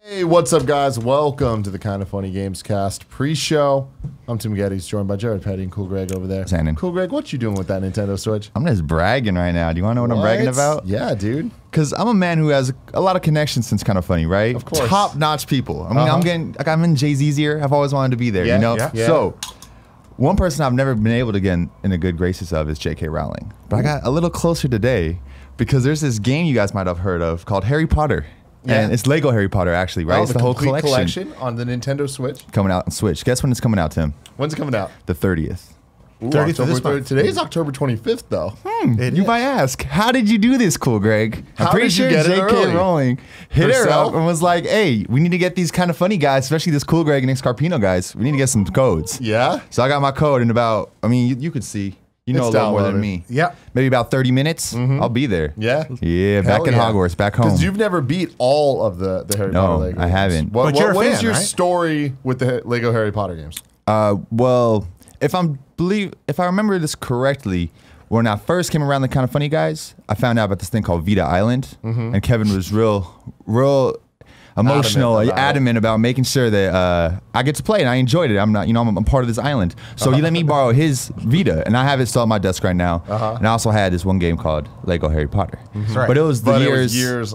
Hey, what's up, guys? Welcome to the Kind of Funny Gamescast pre-show. I'm Tim Gettys, joined by Jared Petty and Cool Greg over there. Shannon. Cool Greg, what you doing with that Nintendo Switch? I'm just bragging right now. Do you want to know what I'm bragging about? Yeah, dude. Because I'm a man who has a lot of connections since Kind of Funny, right? Of course. Top-notch people. I mean, I'm in Jay-Z's ear. I've always wanted to be there, Yeah, you know? yeah. So, one person I've never been able to get in the good graces of is J.K. Rowling. But I got a little closer today because there's this game you guys might have heard of called Harry Potter. Yeah. And it's Lego Harry Potter, actually, right? Oh, It's the whole complete collection on the Nintendo Switch. coming out on Switch. Guess when it's coming out, Tim? When's it coming out? The 30th. Ooh, 30th of this October month. Today's October 25th, though. You might ask, how did you do this, Cool Greg? How I'm pretty did you sure get it J.K. early? Rowling hit her Herself? up and was like, hey, we need to get these kind of funny guys, especially this Cool Greg and Excarpino guys. We need to get some codes. Yeah? So I got my code in about, I mean, you could see. You know It's a lot more downloaded. than me. Yep. Maybe about 30 minutes. I'll be there. Yeah? Yeah, back Hell in yeah. Hogwarts, back home. Because you've never beat all of the Harry No, Potter Lego I games. haven't. What But you're a is fan, your right? story with the Lego Harry Potter games? Well, if I remember this correctly, when I first came around the Kind of Funny guys, I found out about this thing called Vita Island, and Kevin was real emotional, adamant about making sure that I get to play, and I enjoyed it. I'm not, I'm part of this island. So he let me borrow his Vita, and I have it still on my desk right now. And I also had this one game called Lego Harry Potter, right. but it was the It was years years.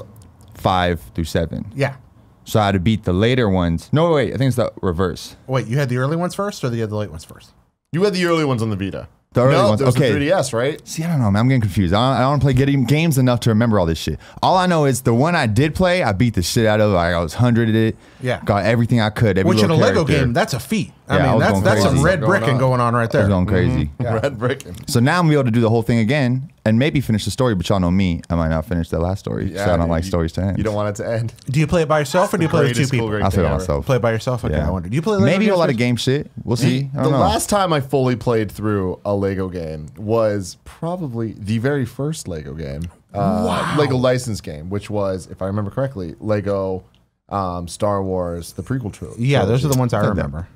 5 through 7. Yeah. So I had to beat the later ones. No, wait, I think it's the reverse. Wait, you had the early ones first, or you had the late ones first? You had the early ones on the Vita. The early ones, there was okay. the 3DS, right? See, I don't know, man. I'm getting confused. I don't play games enough to remember all this shit. All I know is the one I did play, I beat the shit out of. I was 100'd it. Yeah. Got everything I could. Every Which in a little Lego character. game, that's a feat. I Yeah, I mean, was going that's some crazy. red Going bricking on. going on right I was there. going crazy. Red Brickin'. So now I'm able to do the whole thing again and maybe finish the story. But y'all know me. I might not finish the last story. So I don't dude, like stories to end. You don't want it to end. Do you play it by yourself, or do you play with two Greatest people? Cool Greg I'll thing play it ever. myself. Play it by yourself? Okay, Yeah. I wonder. Do you play Lego Maybe a games lot of first? game shit. We'll see. I don't The know. last time I fully played through a Lego game was probably the very first Lego game. Lego license game, which was, if I remember correctly, Lego Star Wars, the prequel trilogy. Yeah, those are the ones I remember.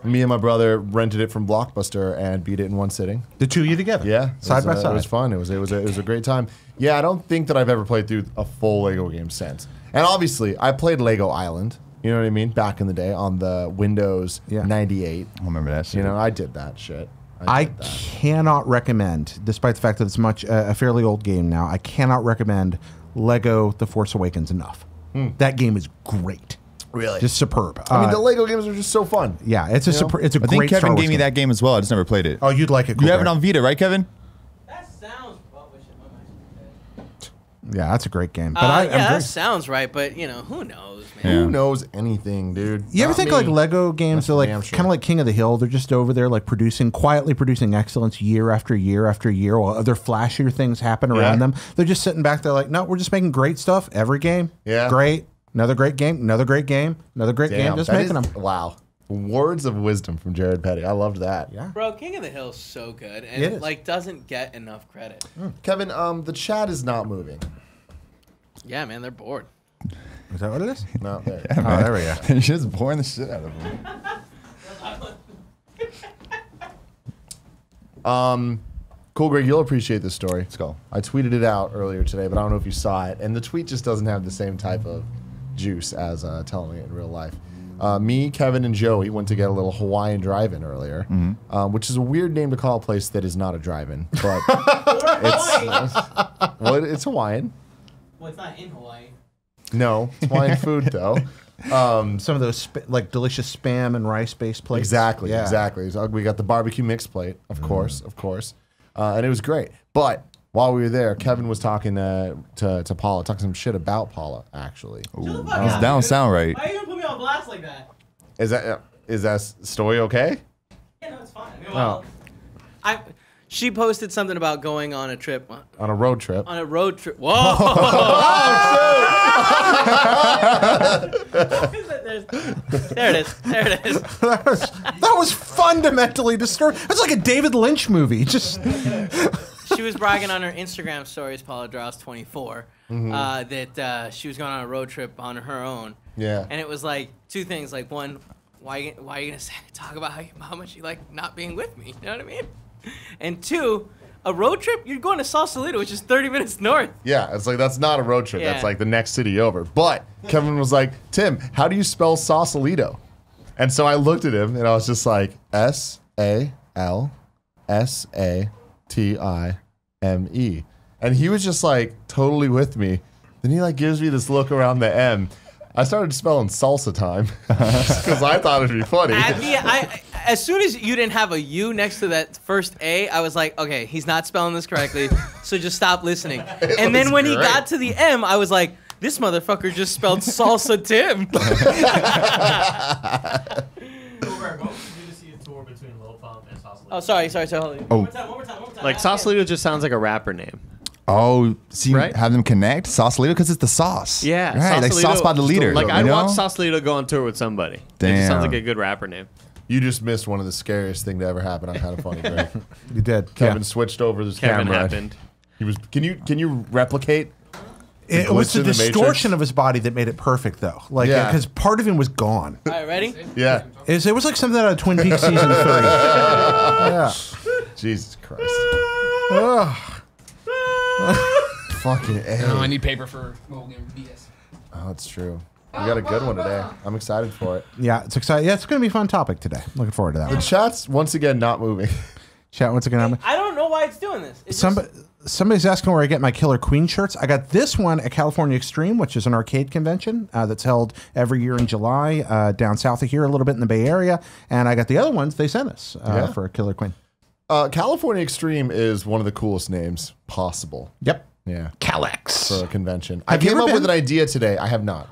Me and my brother rented it from Blockbuster and beat it in one sitting. The two of you together? Yeah, Side by It side. was fun. It was a great time. Yeah, I don't think that I've ever played through a full Lego game since. And obviously, I played Lego Island. You know what I mean? Back in the day on the Windows 98. I don't remember that shit. You know, I did that shit. I did that. cannot recommend, despite the fact that it's a fairly old game now, I cannot recommend Lego The Force Awakens enough. That game is great. Really? Just superb. I mean, the Lego games are just so fun. Yeah, it's a You know? it's a I think great Star Kevin Wars gave me game. that game as well. I just never played it. Oh, you'd like it. You have it on Vita, right, Kevin? That sounds rubbish in my mind. Yeah, that's a great game. But I'm yeah, very- that sounds right, but who knows, man? Yeah. Who knows anything, dude? You ever Not think me. like Lego games That's are like damn sure. kind of like King of the Hill? They're just over there like quietly producing excellence year after year after year, while other flashier things happen around them. They're just sitting back there like, no, we're just making great stuff every game. Yeah. Great. Another great game. Another great game. Another great game. Just that making is- them. Wow. Words of wisdom from Jared Petty. I loved that. Yeah. Bro, King of the Hill's so good, and It it is. like doesn't get enough credit. Kevin, the chat is not moving. Yeah, man, they're bored. Is that what it is? No, there. Oh, there we go. You're just boring the shit out of him. Cool, Greg, you'll appreciate this story. Let's go. I tweeted it out earlier today, but I don't know if you saw it. And the tweet just doesn't have the same type of juice as telling it in real life. Me, Kevin, and Joey went to get a little Hawaiian drive-in earlier, which is a weird name to call a place that is not a drive-in, but it's Hawaiian. Well, it's not in Hawaii. No, it's Hawaiian food though. Some of those like delicious spam and rice based plates. Exactly, Yeah. exactly. So we got the barbecue mixed plate, of course, and it was great. But while we were there, Kevin was talking to Paula, talking some shit about Paula, actually. That don't sound right. Why are you gonna put me on blast like that? Is that story okay? Yeah, no, it's fine. She posted something about going on a trip. On a road trip. On a road trip. Whoa! There it is. There it is. That was fundamentally disturbing. It's like a David Lynch movie. Just She was bragging on her Instagram stories, Paula Draws 24, that she was going on a road trip on her own. Yeah. And it was like two things. Like one, why are you gonna talk about how much you like not being with me? You know what I mean? And two, A road trip? You're going to Sausalito, which is 30 minutes north. Yeah, it's like that's not a road trip. Yeah. That's like the next city over. But Kevin was like, Tim, how do you spell Sausalito? And so I looked at him and I was just like, SALSATIME. And he was just like totally with me. Then he like gives me this look around the M. I started spelling salsa time because I thought it'd be funny. As soon as you didn't have a U next to that first A, I was like, okay, he's not spelling this correctly, so just stop listening. And then when he got to the M, I was like, this motherfucker just spelled salsa Tim. What would you do to see a tour between Lil Pump and Sausalito? Oh, sorry. Hold on. Oh. One more time. Like Sausalito just sounds like a rapper name. Oh, see, Right? have them connect Sausalito because it's the sauce. Yeah, right. Like Sausalito- sauce by the leader. Like you I'd know? watch Sausalito go on tour with somebody. It just Damn. sounds like a good rapper name. You just missed one of the scariest thing to ever happen on Kind of Funny, Greg. You did. Kevin switched over his Kevin camera. happened. He was. Can you replicate? It was glitch the in the distortion Matrix? of his body that made it perfect, though. Like, Yeah. because part of him was gone. All right, ready? Yeah. It was like something out of Twin Peaks season 3. Yeah. Jesus Christ. Ugh. Fucking A. Oh, I need paper for mobile game BS. Oh, that's true. We got a good one today. I'm excited for it. Yeah, it's exciting. Yeah, it's going to be a fun topic today. Looking forward to that. The chat's once again not moving. Chat, what's it going to I don't know why it's doing this. It's Somebody's asking where I get my Killer Queen shirts. I got this one at California Extreme, which is an arcade convention that's held every year in July down south of here, a little bit in the Bay Area. And I got the other ones they sent us for Killer Queen. California Extreme is one of the coolest names possible. Yep. Yeah. Calex. For a convention. I Have you came ever up with been? an idea today. I have not.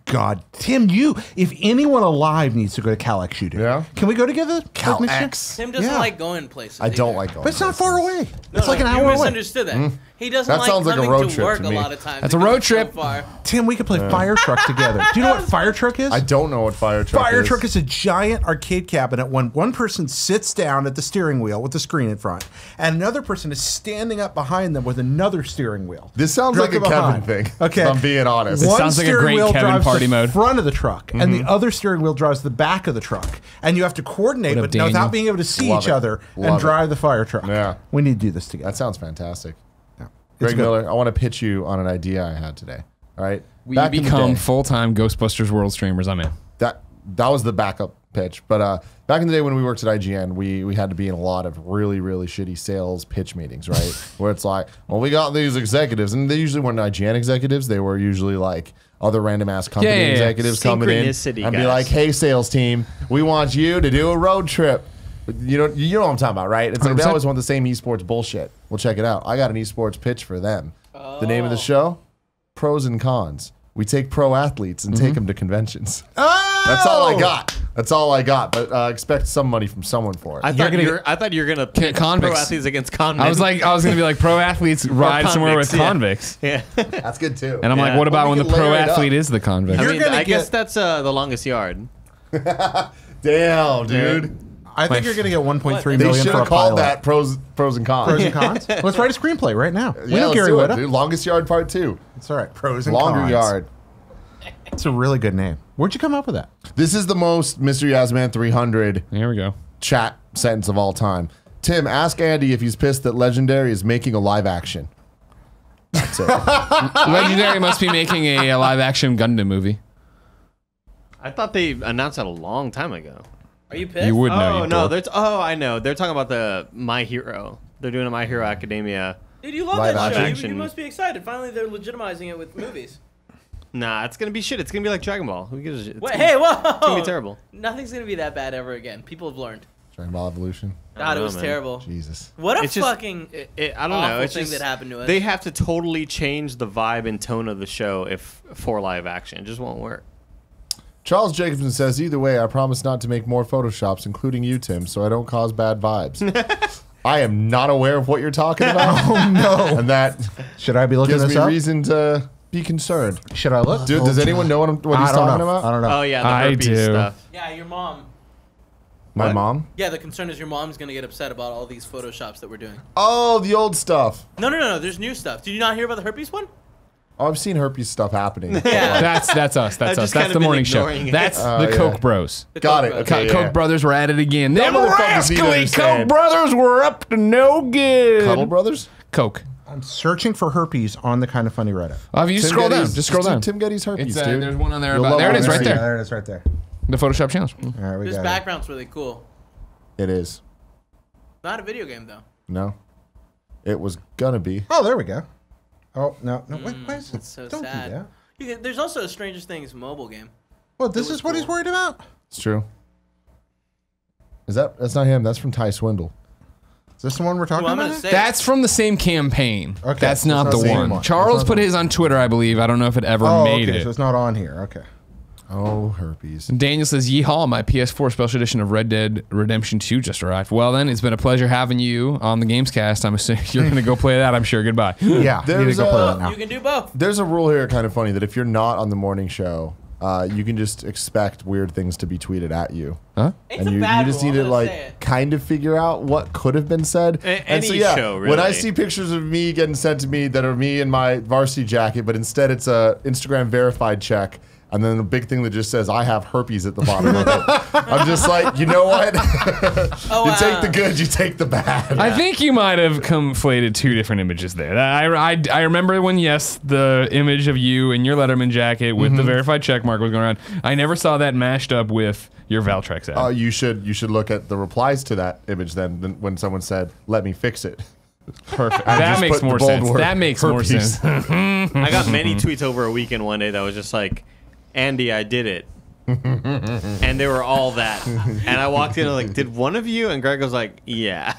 God. Tim, if anyone alive needs to go to Calex, you do. Yeah? Can we go together? Calex. Tim doesn't Yeah. like going places. I don't either. like going. But it's not far away. It's like an you hour away. misunderstood that. He doesn't That like sounds like a coming road to trip work to a me. lot of times. That's a because road it's so trip. far. Tim, we could play Fire Truck together. Do you know what Fire Truck is? I don't know what fire truck Fire is. Truck is a giant arcade cabinet when one person sits down at the steering wheel with the screen in front, and another person is standing up behind them with another steering wheel. This sounds like a Directly Kevin behind. thing. Okay. If I'm being honest. One sounds like a steering great wheel Kevin drives party the mode. front of the truck, and the other steering wheel drives the back of the truck, and you have to coordinate, What up, but without Daniel? being able to see Love each it. other Love and it. drive the fire truck. Yeah. We need to do this together. That sounds fantastic. Yeah. It's Greg good. Miller, I want to pitch you on an idea I had today. All right. We Back in the become day- full-time Ghostbusters World Streamers. I'm in. that was the backup pitch. But back in the day when we worked at IGN, we had to be in a lot of really, really shitty sales pitch meetings, right? Where it's like, well, we got these executives, and they usually weren't IGN executives. They were usually like other random ass company Yeah. executives coming in Synchronicity and be guys. like, hey, sales team, we want you to do a road trip. You know what I'm talking about, right? It's like they 100%. always want the same esports bullshit. Well, check it out. I got an esports pitch for them. The name of the show, Pros and Cons. We take pro athletes and take them to conventions. That's all I got. That's all I got. But expect some money from someone for it. I thought you were gonna pit convicts. pro athletes against convicts. I was gonna be like, pro athletes ride somewhere with convicts, convicts. yeah. That's good too. And I'm like, Yeah. what about Well, when we the can pro layer it up. athlete is the convict? I You're mean, gonna I guess get- that's the longest yard. Damn, dude. I think you're going to get 1.3 They million should for a have called pilot. that pros and cons. Pros and cons. Let's write a screenplay right now. We Yeah, know let's Gary do it, Whitta. dude. Longest yard part 2. It's all right. Pros and Longer cons. yard. It's a really good name. Where'd you come up with that? This is the most Mr. Yasman 300 Here we go. chat sentence of all time. Tim, ask Andy if he's pissed that Legendary is making a live action. That's it. Legendary must be making a live-action Gundam movie. I thought they announced that a long time ago. Are you pissed? You would know. Oh you no, dork. I know. They're talking about the My Hero. They're doing a My Hero Academia. Dude, you love Live that show. action. You must be excited. Finally, they're legitimizing it with movies. Nah, it's gonna be shit. It's gonna be like Dragon Ball. Who gives a shit? It's Wait, gonna- hey, whoa! It's gonna be terrible. Nothing's gonna be that bad ever again. People have learned. Dragon Ball Evolution. God, it know, was man. terrible. Jesus. What a It's just- fucking I don't know. awful It's thing just that happened to us. They have to totally change the vibe and tone of the show for live action. It just won't work. Charles Jacobson says, either way, I promise not to make more Photoshops, including you, Tim, so I don't cause bad vibes. I am not aware of what you're talking about. Oh, no. And that Should I be looking gives this me up? reason to be concerned. Should I look? Dude, does anyone know what he's I don't talking know. about? I don't know. Oh yeah, the I herpes do. stuff. Yeah, your mom. My What? mom? Yeah, the concern is your mom's gonna get upset about all these photoshops that we're doing. Oh, the old stuff. No. There's new stuff. Did you not hear about the herpes one? Oh, I've seen herpes stuff happening. That's us. That's us. just That's kinda the been morning show. ignoring it. That's the yeah. Koch bros. Got it. Koch Okay, yeah. Koch brothers were at it again. Them Them motherfuckers need to rascally understand. Koch brothers were up to no good. Cuddle Brothers? Koch. I'm searching for herpes on the Kind of Funny Reddit. If you just scroll down, just scroll down. Tim Getty's herpes, It's, dude. there's one on there. You'll About, love there it it. is, right Yeah, there. there it is, right there. The Photoshop challenge. All right, we This got background's really cool. It is. Not a video game though. No. It was gonna be. it. Oh, there we go. Oh no, wait, why is it? That's so Don't sad. do that. There's also a Stranger Things mobile game. Well, this was is what he's cool. worried about. It's true. That's not him. That's from Ty Swindle. Is this the one we're talking Well, I'm about? gonna say That's from the same campaign. Okay, That's so not it's the not the same one. one. Charles It's not put the- his on Twitter, I believe. I don't know if it ever Oh, made okay, it. so it's not on here. Okay. Oh, herpes. Daniel says, yeehaw, my PS4 special edition of Red Dead Redemption 2 just arrived. Well, then, it's been a pleasure having you on the Gamescast. I'm assuming you're going to go play that, I'm sure. Goodbye. Yeah, you need to There's go play a- that now. you can do both. There's a rule here, kind of funny, that if you're not on the morning show, you can just expect weird things to be tweeted at you. Huh? It's And a you bad just rule, need I'm to gonna say it. kind of figure out what could have been said. And so Any yeah, show, when I really. see pictures of me getting sent to me that are me in my varsity jacket, but instead it's a Instagram verified check, and then a big thing that just says I have herpes at the bottom of it. I'm just like, you know what? You take the good, you take the bad. I think you might have conflated two different images there. I remember when, yes, the image of you in your Letterman jacket with the verified check mark was going around. I never saw that mashed up with your Valtrex ad. You should look at the replies to that image then when someone said, "Let me fix it." Perfect. I That just makes put the more bold sense. word, That makes more herpes. sense. I got many tweets over a weekend one day that was just like, Andy, I did it. And they were all that. And I walked in and like, did one of you? And Greg was like, yeah.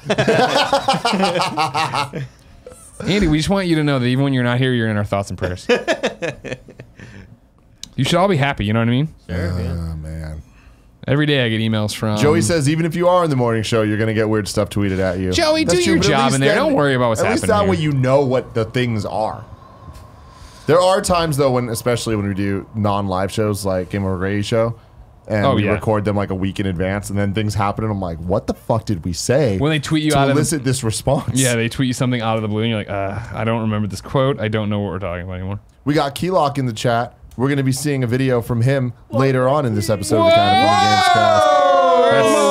Andy, we just want you to know that even when you're not here, you're in our thoughts and prayers. You should all be happy, you know what I mean? Oh man. Every day I get emails from Joey says even if you are on the morning show, you're gonna get weird stuff tweeted at you. Joey, do your but at job least in there. then- Don't worry about what's At least happening that way here. you know what the things are. There are times though when, especially when we do non-live shows like Game Over Grady show, and we yeah. record them like a week in advance, and then things happen, and I'm like, what the fuck did we say? When they tweet you to out of the- elicit this response. Yeah, they tweet you something out of the blue, and you're like, I don't remember this quote. I don't know what we're talking about anymore. We got Keylock in the chat. We're going to be seeing a video from him later on in this episode of the Kind of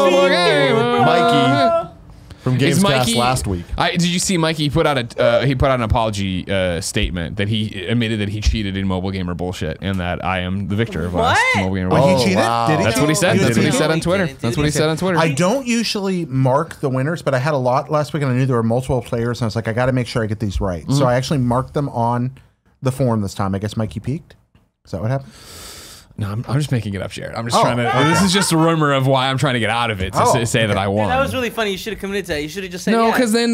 Funny Gamescast. Mikey from Is Gamescast Mikey last week. Did you see Mikey? He put out an apology statement that he admitted that he cheated in mobile gamer bullshit and that I am the victor of last What? mobile gamer Oh, bullshit. he cheated? wow. Did he? That's what he said. Did That's what he he? said on Twitter. Did he? That's what he said on Twitter. I don't usually mark the winners, but I had a lot last week, and I knew there were multiple players, and I was like, I got to make sure I get these right. So I actually marked them on the form this time. I guess Mikey peaked. Is that what happened? No, I'm just making it up, Jared. I'm just trying to. This is just a rumor of why I'm trying to get out of it to say that I won. That was really funny. You should have committed to that. You should have just said no, yeah. because then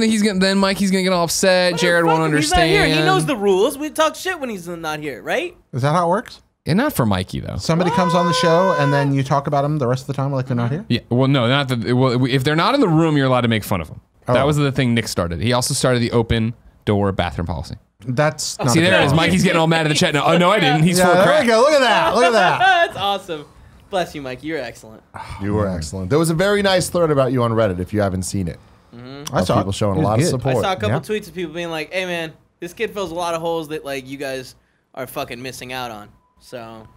Mikey's gonna get all upset. Jared won't Fuck him. He's understand. not here. He knows the rules. We talk shit when he's not here, right? Is that how it works? And not for Mikey though. Somebody comes on the show, and then you talk about them the rest of the time like they're not here? Yeah. Well, no, not the. Well, if they're not in the room, you're allowed to make fun of them. That Oh. was the thing Nick started. He also started the open door bathroom policy. That's not See, a there good it is. one. Mikey's getting all mad in the chat now. Oh no, I didn't. He's full Yeah, of there crap. we go. Look at that. Look at that. That's awesome. Bless you, Mikey. You're excellent. You were excellent. There was a very nice thread about you on Reddit if you haven't seen it. I saw People it. showing It a was lot of good. support. I saw a couple Yeah. tweets of people being like, "Hey, man, this kid fills a lot of holes that like you guys are fucking missing out on." So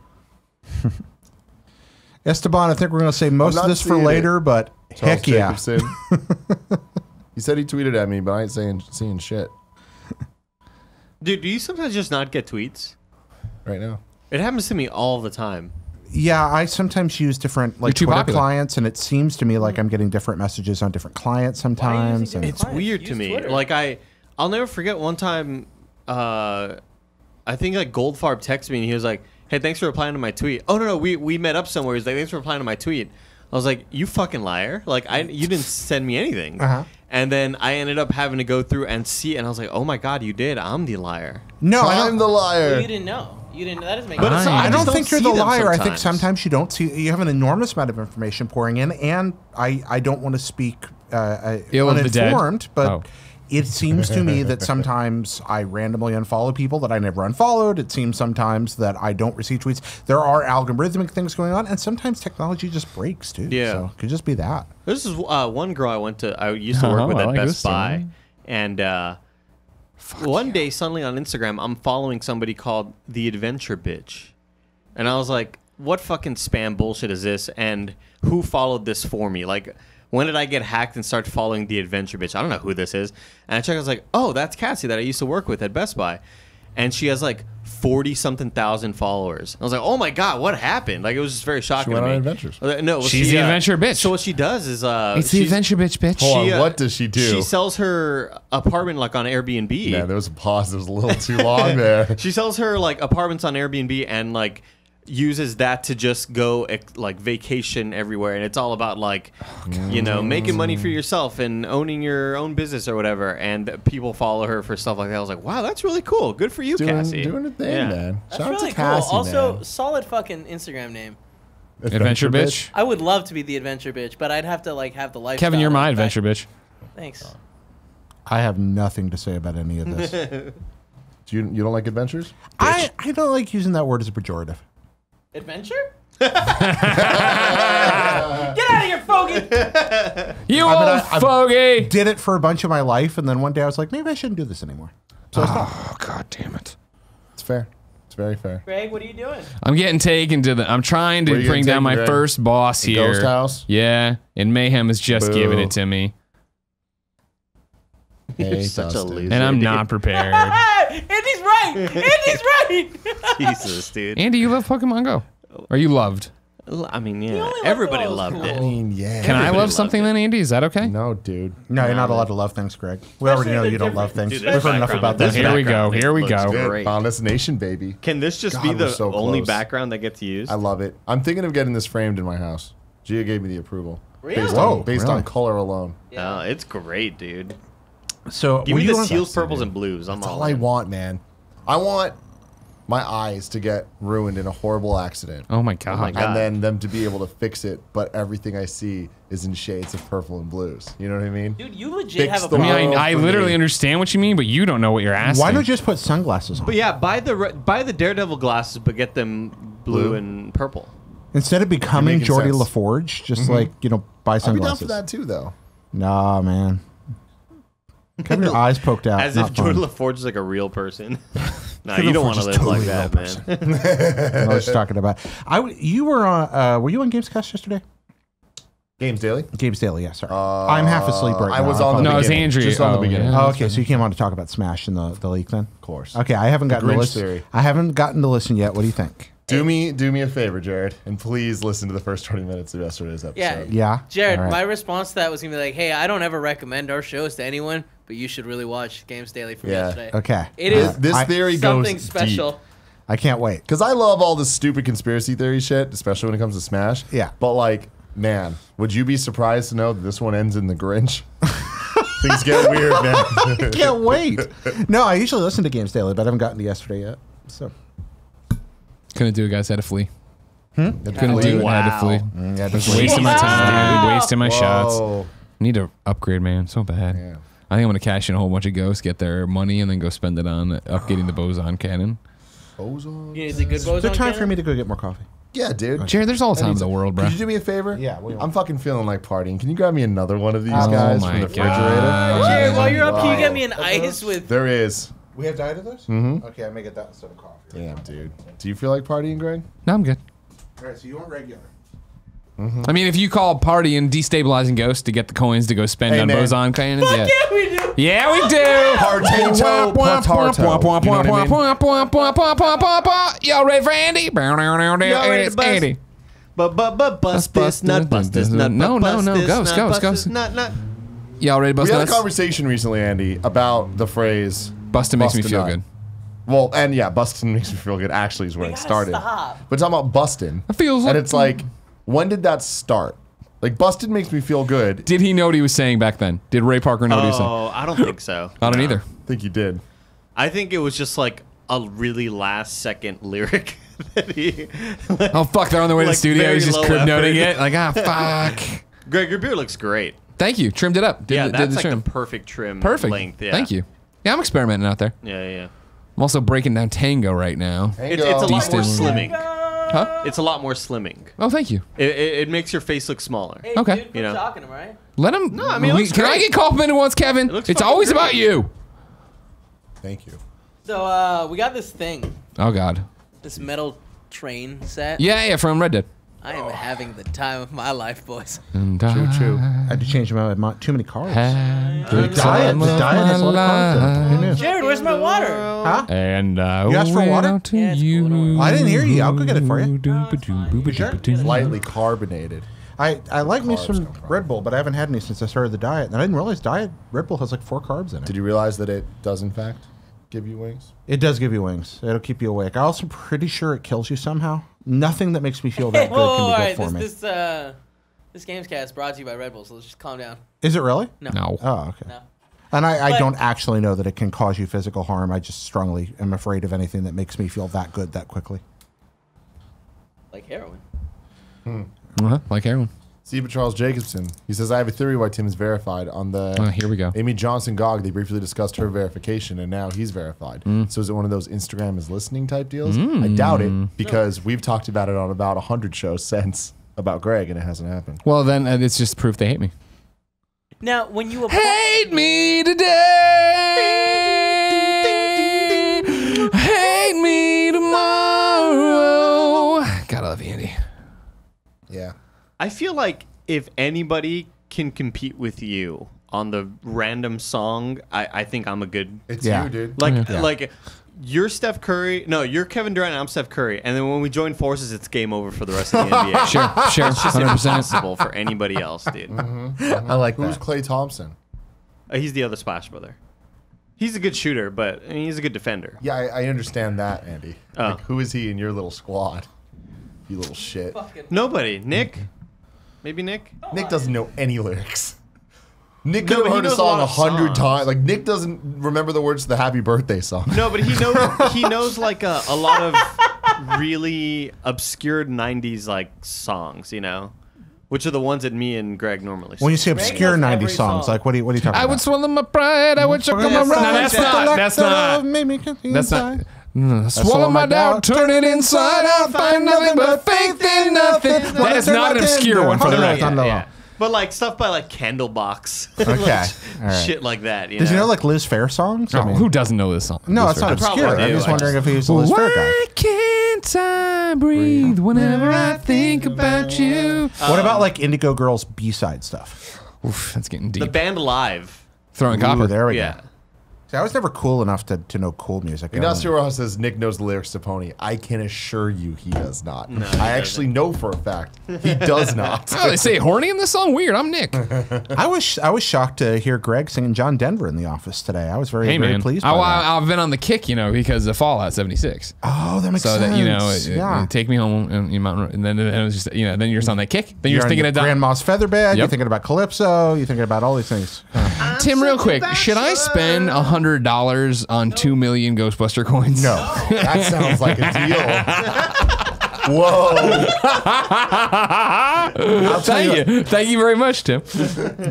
Esteban, I think we're going to save most I'm of not this for seeing later, it. but Charles heck yeah. Jacobson. He said he tweeted at me, but I ain't seeing shit Dude, do you sometimes just not get tweets? right now. It happens to me all the time. Yeah, I sometimes use different like too Twitter popular. clients, and it seems to me like I'm getting different messages on different clients sometimes. And It's weird to Use me. Twitter. Like I'll never forget one time. I think like Goldfarb texted me and he was like, "Hey, thanks for replying to my tweet." Oh no, we met up somewhere. He's like, "Thanks for replying to my tweet." I was like, "You fucking liar! Like you didn't send me anything." Uh-huh. And then I ended up having to go through and see, and I was like, "Oh my god, you did! I'm the liar." no, I I'm don't. the well, liar. you didn't know. You didn't. That doesn't make But sense. it's- I don't just think you're see the them liar. I think sometimes. sometimes you don't see. You have an enormous amount of information pouring in, and I don't want to speak Ill of the dead. uninformed, but Oh. it seems to me that sometimes I randomly unfollow people that I never unfollowed. It seems sometimes that I don't receive tweets. There are algorithmic things going on, and sometimes technology just breaks too. Yeah. So it could just be that. This is one girl I used to work with I at like this Best Buy, story. and one day suddenly on Instagram, I'm following somebody called The Adventure Bitch. And I was like, what fucking spam bullshit is this? And who followed this for me? Like, when did I get hacked and start following The Adventure Bitch? I don't know who this is. And I checked, I was like, oh, that's Cassie that I used to work with at Best Buy. And she has like 40-something thousand followers. I was like, oh my God, what happened? Like, it was just very shocking She went to me. on adventures. No, well, She's the adventure bitch. So what she does is... It's the adventure bitch. Hold on, what does she do? She sells her apartment like on Airbnb. Yeah, there was a pause. It was a little too long there. She sells her like apartments on Airbnb and like uses that to just go like vacation everywhere, and it's all about like you know, making money for yourself and owning your own business or whatever. And people follow her for stuff like that. I was like, wow, that's really cool. Good for you, Cassie. Doing a thing, Yeah. man. That's Shout out really to Cassie, cool. Also, man. solid fucking Instagram name. Adventure bitch. I would love to be the adventure bitch, but I'd have to like have the lifestyle. Kevin, you're my back. adventure bitch. Thanks. I have nothing to say about any of this. You don't like adventures? I don't like using that word as a pejorative. Adventure? Get out of here, Fogey! You I mean, old I fogey. Did it for a bunch of my life, and then one day I was like, maybe I shouldn't do this anymore. So I stopped. Oh God damn it! It's fair. It's very fair. Greg, what are you doing? I'm getting taken to the. I'm trying to Where you bring getting down my taken, Greg? first boss The here. Ghost house? Yeah, and Mayhem has just Boo. given it to me, Hey, such a Dustin. loser. and I'm dude. not prepared. Andy's right! Andy's right! Jesus, dude. Andy, you love Pokemon Go? Are you loved? I mean, only yeah, liked everybody it when I was loved cool. I it. mean, yeah. Can I Everybody love loved something it. then, Andy? Is that okay? No, dude. No, you're not allowed to love things, Greg. We already know the you don't love difference. things. Dude, We've heard enough background- about that. this Here we go. background Here we looks go. Good. Great. Found Us Nation, baby. Can this just God, be we're the so only close. background that gets used? I love it. I'm thinking of getting this framed in my house. Gia gave me the approval. Really? Based, Whoa, on, based really? on color alone. Oh, it's great, dude. So Give were me you the on- seals, purples, and blues. I'm That's all all I in. want, man. I want my eyes to get ruined in a horrible accident. Oh my God. my God. And then them to be able to fix it, but everything I see is in shades of purple and blues. You know what I mean? Dude, you legit Fix have a the I mean, problem. I for literally me. understand what you mean, but you don't know what you're asking. Why don't you just put sunglasses on? But yeah, buy the Daredevil glasses, but get them blue Blue? and purple. Instead of becoming making Jordy sense. LaForge, just like, buy I'd be down sunglasses. for that too, though. Nah, man. Have your eyes poked out. As not if Jordan fun. LaForge is like a real person. Nah, Jordan you don't LaForge want to is live totally like a that, real man. I know what you're talking about. You were on. Were you on Gamescast yesterday? Games Daily? Games Daily, yes, sir. I'm half asleep right now. I was on the No, it's beginning. Andrea. Just on the Oh, beginning. yeah. Oh, okay, so you came on to talk about Smash and the leak then? Of course. Okay, I haven't gotten to Grinch listen. theory. I haven't gotten to listen yet. What do you think? Do me a favor, Jared, and please listen to the first 20 minutes of yesterday's episode. Yeah, Jared, All right. my response to that was gonna be like, "Hey, I don't ever recommend our shows to anyone, but you should really watch Games Daily from Yeah. yesterday. Okay. It is This I- theory something goes special." deep. I can't wait. Because I love all this stupid conspiracy theory shit, especially when it comes to Smash. Yeah. But like, man, would you be surprised to know that this one ends in the Grinch? Things get weird, man. I can't wait. No, I usually listen to Games Daily, but I haven't gotten to yesterday yet. So Couldn't do it, guys. Had to flee. Couldn't Flee? do it. Had to flee. yeah, Just wasting my time. Wasting my shots. Whoa. Need to upgrade, man. So bad. Yeah. I think I'm gonna cash in a whole bunch of ghosts, get their money, and then go spend it on upgrading the boson cannon. Ozone? You need the good Is there boson time for cannon? me to go get more coffee? Yeah, dude. Jared, there's all the time in the world, bro. Could you do me a favor? Yeah, what do you want? I'm fucking feeling like partying. Can you grab me another one of these Oh guys my from the God. refrigerator? Jared, while you're up, can you Wow. get me an ice with? There is. We have diet of those? Mm-hmm. Okay, I may get that instead of coffee. Damn, dude. Do you feel like partying, Greg? No, I'm good. All right, so you want regular? I mean, if you call party and destabilizing ghosts to get the coins to go spend Hey, on man. boson cannons, yeah. Yeah, we do. Yeah, we do. Potato, potato. You know what I mean? Y'all ready for Andy? ready to It's bust? Andy. But bust this nut, bust this nut. No, bust no, this ghost, nut, ghost, bust ghost. this nut. Y'all ready to We bust had a nuts? conversation recently, Andy, about the phrase Bustin' makes me bust a feel nut. good. Well, and yeah, bustin' makes me feel good. Actually, is where it gotta started. stop. But talking about bustin', It feels and like- it's like, when did that start? Like, bustin' makes me feel good. Did he know what he was saying back then? Did Ray Parker know what he was saying? Oh, I don't think so. I don't No. either. I think you did. I think it was just like a really last second lyric that he. Oh fuck! They're on their way to the Like, studio. very He's just low crib noting effort. it. Like fuck. Greg, your beard looks great. Thank you. Trimmed it up. Did Yeah, the, that's did the like trim. the perfect trim Perfect. length. Yeah. Thank you. Yeah, I'm experimenting out there. Yeah. I'm also breaking down tango right now. It's a lot more Destabilizing. slimming. Huh? It's a lot more slimming. Oh, thank you. It makes your face look smaller. Hey, Okay. dude, quit You know. talking to him, right? Let him. No, I mean, it looks can I great. get complimented once, Kevin? It looks It's fucking always great. about you. Thank you. So we got this thing, Oh God. this metal train set. Yeah, from Red Dead. I am having the time of my life, boys. And Choo. I had to change my too many cars. The diet has a lot of cars. Who knew? Jared, where's my water? Huh? And You asked for water? to Yeah, it's you. cool. I didn't hear you. I'll go get it for you. Lightly carbonated. I like me Carbs some come from. Red Bull, but I haven't had any since I started the diet. And I didn't realize Red Bull has like 4 carbs in it. Did you realize that it does, in fact, give you wings? It does give you wings. It'll keep you awake. I'm also pretty sure it kills you somehow. Nothing that makes me feel that good can be good for me. This Gamescast brought to you by Red Bull, so let's just calm down. Is it really? No. Oh, okay. No. And I But- don't actually know that it can cause you physical harm. I just strongly am afraid of anything that makes me feel that good that quickly. Like heroin. Like heroin. Steve Charles Jacobson. He says, I have a theory why Tim is verified. On the Here we go. Amy Johnson GOG, they briefly discussed her verification, and now he's verified. So is it one of those Instagram is listening type deals? I doubt it, because we've talked about it on about 100 shows since about Greg, and it hasn't happened. Well, then it's just proof they hate me. Now, when you Hate me today. Hate me tomorrow. Gotta love you, Andy. Yeah. I feel like if anybody can compete with you on the random song, I think I'm a good. It's Yeah. you, dude. Like you're Steph Curry. No, you're Kevin Durant. And I'm Steph Curry. And then when we join forces, it's game over for the rest of the NBA. Sure, It's just 100%. impossible for anybody else, dude. I like Who's that. Klay Thompson? He's the other Splash brother. He's a good shooter, but I mean, he's a good defender. Yeah, I understand that, Andy. Oh. Like, who is he in your little squad? You little shit. fucking Nobody. Nick? Maybe Nick? Nick doesn't know any lyrics. Nick No, could but have he heard a knows a song lot of 100 songs. times. Like, Nick doesn't remember the words to the Happy Birthday song. No, but he knows like a lot of really obscure 90s like songs, you know? Which are the ones that me and Greg normally sing. When you say obscure knows 90s every songs, song. like what are you talking I about? would swallow my pride. I would chuck my Yeah, pride. No, that's not. That's not. That's not. Swallow my doubt, turn it inside out, find nothing but faith in nothing. That is not an obscure one for the Yeah, record. yeah. But like stuff by like Candlebox. Okay. Like, All right. shit like that. Did you know like Liz Fair songs? Oh, who doesn't know this song? No, it's not probably obscure. I'm do. just I wondering just- if he was a Liz Fair guy. Why can't I breathe whenever I think about you? What about like Indigo Girls B-side stuff? Oof, that's getting the deep. band Live? Throwing Ooh, copper. there we Yeah. go. See, I was never cool enough to know cool music. Ignacio Rojas says Nick knows the lyrics to Pony. I can assure you he does not. No, he I actually know for a fact he does not. Oh, they say horny in this song? Weird. I'm Nick. I was shocked to hear Greg singing John Denver in the office today. I was very, Hey, very man. pleased by that. I've been on the kick, because of Fallout 76. Oh, that makes So sense. that, yeah. take me home and then it was just, then you're just on that kick. Then you're on thinking your of Grandma's Featherbed. You're Yep. thinking about Calypso. You're thinking about all these things. Tim, real quick, should I spend $100 on 2 million Ghostbuster coins? No, that sounds like a deal. Whoa. Thank you very much, Tim.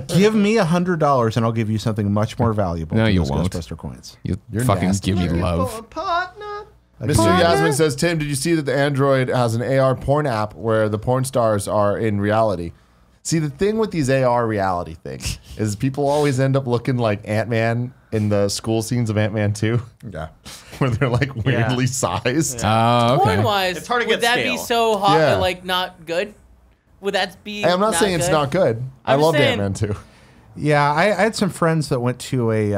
Give me $100 and I'll give you something much more valuable. No, than you those won't. Ghostbuster coins. You fucking nasty, give me Jared. love. Mr. Yasmin says, Tim, did you see that the Android has an AR porn app where the porn stars are in reality? See, the thing with these AR reality things is people always end up looking like Ant-Man in the school scenes of Ant-Man 2, Yeah. where they're like weirdly sized. Oh, okay. porn-wise, It's hard to would get that be scale. so hot, Yeah. like not good? Would that be? Hey, I'm not saying it's good? not good. I I'm just loved saying- Ant-Man 2. Yeah, I had some friends that went to a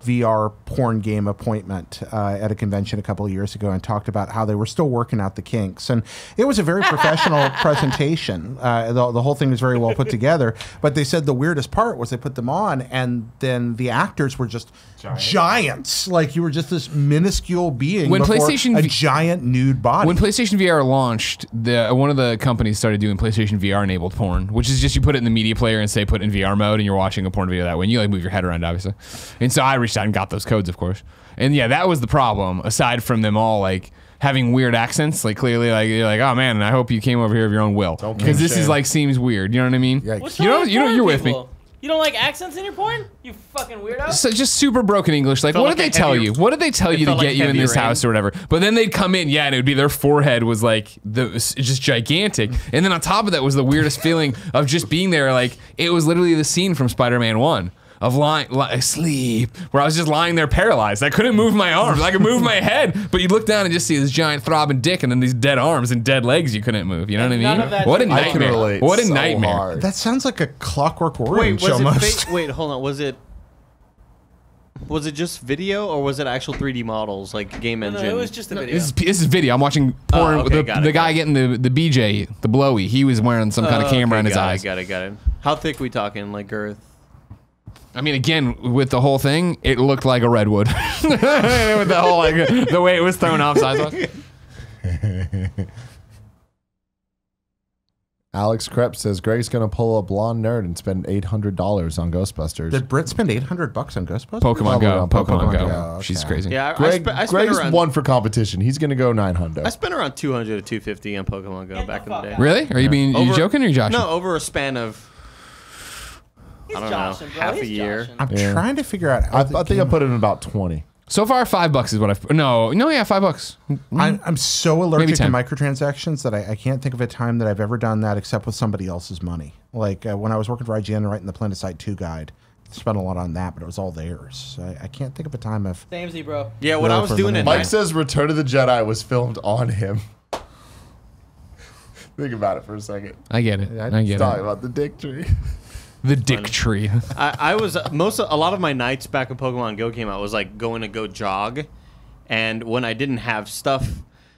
VR porn game appointment at a convention a couple of years ago and talked about how they were still working out the kinks. And it was a very professional presentation. The whole thing was very well put together. But they said the weirdest part was they put them on and then the actors were just giants. Like you were just this minuscule being When before PlayStation a V- giant nude body. When PlayStation VR launched, one of the companies started doing PlayStation VR enabled porn, which is just you put it in the media player and say put it in VR mode, and you're watching a porn video that way. And you like move your head around, obviously. And so I reached out and got those codes, of course. And yeah, that was the problem. Aside from them all like having weird accents, like clearly, like you're like, oh man, I hope you came over here of your own will, Don't because this shame. is like seems weird. You know what I mean? Yikes. What's You wrong know, with you know, porn you're with me. people? You don't like accents in your porn? You fucking weirdo. So just super broken English. Like, Felt what like did they a tell heavy- you? What did they tell you to felt like get you in heavy this rain. house or whatever? But then they'd come in, yeah, and it would be their forehead was like just gigantic. And then on top of that was the weirdest feeling of just being there. Like, it was literally the scene from Spider-Man 1. of sleep, where I was just lying there paralyzed. I couldn't move my arms. I could move my head, but you'd look down and just see this giant throbbing dick and then these dead arms and dead legs you couldn't move. You know what I None mean? of that What a is- I can nightmare. relate. What a so nightmare. hard. That sounds like a Clockwork Wait, Orange was almost. wait, hold on. Was it just video or was it actual 3D models like game No, engine? it was just a video. This is video. I'm watching porn. okay, the got it, the guy got getting the BJ, the blowy, he was wearing some kind of camera in his eyes. Got it. How thick we talking? Like girth? I mean, again, with the whole thing, it looked like a redwood. With the whole, like, the way it was thrown off size. Alex Krepp says Greg's gonna pull a blonde nerd and spend $800 on Ghostbusters. Did Britt spend $800 on Ghostbusters? Pokemon Probably Go. on Pokemon Go. Go. She's Okay. crazy. Yeah, Greg, I spent Greg's around. one for competition. He's gonna go 900. I spent around 200 to 250 on Pokemon Go back in the day. Really? Are you being you joking or are you joshing? No, over a span of He's I don't joshing, know, bro. half a He's year. joshing. I'm Yeah. trying to figure out how I the think I game- put it in about 20. So far, $5 is what I've. No, yeah, $5. I'm so allergic to 10. microtransactions that I can't think of a time that I've ever done that except with somebody else's money. Like when I was working for IGN writing the Planet Site 2 guide, spent a lot on that, but it was all theirs. I can't think of a time of. Samesy, bro. Yeah, when No, I was for doing money. it, Mike says Return of the Jedi was filmed on him. Think about it for a second. I get it. I He's get talking it. about the dick tree. The dick tree. I was a lot of my nights back when Pokemon Go came out was like going to go jog, and when I didn't have stuff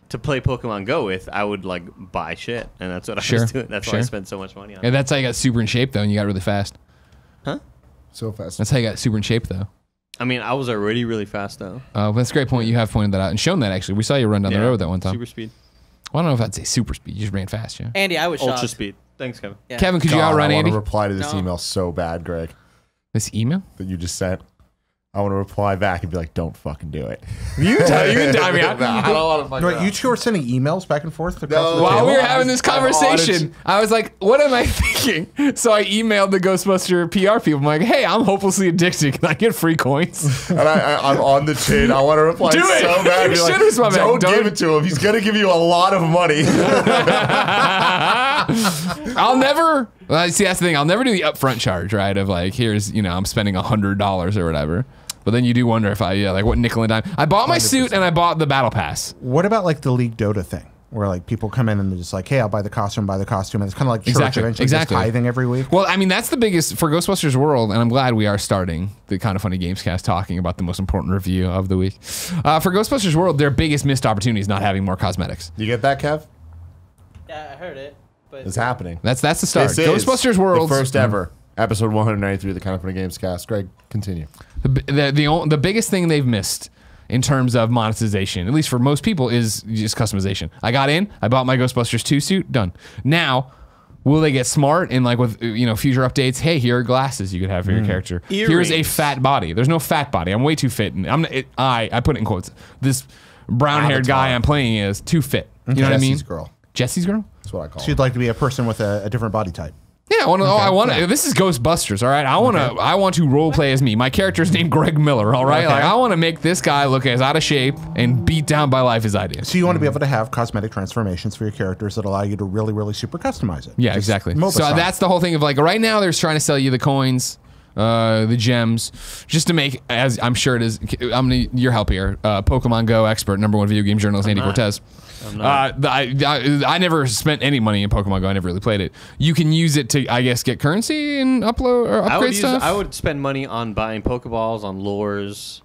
to play Pokemon Go with, I would like buy shit, and that's what I Sure, was doing. That's why I sure. spent so much money on Yeah, it. that's how you got super in shape though, and you got really fast. So fast. That's how you got super in shape though. I mean, I was already really fast though. That's a great point. You have pointed that out and shown that actually. We saw you run down the road that one time. Super speed, Well, I don't know if I'd say super speed. You just ran fast, yeah. Andy, I was shocked. ultra speed. Thanks, Kevin. Yeah. Kevin, could you God, outrun I want Andy? to reply to this No. email so bad, Greg, This email? that you just sent. I want to reply back and be like, don't fucking do it. You can tell me. Nah, I don't want to fucking Wait, you two are sending emails back and forth across No. the While table? we were having this I'm conversation, I was like, what am I thinking? So I emailed the Ghostbuster PR people. I'm like, hey, I'm hopelessly addicted. Can I get free coins? And I'm on the chain. I want to reply Do it. so bad. You Be like, should respond back. don't Don't- give it to him. He's going to give you a lot of money. I'll never, see, that's the thing. I'll never do the upfront charge, right? Of like, here's, I'm spending $100 or whatever. But then you do wonder if like what nickel and dime. I bought my suit and I bought the battle pass. What about like the League Dota thing? Where like people come in and they're just like, hey, I'll buy the costume. And it's kind of like church Exactly, eventually exactly. just tithing every week. Well, I mean, that's the biggest for Ghostbusters World, and I'm glad we are starting the Kind of Funny Gamescast talking about the most important review of the week. For Ghostbusters World, their biggest missed opportunity is not having more cosmetics. You get that, Kev? Yeah, I heard it. But It's happening. That's the start. This is Ghostbusters World, the first ever episode 193 of the Kind of Funny Gamescast. Greg, continue. the biggest thing they've missed in terms of monetization, at least for most people, is just customization. I got in, I bought my Ghostbusters 2 suit, done. Now, will they get smart and like with future updates? Hey, here are glasses you could have for your character. Here's a Earrings. fat body. There's no fat body. I'm way too fit. And I put it in quotes. This brown-haired Avatar. guy I'm playing is too fit. You know what I mean? Jesse's girl. Jesse's girl? That's what I call So her. you'd like to be a person with a different body type. Yeah, I want to. This is Ghostbusters, all right. I want to role play as me. My character's named Greg Miller, all right. Okay. Like I want to make this guy look as out of shape and beat down by life as I do. So you want to be able to have cosmetic transformations for your characters that allow you to really, really super customize it. Yeah, Just exactly. MOBA So style. that's the whole thing of like right now they're trying to sell you the coins, the gems, just to make, as I'm sure it is. I'm gonna your help here. Pokemon Go expert, #1 video game journalist Andy Cortez. I never spent any money in Pokemon Go. I never really played it. You can use it to, I guess, get currency and upload or upgrade stuff. I would spend money on buying Pokeballs, on lures,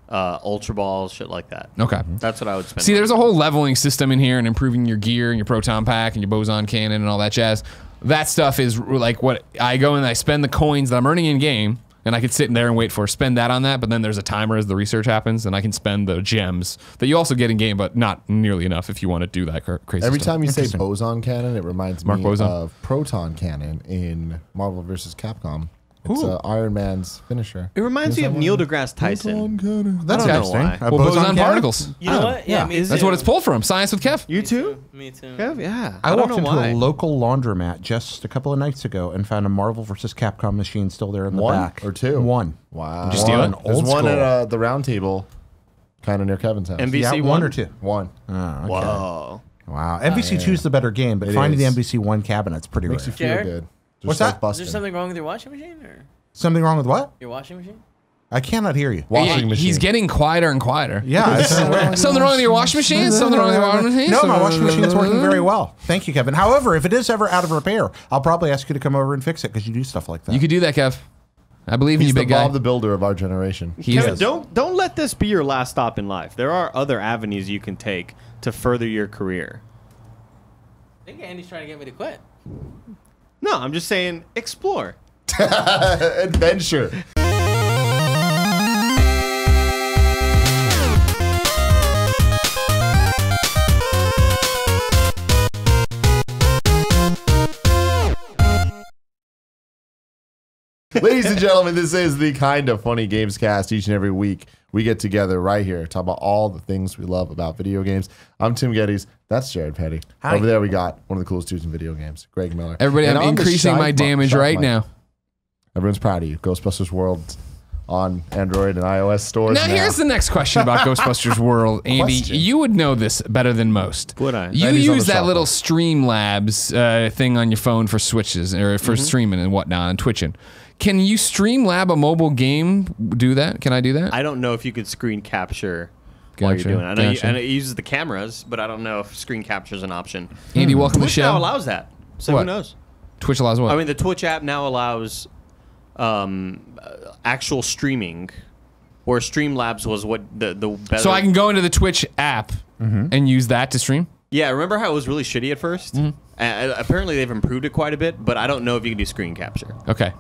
Ultra Balls, shit like that. Okay. That's what I would spend. See, money there's a whole leveling system in here and improving your gear and your proton pack and your boson cannon and all that jazz. That stuff is like what I go and I spend the coins that I'm earning in game, and I can sit in there and wait for spend that on that. But then there's a timer as the research happens, and I can spend the gems that you also get in game, but not nearly enough if you want to do that crazy Every stuff. time you say boson cannon, it reminds Mark me Boson. of proton cannon in Marvel vs. Capcom. It's Iron Man's finisher. It reminds me of Neil deGrasse Tyson. Cannon. That's I don't know interesting. why. A Well, boson cannon? particles. you know what? Yeah, yeah. me too. That's what it's pulled from. Science with Kev. You too? Me too. Kev? Yeah. I don't walked know into why. a local laundromat just a couple of nights ago and found a Marvel vs. Capcom machine still there in the One back. or two? One. Wow. Did you steal it? There's Old one school. at the round table, kind of near Kevin's house. MVC Yeah, one or two. One. Oh, okay. Whoa. Wow. MVC2 is the better game, but It finding is. the MVC1 cabinet's pretty rare. Makes you feel Jared? good. Just What's like that? busting. Is there something wrong with your washing machine? Or? Something wrong with what? Your washing machine? I cannot hear you. Washing machine. He's getting quieter and quieter. Yeah. Something wrong with your washing machine? Something wrong with your washing machine? No, my washing machine is working very well. Thank you, Kevin. However, if it is ever out of repair, I'll probably ask you to come over and fix it because you do stuff like that. You could do that, Kev. I believe in He's you, the big guy. Bob the Builder of our generation. Kevin, don't let this be your last stop in life. There are other avenues you can take to further your career. I think Andy's trying to get me to quit. No, I'm just saying explore. Adventure. Ladies and gentlemen, this is the Kind of Funny Gamescast. Each and every week, we get together right here, talk about all the things we love about video games. I'm Tim Gettys. That's Jared Petty. Hi. Over there, we got one of the coolest dudes in video games, Greg Miller. Everybody, And I'm on the increasing my side damage mic- right mic, now. Everyone's proud of you. Ghostbusters World on Android and iOS stores. Now, here's the next question about Ghostbusters World. Andy, Question. you would know this better than most. Would I? You Andy's on use the that shop little mic. Streamlabs thing on your phone for switches or for streaming and whatnot and twitching. Can you Streamlab a mobile game? Do that? Can I do that? I don't know if you could screen capture while Gotcha, you're doing it. I know, gotcha. I know it uses the cameras, but I don't know if screen capture is an option. Andy, welcome to the Twitch now show. allows that, so What? who knows? Twitch allows what? I mean, the Twitch app now allows actual streaming, where Streamlabs was what the better. so I can go into the Twitch app and use that to stream? Yeah, remember how it was really shitty at first? Apparently they've improved it quite a bit, but I don't know if you can do screen capture. Okay.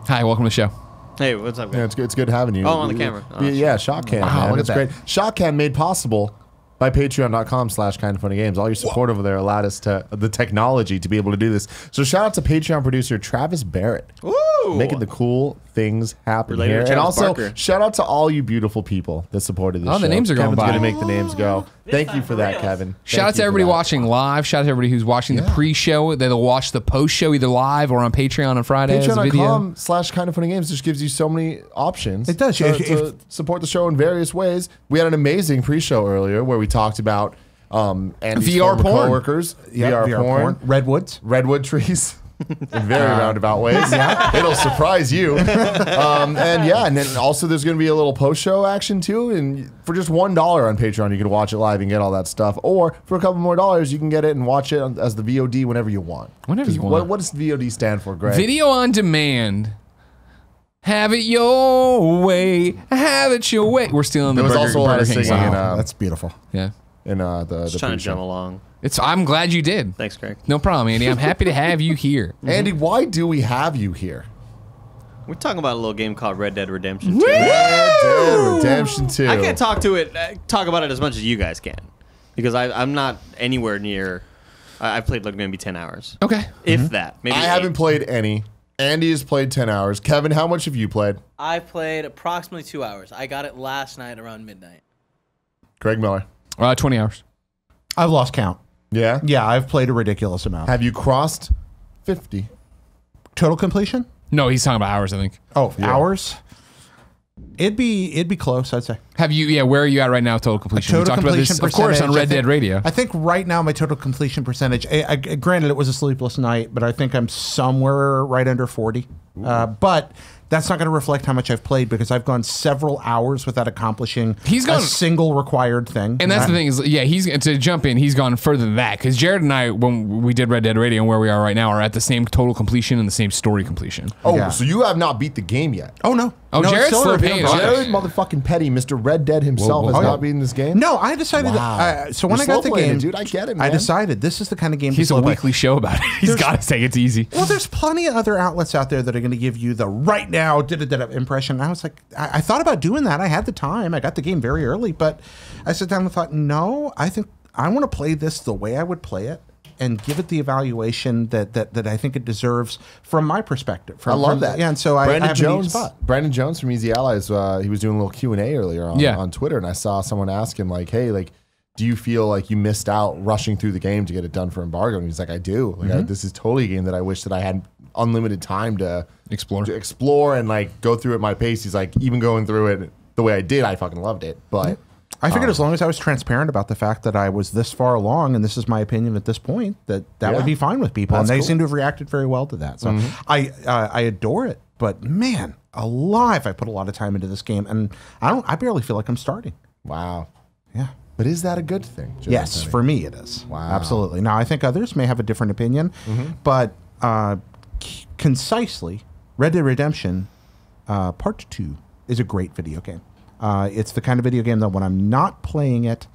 Hi, welcome to the show. Hey, what's up, Yeah, guys? it's good having you. Oh, on the camera. Oh, Yeah, Shotcam. Wow, man. look It's at great. that. Shotcam made possible by patreon.com/kindoffunnygames. All your support over there allowed us to the technology to be able to do this. So shout out to Patreon producer Travis Barrett. Woo! Making the cool things happen Related here. to And Travis also, Barker. shout out to all you beautiful people that supported this Oh, show. the names are going Kevin's by. going to make the names go. Thank you time for for that, reals. Kevin. Shout Thank out to you for everybody that. watching live. Shout out to everybody who's watching the Yeah. pre-show. They'll watch the post-show either live or on Patreon on Friday as a video. Patreon.com/kindoffunnygames just gives you so many options. It does. To, If- to support the show in various ways. We had an amazing pre-show earlier where we talked about Andy's VR former porn. coworkers, Yeah, VR porn, Redwoods. redwood trees. In very roundabout ways. It'll surprise you. And then also there's going to be a little post-show action too. And for just $1 on Patreon, you can watch it live and get all that stuff. Or for a couple more dollars, you can get it and watch it as the VOD whenever you want. Whenever you 'Cause want. What does VOD stand for, Greg? Video on demand. Have it your way. Have it your way. We're stealing the There was Burger, also a lot Burger of King singing song. in, That's beautiful. Yeah. the Just trying to pre-show. jump along. I'm glad you did. Thanks, Greg. No problem, Andy. I'm happy to have you here. Andy, why do we have you here? We're talking about a little game called Red Dead Redemption 2. Red Dead Redemption 2. I can't talk about it as much as you guys can, because I'm not anywhere near. I've played like maybe 10 hours, Okay. if that. Maybe I 8. haven't played any. Andy has played 10 hours. Kevin, how much have you played? I played approximately 2 hours. I got it last night around midnight. Greg Miller. 20 hours. I've lost count. Yeah? Yeah, I've played a ridiculous amount. Have you crossed 50? Total completion? No, he's talking about hours, I think. Oh, hours? It'd be close, I'd say. Have you, yeah, where are you at right now with total completion? Total we talked about this, completion of course, on percentage, Red Dead Radio. I think right now my total completion percentage, granted it was a sleepless night, but I think I'm somewhere right under 40. But that's not going to reflect how much I've played because I've gone several hours without accomplishing a single required thing. And that's the thing is, yeah, to jump in, he's gone further than that. Because Jared and I, when we did Red Dead Radio and where we are right now, are at the same total completion and the same story completion. Oh, Yeah. so you have not beat the game yet. Oh, no. Oh, no, Jared's it's still still in paying review. Jared motherfucking Petty, Mr. Red Dead himself, Whoa, has whoa, not whoa. beaten this game? No, I decided Wow. that. So when You're I got slow the playing game, it, dude. I get it, I man. decided this is the kind of game He's to a slow play. weekly show about it. He's got to say it's easy. Well, there's plenty of other outlets out there that are going to give you the right now impression. I was like, I thought about doing that. I had the time. I got the game very early, but I sat down and thought, no, I think I want to play this the way I would play it and give it the evaluation that I think it deserves from my perspective. I love that. Yeah, and so I Brandon have a neat Jones, spot. Brandon Jones from Easy Allies, he was doing a little Q&A earlier on Twitter, and I saw someone ask him, like, hey, like, do you feel like you missed out rushing through the game to get it done for embargo? And he's like, I do. Like, this is totally a game that I wish that I had unlimited time to explore and like go through at my pace. He's like, even going through it the way I did, I fucking loved it. But I figured as long as I was transparent about the fact that I was this far along, and this is my opinion at this point, that Yeah. would be fine with people. That's and they cool. seem to have reacted very well to that. So I adore it. But man, alive, I put a lot of time into this game, and I barely feel like I'm starting. Wow. Yeah. But is that a good thing? Yes, for me it is. Wow. Absolutely. Now, I think others may have a different opinion, but concisely, Red Dead Redemption Part 2 is a great video game. It's the kind of video game that when I'm not playing it,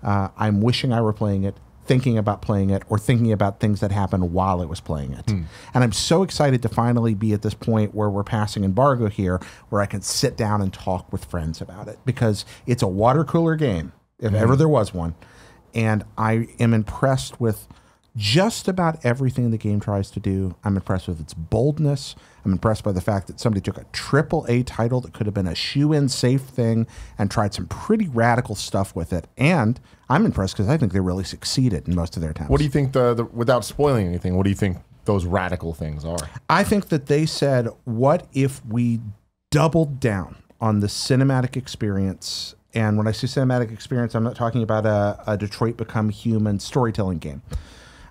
I'm wishing I were playing it, thinking about playing it, or thinking about things that happened while I was playing it. And I'm so excited to finally be at this point where we're passing embargo here, where I can sit down and talk with friends about it, because it's a water cooler game, if ever there was one. And I am impressed with just about everything the game tries to do. I'm impressed with its boldness. I'm impressed by the fact that somebody took a AAA title that could have been a shoe-in safe thing and tried some pretty radical stuff with it. And I'm impressed because I think they really succeeded in most of their attempts. What do you think, without spoiling anything, what do you think those radical things are? I think that they said, what if we doubled down on the cinematic experience? And when I say cinematic experience, I'm not talking about a Detroit Become Human storytelling game.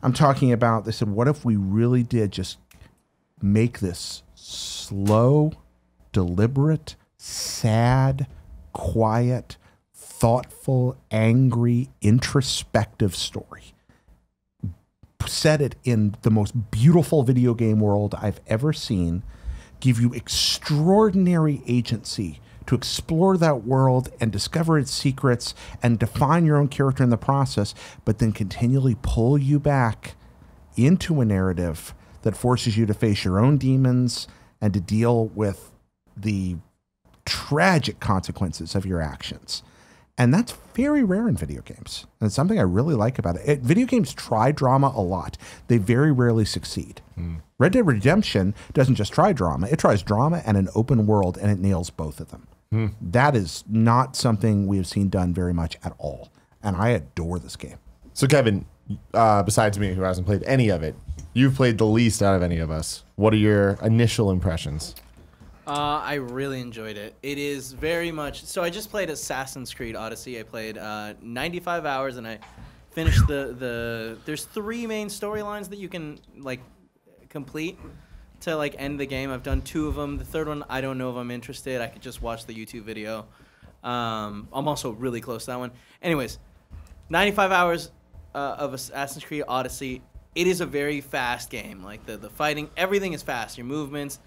I'm talking about, they said, what if we really did just make this slow, deliberate, sad, quiet, thoughtful, angry, introspective story? Set it in the most beautiful video game world I've ever seen, give you extraordinary agency to explore that world and discover its secrets and define your own character in the process, but then continually pull you back into a narrative that forces you to face your own demons and to deal with the tragic consequences of your actions. And that's very rare in video games. And it's something I really like about it. Video games try drama a lot. They very rarely succeed. Red Dead Redemption doesn't just try drama. It tries drama and an open world, and it nails both of them. That is not something we have seen done very much at all. And I adore this game. So, Kevin, besides me, who hasn't played any of it, you've played the least out of any of us. What are your initial impressions? I really enjoyed it. It is very much... So I just played Assassin's Creed Odyssey. I played 95 hours, and I finished There's 3 main storylines that you can, like, complete to, like, end the game. I've done 2 of them. The third one, I don't know if I'm interested. I could just watch the YouTube video. I'm also really close to that one. Anyways, 95 hours of Assassin's Creed Odyssey. It is a very fast game. Like, the fighting, everything is fast. Your movements...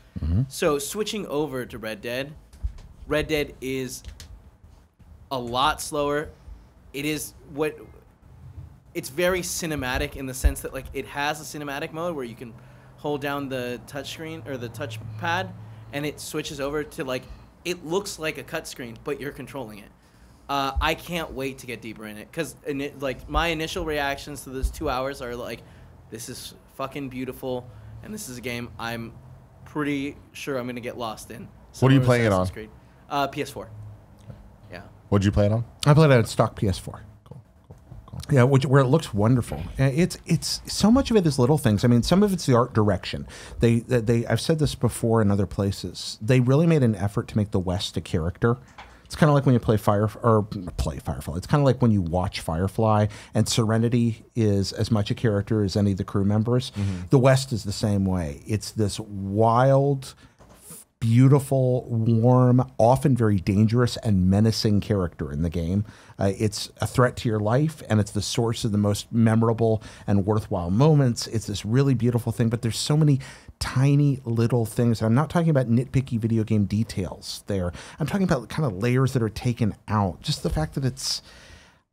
So switching over to Red Dead is a lot slower. It's very cinematic in the sense that, like, it has a cinematic mode where you can hold down the touchscreen or the touchpad, and it switches over to, like, it looks like a cut screen, but you're controlling it. I can't wait to get deeper in it because, like, my initial reactions to those 2 hours are like, this is fucking beautiful, and this is a game I'm pretty sure I'm going to get lost in. What are you playing it on? Creed. PS4. Yeah. What'd you play it on? I played it on stock PS4. Cool. Yeah, where it looks wonderful. It's so much of it is little things. I mean, some of it's the art direction. I've said this before in other places. They really made an effort to make the West a character. It's kind of like when you play Firefly. It's kind of like when you watch Firefly, and Serenity is as much a character as any of the crew members. The West is the same way. It's this wild, beautiful, warm, often very dangerous and menacing character in the game. It's a threat to your life, and it's the source of the most memorable and worthwhile moments. It's this really beautiful thing, but there's so many tiny little things. I'm not talking about nitpicky video game details there. I'm talking about kind of layers that are taken out. Just the fact that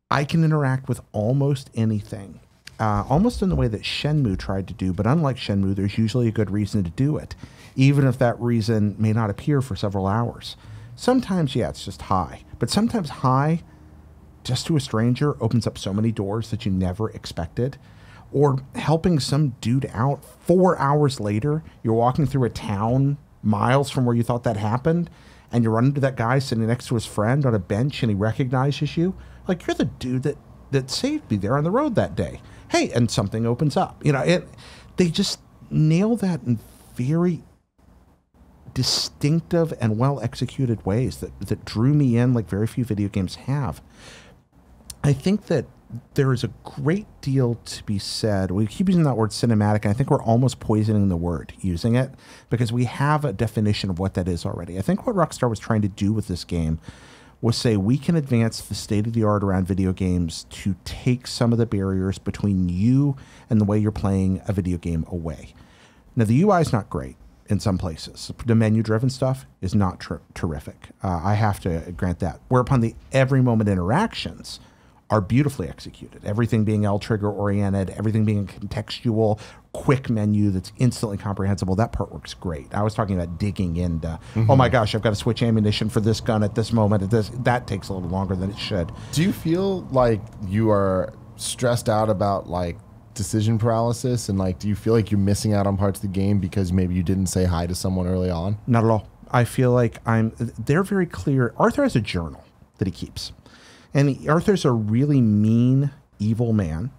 I can interact with almost anything, almost in the way that Shenmue tried to do. But unlike Shenmue, there's usually a good reason to do it, even if that reason may not appear for several hours. Sometimes, yeah, it's just high. But sometimes high, just to a stranger, opens up so many doors that you never expected. Or helping some dude out 4 hours later, you're walking through a town miles from where you thought that happened, and you run into that guy sitting next to his friend on a bench, and he recognizes you. Like, you're the dude that saved me there on the road that day. Hey, and something opens up. You know, they just nail that in very distinctive and well-executed ways that drew me in like very few video games have. I think that there is a great deal to be said. We keep using that word cinematic, and I think we're almost poisoning the word using it because we have a definition of what that is already. I think what Rockstar was trying to do with this game was say we can advance the state of the art around video games to take some of the barriers between you and the way you're playing a video game away. Now, the UI is not great in some places. The menu-driven stuff is not terrific. I have to grant that. Whereupon the every moment interactions are beautifully executed. Everything being L-trigger oriented, everything being a contextual, quick menu that's instantly comprehensible. That part works great. I was talking about digging into, oh my gosh, I've got to switch ammunition for this gun at this moment. That takes a little longer than it should. Do you feel like you are stressed out about like decision paralysis, and like do you feel like you're missing out on parts of the game because maybe you didn't say hi to someone early on? Not at all. I feel like they're very clear. Arthur has a journal that he keeps. And Arthur's a really mean, evil man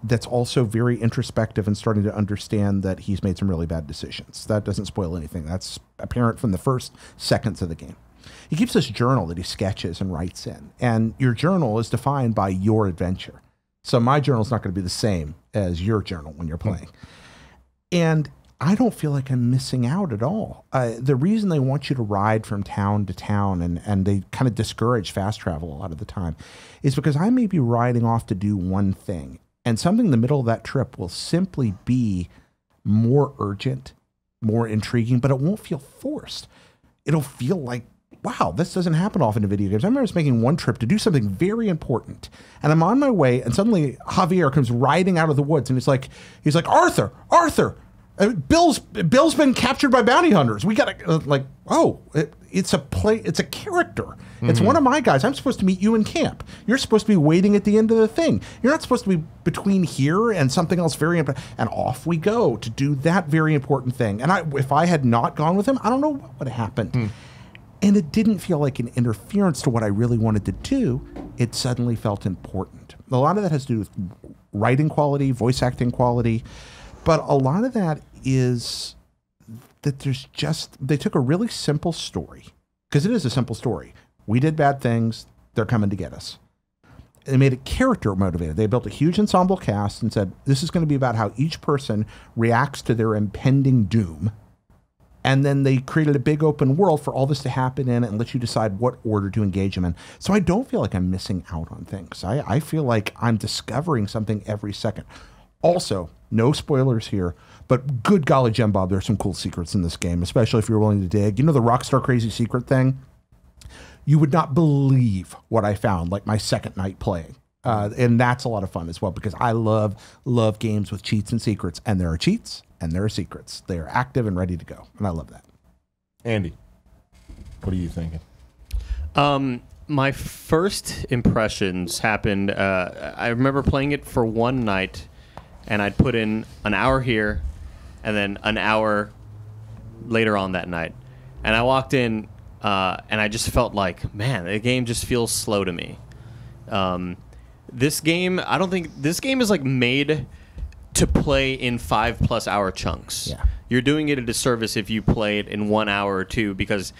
that's also very introspective and starting to understand that he's made some really bad decisions. That doesn't spoil anything. That's apparent from the first seconds of the game. He keeps this journal that he sketches and writes in. And your journal is defined by your adventure. So my journal is not going to be the same as your journal when you're playing. And I don't feel like I'm missing out at all. The reason they want you to ride from town to town and they kind of discourage fast travel a lot of the time is because I may be riding off to do one thing, and something in the middle of that trip will simply be more urgent, more intriguing, but it won't feel forced. It'll feel like, wow, this doesn't happen often in video games. I remember just making one trip to do something very important, and I'm on my way, and suddenly Javier comes riding out of the woods, and he's like, Arthur, Bill's been captured by bounty hunters. We got to it's a character. It's one of my guys. I'm supposed to meet you in camp. You're supposed to be waiting at the end of the thing. You're not supposed to be between here and something else very important. And off we go to do that very important thing. And if I had not gone with him, I don't know what would have happened. And it didn't feel like an interference to what I really wanted to do. It suddenly felt important. A lot of that has to do with writing quality, voice acting quality. But a lot of that is that they took a really simple story, because it is a simple story. We did bad things. They're coming to get us. They made it character motivated. They built a huge ensemble cast and said, this is going to be about how each person reacts to their impending doom. And then they created a big open world for all this to happen in and let you decide what order to engage them in. So I don't feel like I'm missing out on things. I feel like I'm discovering something every second. Also, no spoilers here, but good golly, Gem Bob, there's some cool secrets in this game, especially if you're willing to dig. You know the Rockstar Crazy Secret thing? You would not believe what I found, like my second night playing. And that's a lot of fun as well, because I love games with cheats and secrets. And there are cheats and there are secrets. They are active and ready to go. And I love that. Andy, what are you thinking? My first impressions happened, I remember playing it for one night, and I'd put in an hour here and then an hour later on that night. And I walked in and I just felt like, man, the game just feels slow to me. This game, I don't think, this game is like made to play in 5+ hour chunks. Yeah. You're doing it a disservice if you play it in 1 hour or two, because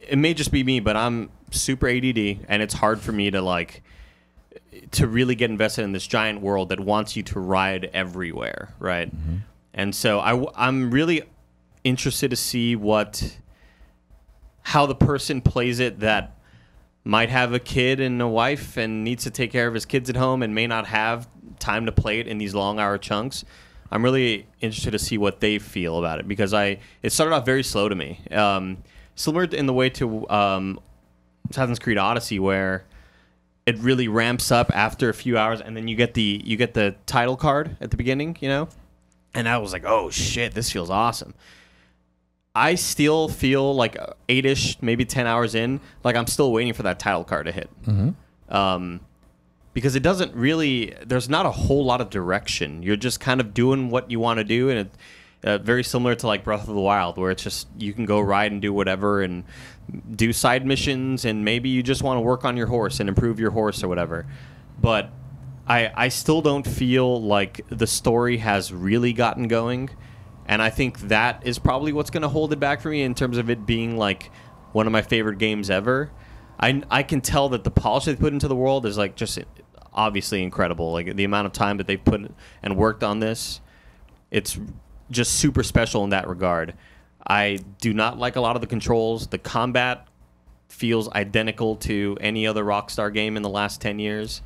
it may just be me, but I'm super ADD and it's hard for me to really get invested in this giant world that wants you to ride everywhere, right? And so I'm really interested to see how the person plays it that might have a kid and a wife and needs to take care of his kids at home and may not have time to play it in these long hour chunks. I'm really interested to see what they feel about it, because it started off very slow to me. Similar in the way to Assassin's Creed Odyssey, where it really ramps up after a few hours, and then you get the title card at the beginning, you know? And I was like, oh shit, this feels awesome. I still feel like 8-ish, maybe 10 hours in, like I'm still waiting for that title card to hit. Because it doesn't really, there's not a whole lot of direction. You're just kind of doing what you want to do, and very similar to like Breath of the Wild, where it's just, you can go ride and do whatever and do side missions, and maybe you just want to work on your horse and improve your horse or whatever. But I still don't feel like the story has really gotten going, and I think that is probably what's going to hold it back for me in terms of it being like one of my favorite games ever. I can tell that the polish they put into the world is like just obviously incredible. Like the amount of time that they've put and worked on this, it's just super special in that regard. I do not like a lot of the controls. The combat feels identical to any other Rockstar game in the last 10 years.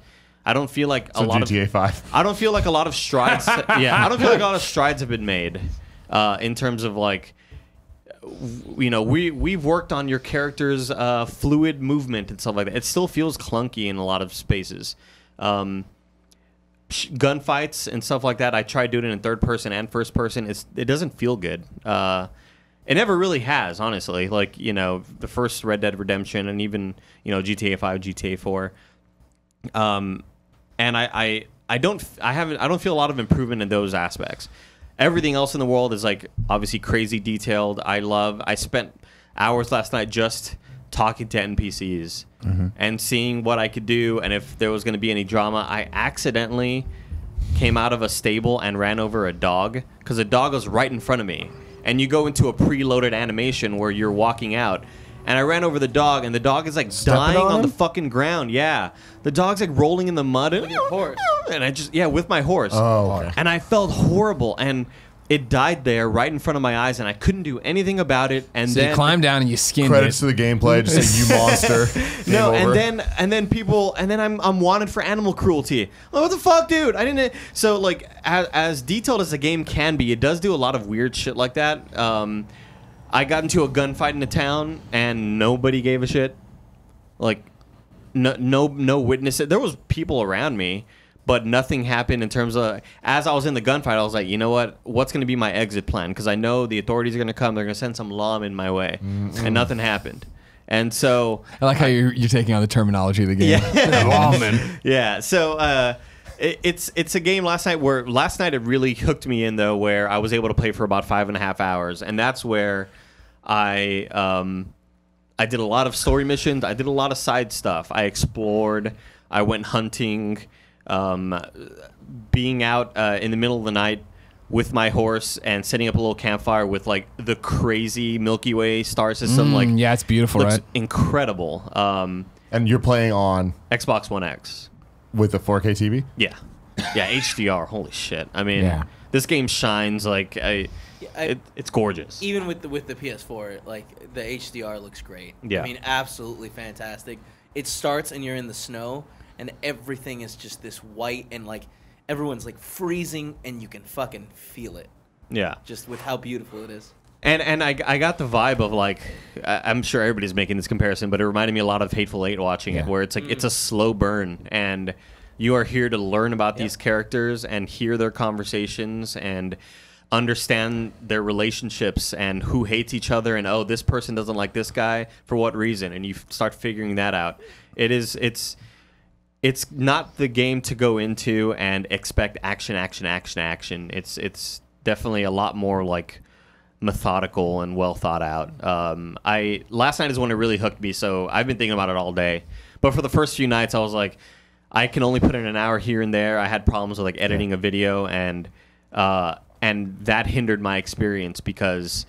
I don't feel like a lot GTA of 5. I don't feel like a lot of strides. Yeah, I don't feel like a lot of strides have been made in terms of like, you know, we've worked on your character's fluid movement and stuff like that. It still feels clunky in a lot of spaces. Gunfights and stuff like that. I tried doing it in third person and first person. It doesn't feel good. It never really has, honestly. Like, you know, the first Red Dead Redemption and even, you know, GTA 5, GTA 4. And I don't feel a lot of improvement in those aspects. Everything else in the world is like obviously crazy detailed. I spent hours last night just talking to NPCs and seeing what I could do, and if there was going to be any drama. I accidentally came out of a stable and ran over a dog because a dog was right in front of me. And you go into a preloaded animation where you're walking out. And I ran over the dog, and the dog is like dying on the fucking ground. Yeah. The dog's like rolling in the mud. With your horse. And I just, yeah, with my horse. Oh, okay. And I felt horrible. And it died there right in front of my eyes, and I couldn't do anything about it. And So then you climbed down and you skinned Credits it. to the gameplay, just saying, you monster. no, Game over. and then I'm wanted for animal cruelty. Like, what the fuck, dude? I didn't. So like as detailed as the game can be, it does do a lot of weird shit like that. I got into a gunfight in a town and nobody gave a shit. Like no witnesses. There was people around me, but nothing happened in terms of, as I was in the gunfight, I was like, you know what? What's going to be my exit plan? Because I know the authorities are going to come. They're going to send some lawmen my way. And nothing happened. And so... I like how you're taking on the terminology of the game. Yeah. Lawman. Yeah. So it's a game last night it really hooked me in, though, where I was able to play for about 5.5 hours. And that's where I did a lot of story missions. I did a lot of side stuff. I explored. I went hunting. Being out in the middle of the night with my horse and setting up a little campfire with like the crazy Milky Way star system, like yeah, it's beautiful, looks right? incredible. And you're playing on Xbox One X with the 4K TV? Yeah, HDR. Holy shit! I mean, Yeah. this game shines like it's gorgeous. Even with the PS4, like the HDR looks great. Yeah. I mean, absolutely fantastic. It starts and you're in the snow, and everything is just this white, and like everyone's like freezing, and you can fucking feel it. Yeah, Just with how beautiful it is. and I got the vibe of like, I'm sure everybody's making this comparison, but it reminded me a lot of Hateful Eight watching it, where it's like it's a slow burn, and you are here to learn about these characters and hear their conversations and understand their relationships and who hates each other, and oh, this person doesn't like this guy for what reason, and you start figuring that out. It's not the game to go into and expect action. It's definitely a lot more like methodical and well thought out. Last night is when it really hooked me, so I've been thinking about it all day. But for the first few nights, I was like, I can only put in an hour here and there. I had problems with like editing a video, and that hindered my experience because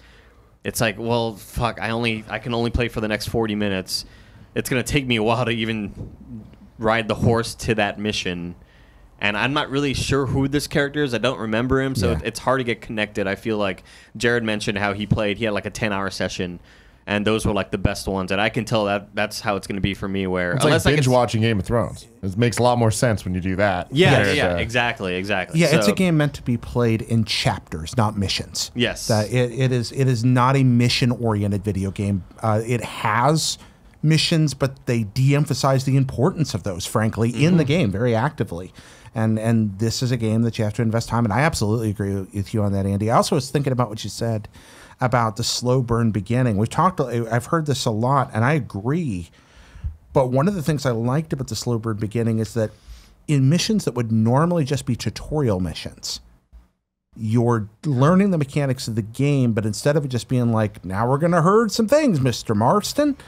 it's like, well, fuck, I can only play for the next 40 minutes. It's gonna take me a while to even ride the horse to that mission, and I'm not really sure who this character is. I don't remember him, so it's hard to get connected. I feel like Jared mentioned how he had like a 10-hour session, and those were like the best ones, and I can tell that's how it's going to be for me, where It's unless like I binge can watching Game of Thrones. It makes a lot more sense when you do that. exactly. Yeah, it's So- a game meant to be played in chapters, not missions. Yes. It is not a mission-oriented video game. It has missions, but they de-emphasize the importance of those, frankly, in the game very actively. And this is a game that you have to invest time in. I absolutely agree with you on that, Andy. I also was thinking about what you said about the slow burn beginning. I've heard this a lot, and I agree. But one of the things I liked about the slow burn beginning is that in missions that would normally just be tutorial missions, you're learning the mechanics of the game, but instead of it just being like, now we're going to herd some things, Mr. Marston,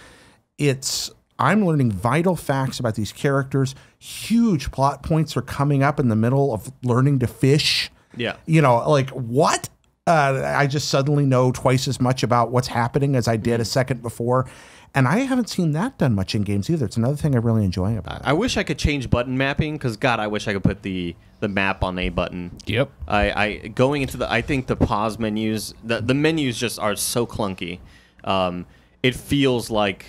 I'm learning vital facts about these characters. Huge plot points are coming up in the middle of learning to fish. Yeah. You know, like, what? I just suddenly know twice as much about what's happening as I did a second before. And I haven't seen that done much in games either. It's another thing I really enjoy about it. I wish I could change button mapping because God, I wish I could put the map on a button. Yep. I going into I think the pause menus, the menus just are so clunky. It feels like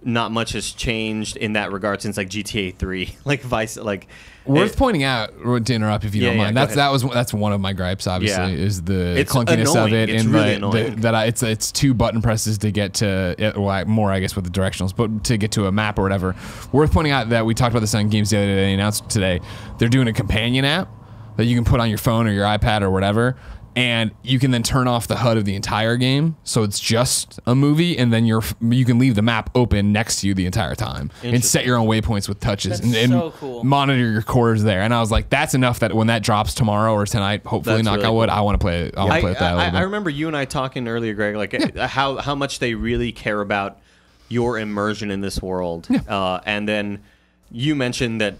not much has changed in that regard since like GTA 3, like Vice, like. Worth pointing out, to interrupt if you don't mind. That's one of my gripes. Obviously, is the clunkiness annoying. of it, It's and really annoying. it's 2 button presses to get to more, I guess, with the directionals, but to get to a map or whatever. Worth pointing out that we talked about this on Games the other day. They announced today they're doing a companion app that you can put on your phone or your iPad or whatever. And you can then turn off the HUD of the entire game, so it's just a movie, and then you can leave the map open next to you the entire time, and set your own waypoints with touches, and so cool. monitor your cores there. And I was like, that's enough that when that drops tomorrow or tonight, hopefully, That's knock really on wood, cool. I want to play it. I want to play with that. I remember you and I talking earlier, Greg, like how much they really care about your immersion in this world, and then. You mentioned that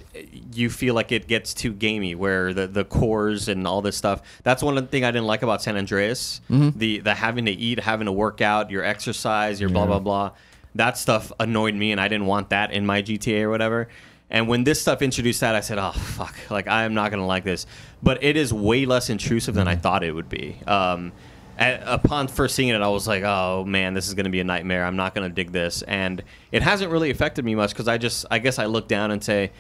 you feel like it gets too gamey, where the cores and all this stuff. That's one of the things I didn't like about San Andreas. The having to eat, having to work out, your exercise, your blah, blah, blah. That stuff annoyed me, and I didn't want that in my GTA or whatever. And when this stuff introduced that, I said, oh, fuck. Like, I am not going to like this. But it is way less intrusive than I thought it would be. Upon first seeing it, I was like, oh, man, this is going to be a nightmare. I'm not going to dig this. And it hasn't really affected me much because I guess I look down and say,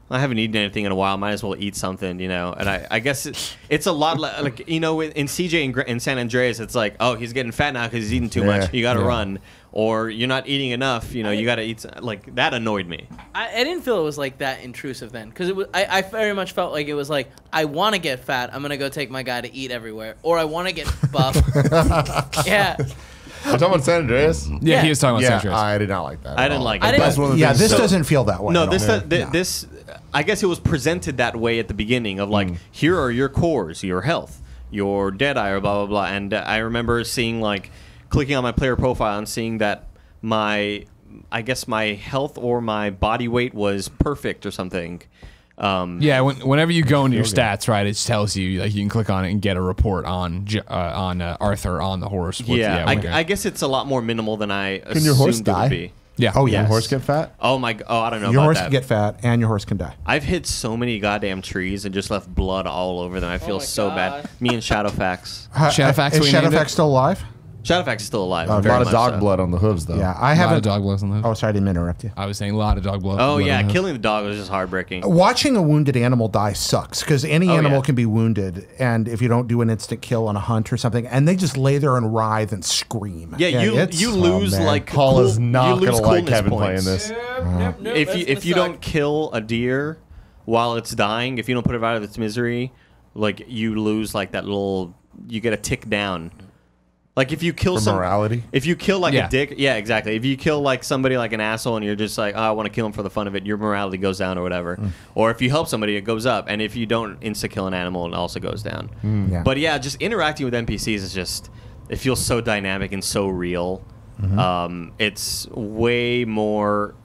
I haven't eaten anything in a while. Might as well eat something, you know. And I guess it's a lot like, you know, in CJ in San Andreas, it's like, oh, he's getting fat now because he's eating too much. You got to run. Or you're not eating enough, you know, you got to eat. Like, that annoyed me. I didn't feel it was like that intrusive then, because I very much felt like it was like, I want to get fat, I'm gonna go take my guy to eat everywhere, or I want to get buff. Yeah. You're talking about San Andreas? Yeah, he was talking about San Andreas. I did not like that. I at didn't all. like it. I didn't- That's one of the Yeah, things- this doesn't feel that way. No, at all. this I guess it was presented that way at the beginning of like, here are your cores, your health, your Deadeye, or blah, blah, blah. And I remember seeing like, clicking on my player profile and seeing that my health or my body weight was perfect or something. Yeah, whenever you go into your stats, right, it tells you, like, you can click on it and get a report on Arthur on the horse. I guess it's a lot more minimal than I assumed your horse it die? would be. Yeah. Oh, Your yes. horse get fat? Oh, I don't know Your about horse that. can get fat, and your horse can die. I've hit so many goddamn trees and just left blood all over them. I feel my so God. bad. Me and Shadowfax. Shadowfax, Is we named Shadowfax it? still alive? Shadowfax is still alive. A very lot of much dog so. blood on the hooves, though. Yeah, I A lot of haven't. dog blood on the Oh, sorry, I didn't interrupt you. I was saying a lot of dog blood. Oh blood yeah, on the killing the dog was just heartbreaking. Watching a wounded animal die sucks because any Oh, animal yeah. can be wounded, and if you don't do an instant kill on a hunt or something, and they just lay there and writhe and scream. Yeah, it's- you lose man. like Paul is not you lose gonna like coolness Kevin points. playing this. If you don't kill a deer while it's dying, if you don't put it out of its misery, like you lose like that little, you get a tick down. Like if you kill For morality? if you kill like Yeah. a dick, yeah, exactly. If you kill like somebody like an asshole and you're just like, oh, I want to kill him for the fun of it, your morality goes down or whatever. Or if you help somebody, it goes up. And if you don't insta kill an animal, it also goes down. Yeah. But yeah, just interacting with NPCs is just, it feels so dynamic and so real. It's way more.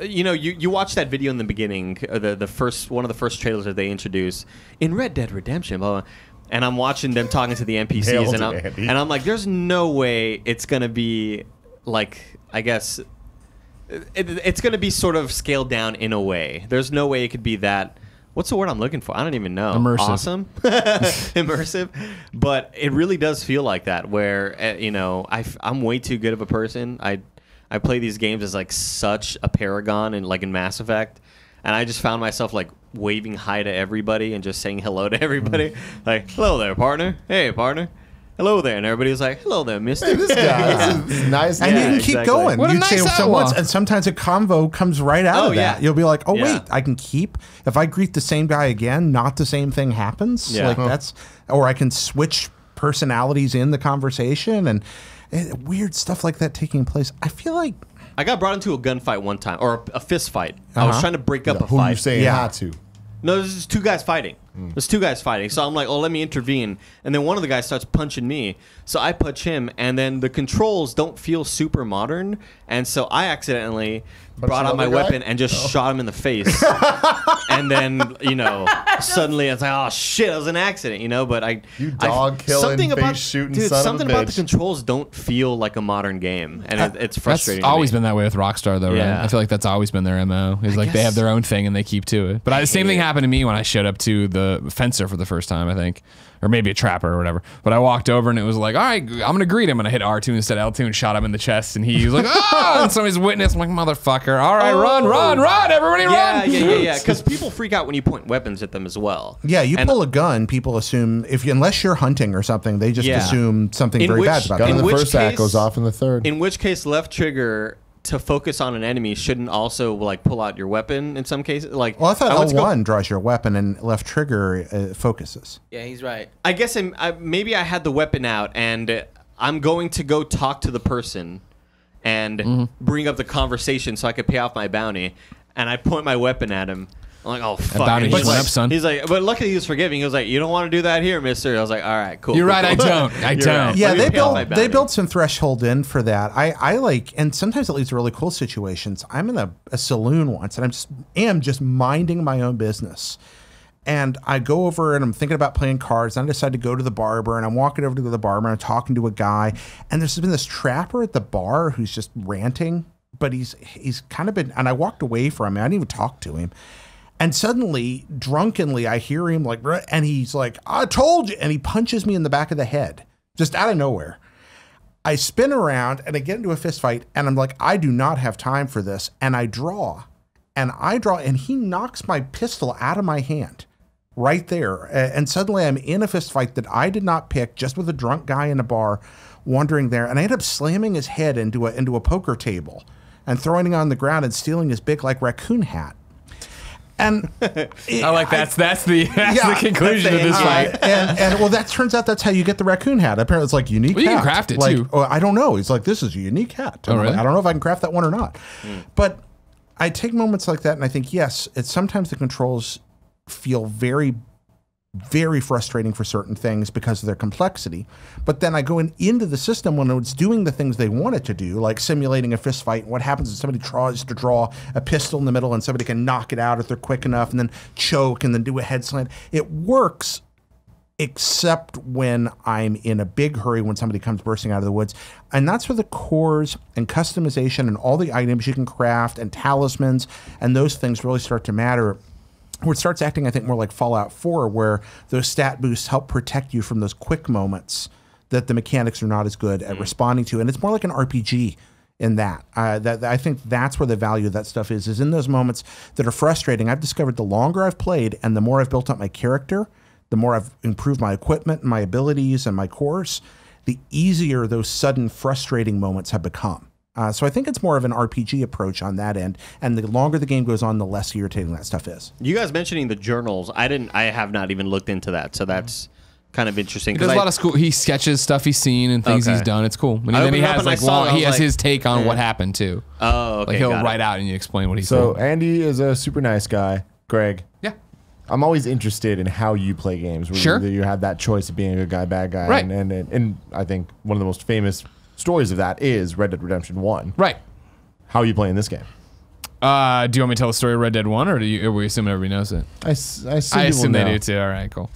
You know, you watch that video in the beginning, the first one of the first trailers that they introduced in Red Dead Redemption, blah, blah, and I'm watching them talking to the NPCs, Nailed and it, Andy. I'm like, there's no way it's gonna be like, I guess it's gonna be sort of scaled down in a way. There's no way it could be that. What's the word I'm looking for? I don't even know. Immersive. Awesome, immersive. But it really does feel like that. Where you know, I'm way too good of a person. I play these games as like such a paragon and like in Mass Effect, and I just found myself like waving hi to everybody and just saying hello to everybody. Like, hello there, partner. Hey, partner. Hello there. And everybody was like, hello there, mister. This guy, this is nice. And Yeah, you can keep exactly. going. What a You'd say nice someone's, hour. and sometimes a convo comes right out Oh, of that. yeah. You'll be like, oh, Yeah. wait, I can keep. If I greet the same guy again, not the same thing happens. Yeah. Like that's, or I can switch personalities in the conversation and weird stuff like that taking place. I feel like, I got brought into a gunfight one time, or a fist fight. I was Uh-huh. trying to break up a Who are you fight. saying Yeah. not to? No, this is two guys fighting. There's two guys fighting. So I'm like, oh, let me intervene. And then one of the guys starts punching me. So I punch him, and then the controls don't feel super modern. And so I accidentally brought out my weapon and just shot him in the face. And then, you know, suddenly it's like, oh shit, it was an accident, you know. But you dog killing, face shooting, son something of a bitch. about the controls don't feel like a modern game, and it's frustrating. That's always been that way with Rockstar, though, Yeah. right? I feel like that's always been their MO. Is like they have their own thing and they keep to it. But the same thing happened to me when I showed up to the fencer for the first time, I think. Or maybe a trapper or whatever. But I walked over and it was like, all right, I'm going to greet him. And I hit R2 instead of L2 and shot him in the chest. And he was like, oh, and somebody's witness. I'm like, motherfucker. All right, run, everybody run. Yeah. Because people freak out when you point weapons at them as well. Yeah, you pull a gun, people assume, unless you're hunting or something, they just assume something very bad about gun that. in the first act goes off in the third. In which case, left trigger to focus on an enemy shouldn't also like pull out your weapon in some cases. Like, well, I thought L1 draws your weapon and left trigger focuses. Yeah, he's right. I guess maybe I had the weapon out and I'm going to go talk to the person and bring up the conversation so I could pay off my bounty. And I point my weapon at him. I'm like, oh, fuck. bounty He's just went up, son. He's like, but luckily he was forgiving. He was like, you don't want to do that here, mister. I was like, all right, cool. You're cool, right, cool. I don't. I don't. Right. Yeah, Let me they built some threshold in for that. I like, and sometimes it leads to really cool situations. I'm in a saloon once, and am just minding my own business. And I go over and I'm thinking about playing cards. And I decide to go to the barber, and I'm walking over to the barber and I'm talking to a guy. And there's been this trapper at the bar who's just ranting, but he's kind of been, and I walked away from him. I didn't even talk to him. And suddenly, drunkenly, I hear him like, and he's like, I told you. And he punches me in the back of the head, just out of nowhere. I spin around and I get into a fist fight, and I'm like, I do not have time for this. And I draw, and he knocks my pistol out of my hand right there. And suddenly I'm in a fist fight that I did not pick, just with a drunk guy in a bar wandering there. And I end up slamming his head into a poker table and throwing him on the ground and stealing his big like raccoon hat. And I like that's the conclusion of this fight. And well, that turns out that's how you get the raccoon hat. Apparently, it's like unique. Well, you hat. can craft it like, too. Oh, I don't know. He's like, this is a unique hat. Oh, really? I don't know if I can craft that one or not. But I take moments like that and I think, yes, it's sometimes the controls feel very, very frustrating for certain things because of their complexity. But then I go into the system when it's doing the things they want it to do, like simulating a fist fight. What happens if somebody tries to draw a pistol in the middle and somebody can knock it out if they're quick enough and then choke and then do a head slant? It works, except when I'm in a big hurry when somebody comes bursting out of the woods. And that's where the cores and customization and all the items you can craft and talismans and those things really start to matter. Where it starts acting, I think, more like Fallout 4, where those stat boosts help protect you from those quick moments that the mechanics are not as good at responding to. And it's more like an RPG in that. I think that's where the value of that stuff is in those moments that are frustrating. I've discovered the longer I've played and the more I've built up my character, the more I've improved my equipment and my abilities and my cores, the easier those sudden frustrating moments have become. So I think it's more of an RPG approach on that end, and the longer the game goes on, the less irritating that stuff is. You guys mentioning the journals, I have not even looked into that, so that's kind of interesting. He does a lot of school. He sketches stuff he's seen and things he's done. It's cool. And then he has he has his take on what happened too. Oh, okay. Like he'll write out and you explain what he said. So Andy is a super nice guy. Greg. Yeah. I'm always interested in how you play games. Where Sure. you have that choice of being a good guy, bad guy. Right. And I think one of the most famous stories of that is Red Dead Redemption 1. Right. How are you playing this game? Do you want me to tell the story of Red Dead 1, or are we assume everybody knows it? I assume they do too. All right, cool.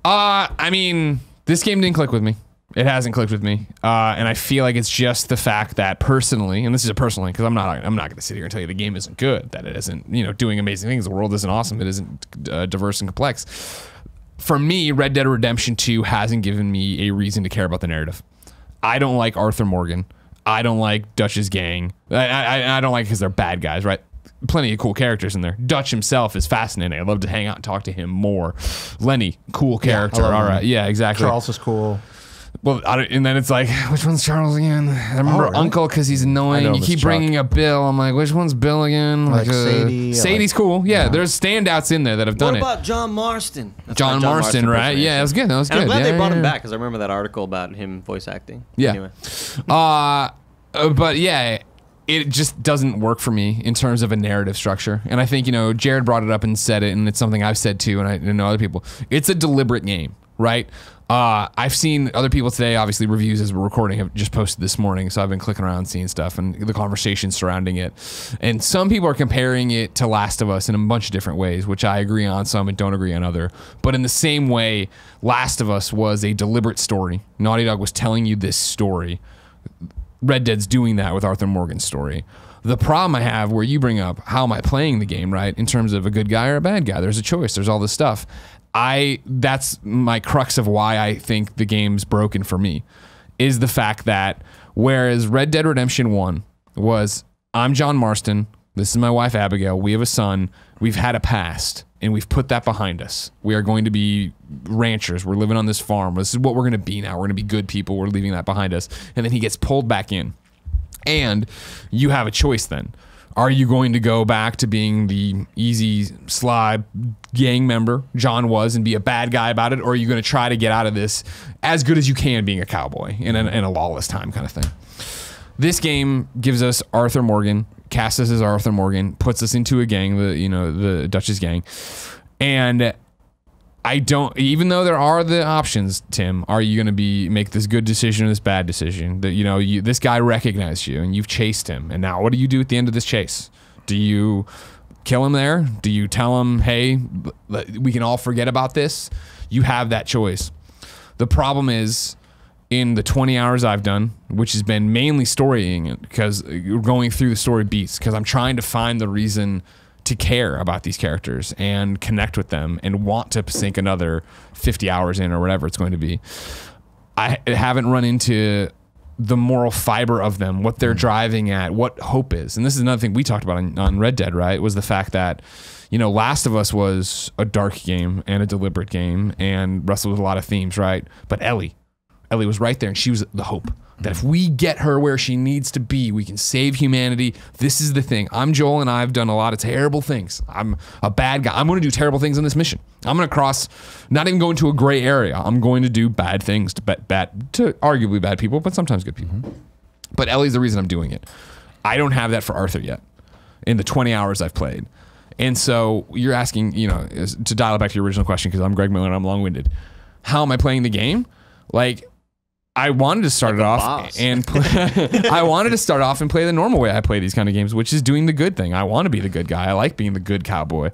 I mean, this game didn't click with me. It hasn't clicked with me, and I feel like it's just the fact that personally, and this is a personal thing, because I'm not going to sit here and tell you the game isn't good, that it isn't, doing amazing things. The world isn't awesome. It isn't diverse and complex. For me, Red Dead Redemption 2 hasn't given me a reason to care about the narrative. I don't like Arthur Morgan. I don't like Dutch's gang. I don't like because they're bad guys, right? Plenty of cool characters in there. Dutch himself is fascinating. I'd love to hang out and talk to him more. Lenny, cool character. I love All him. right, yeah, exactly. Charles is cool. Well, and then it's like, which one's Charles again? I remember really? Uncle because he's annoying. know You him as keep Chuck. bringing up Bill. I'm like, which one's Bill again? Like Sadie, Sadie's cool. Yeah, there's standouts in there that have done What it. about John Marston? That's John my Marston, right? impersonation. Yeah, that was good. That was And good. I'm glad Yeah, they brought him yeah. back because I remember that article about him voice acting. Yeah. Anyway. But yeah, it just doesn't work for me in terms of a narrative structure. And I think, you know, Jared brought it up and said it, and it's something I've said too, and I know other people. It's a deliberate game, right? I've seen other people today, obviously reviews as we're recording have just posted this morning, so I've been clicking around seeing stuff and the conversation surrounding it. And some people are comparing it to Last of Us in a bunch of different ways, which I agree on some and don't agree on other. But in the same way, Last of Us was a deliberate story. Naughty Dog was telling you this story. Red Dead's doing that with Arthur Morgan's story. The problem I have where you bring up, how am I playing the game, right? In terms of a good guy or a bad guy, there's a choice, there's all this stuff. That's my crux of why I think the game's broken for me, is the fact that whereas Red Dead Redemption 1 was, I'm John Marston, this is my wife Abigail, we have a son, we've had a past, and we've put that behind us. We are going to be ranchers, we're living on this farm, this is what we're going to be now, we're going to be good people, we're leaving that behind us. And then he gets pulled back in. And you have a choice then. Are you going to go back to being the easy, sly gang member John was and be a bad guy about it? Or are you going to try to get out of this as good as you can being a cowboy in a lawless time kind of thing? This game gives us Arthur Morgan, casts us as Arthur Morgan, puts us into a gang, the Dutch's gang. And I don't, even though there are the options, Tim, are you going to make this good decision or this bad decision? That, this guy recognized you and you've chased him. And now what do you do at the end of this chase? Do you kill him there? Do you tell him, hey, we can all forget about this? You have that choice. The problem is, in the 20 hours I've done, which has been mainly storying it, because you're going through the story beats, because I'm trying to find the reason to care about these characters and connect with them and want to sink another 50 hours in or whatever it's going to be. I haven't run into the moral fiber of them, what they're driving at, what hope is. And this is another thing we talked about on Red Dead, right? Was the fact that, Last of Us was a dark game and a deliberate game and wrestled with a lot of themes, right? But Ellie was right there and she was the hope. That if we get her where she needs to be, we can save humanity. This is the thing. I'm Joel and I've done a lot of terrible things. I'm a bad guy. I'm going to do terrible things on this mission. I'm going to cross, not even go into a gray area. I'm going to do bad things to arguably bad people, but sometimes good people. But Ellie's the reason I'm doing it. I don't have that for Arthur yet in the 20 hours I've played. And so you're asking, to dial it back to your original question, because I'm Greg Miller and I'm long-winded. How am I playing the game? I wanted to start it off and I wanted to start off and play the normal way I play these kind of games, which is doing the good thing. I want to be the good guy. I like being the good cowboy.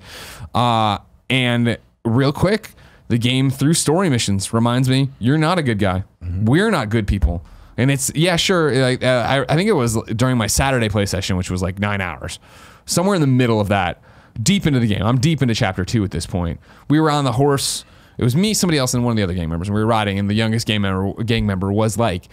And real quick, the game through story missions reminds me, you're not a good guy. We're not good people. And it's, yeah, sure. I think it was during my Saturday play session, which was like 9 hours. Somewhere in the middle of that, deep into the game. I'm deep into chapter 2 at this point. We were on the horse. It was me, somebody else, and one of the other gang members. And we were riding, and the youngest gang member was like,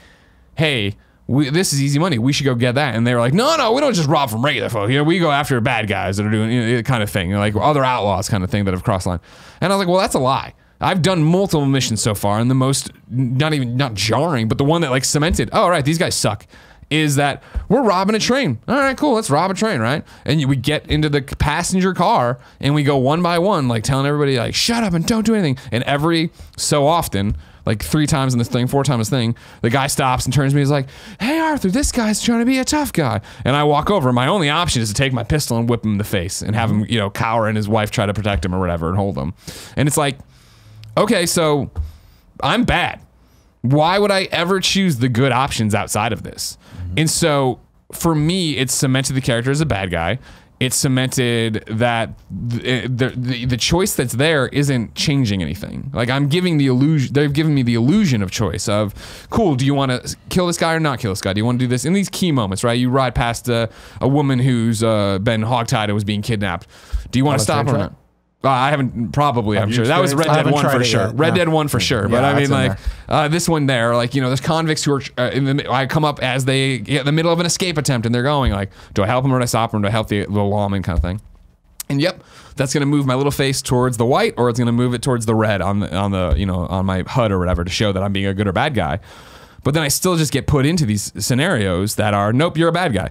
hey, this is easy money. We should go get that. And they were like, no, we don't just rob from regular folk. We go after bad guys that are doing kind of thing, like other outlaws kind of thing that have crossed the line. And I was like, well, that's a lie. I've done multiple missions so far, and the most, not jarring, but the one that cemented, oh, right, these guys suck, is that we're robbing a train. All right, cool, let's rob a train, right? And we get into the passenger car and we go one by one, telling everybody, shut up and don't do anything. And every so often, 3 times in this thing, 4 times in this thing, the guy stops and turns to me and is like, hey, Arthur, this guy's trying to be a tough guy. And I walk over. My only option is to take my pistol and whip him in the face and have him, cower and his wife try to protect him or whatever and hold him. And it's like, okay, so I'm bad. Why would I ever choose the good options outside of this? And so for me, it's cemented the character as a bad guy. It's cemented that the choice that's there isn't changing anything. I'm giving the illusion, they've given me the illusion of choice of, cool, do you want to kill this guy or not kill this guy? Do you want to do this? In these key moments, right? You ride past a woman who's been hogtied and was being kidnapped. Do you want to stop her or not? I haven't, probably, I'm sure. That was Red Dead 1 for sure. Red Dead 1 for sure. But I mean, this one there, there's convicts who are, I come up as they get in the middle of an escape attempt and they're going do I help them or do I stop them? Do I help the lawman kind of thing? And yep, that's going to move my little face towards the white, or it's going to move it towards the red on my HUD or whatever to show that I'm being a good or bad guy. But then I still just get put into these scenarios that are, nope, you're a bad guy.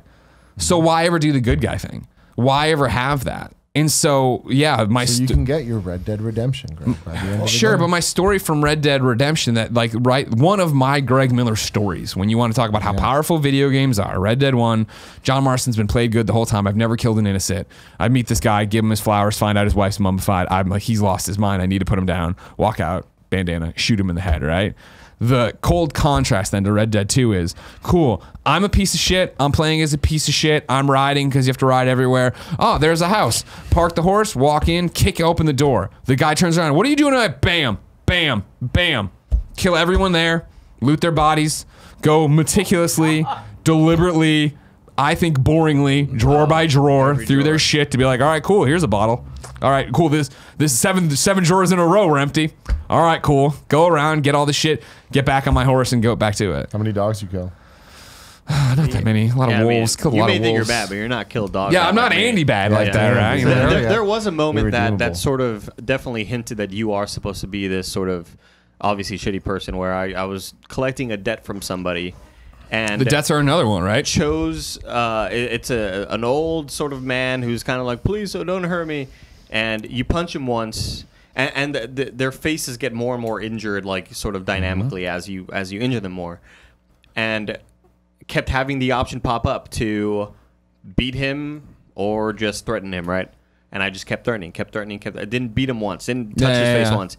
So why ever do the good guy thing? Why ever have that? And so, yeah, So you can get your Red Dead Redemption, Greg, by the end of the Sure, game. but my story from Red Dead Redemption, one of my Greg Miller stories, when you want to talk about how powerful video games are, Red Dead 1, John Marston's been played good the whole time. I've never killed an innocent. I meet this guy, give him his flowers, find out his wife's mummified. I'm like, he's lost his mind. I need to put him down. Walk out, bandana, shoot him in the head, right? The cold contrast then to Red Dead 2 is, cool, I'm a piece of shit. I'm playing as a piece of shit. I'm riding because you have to ride everywhere. Oh, there's a house. Park the horse, walk in, kick open the door. The guy turns around. What are you doing tonight? Bam, bam, bam. Kill everyone there, loot their bodies, go meticulously, deliberately, I think boringly, drawer by drawer, through their shit to be like, all right, cool, here's a bottle. All right, cool, this seven drawers in a row were empty. All right, cool. Go around, get all the shit, get back on my horse and go back to it. How many dogs you kill? Not that many. A lot of wolves. Killed a lot of wolves. You may think you're bad, but you're not killed dogs. Yeah, I'm not Andy bad like that, right? You know? There was a moment Irredeemable. that sort of definitely hinted that you are supposed to be this sort of obviously shitty person where I was collecting a debt from somebody. And The debts are another one, right? chose it's an old sort of man who's kind of like, please don't hurt me, and you punch him once and their faces get more and more injured, like sort of dynamically as you injure them more, and kept having the option pop up to beat him or just threaten him, right? And I just kept threatening. I didn't beat him once, didn't touch his face once.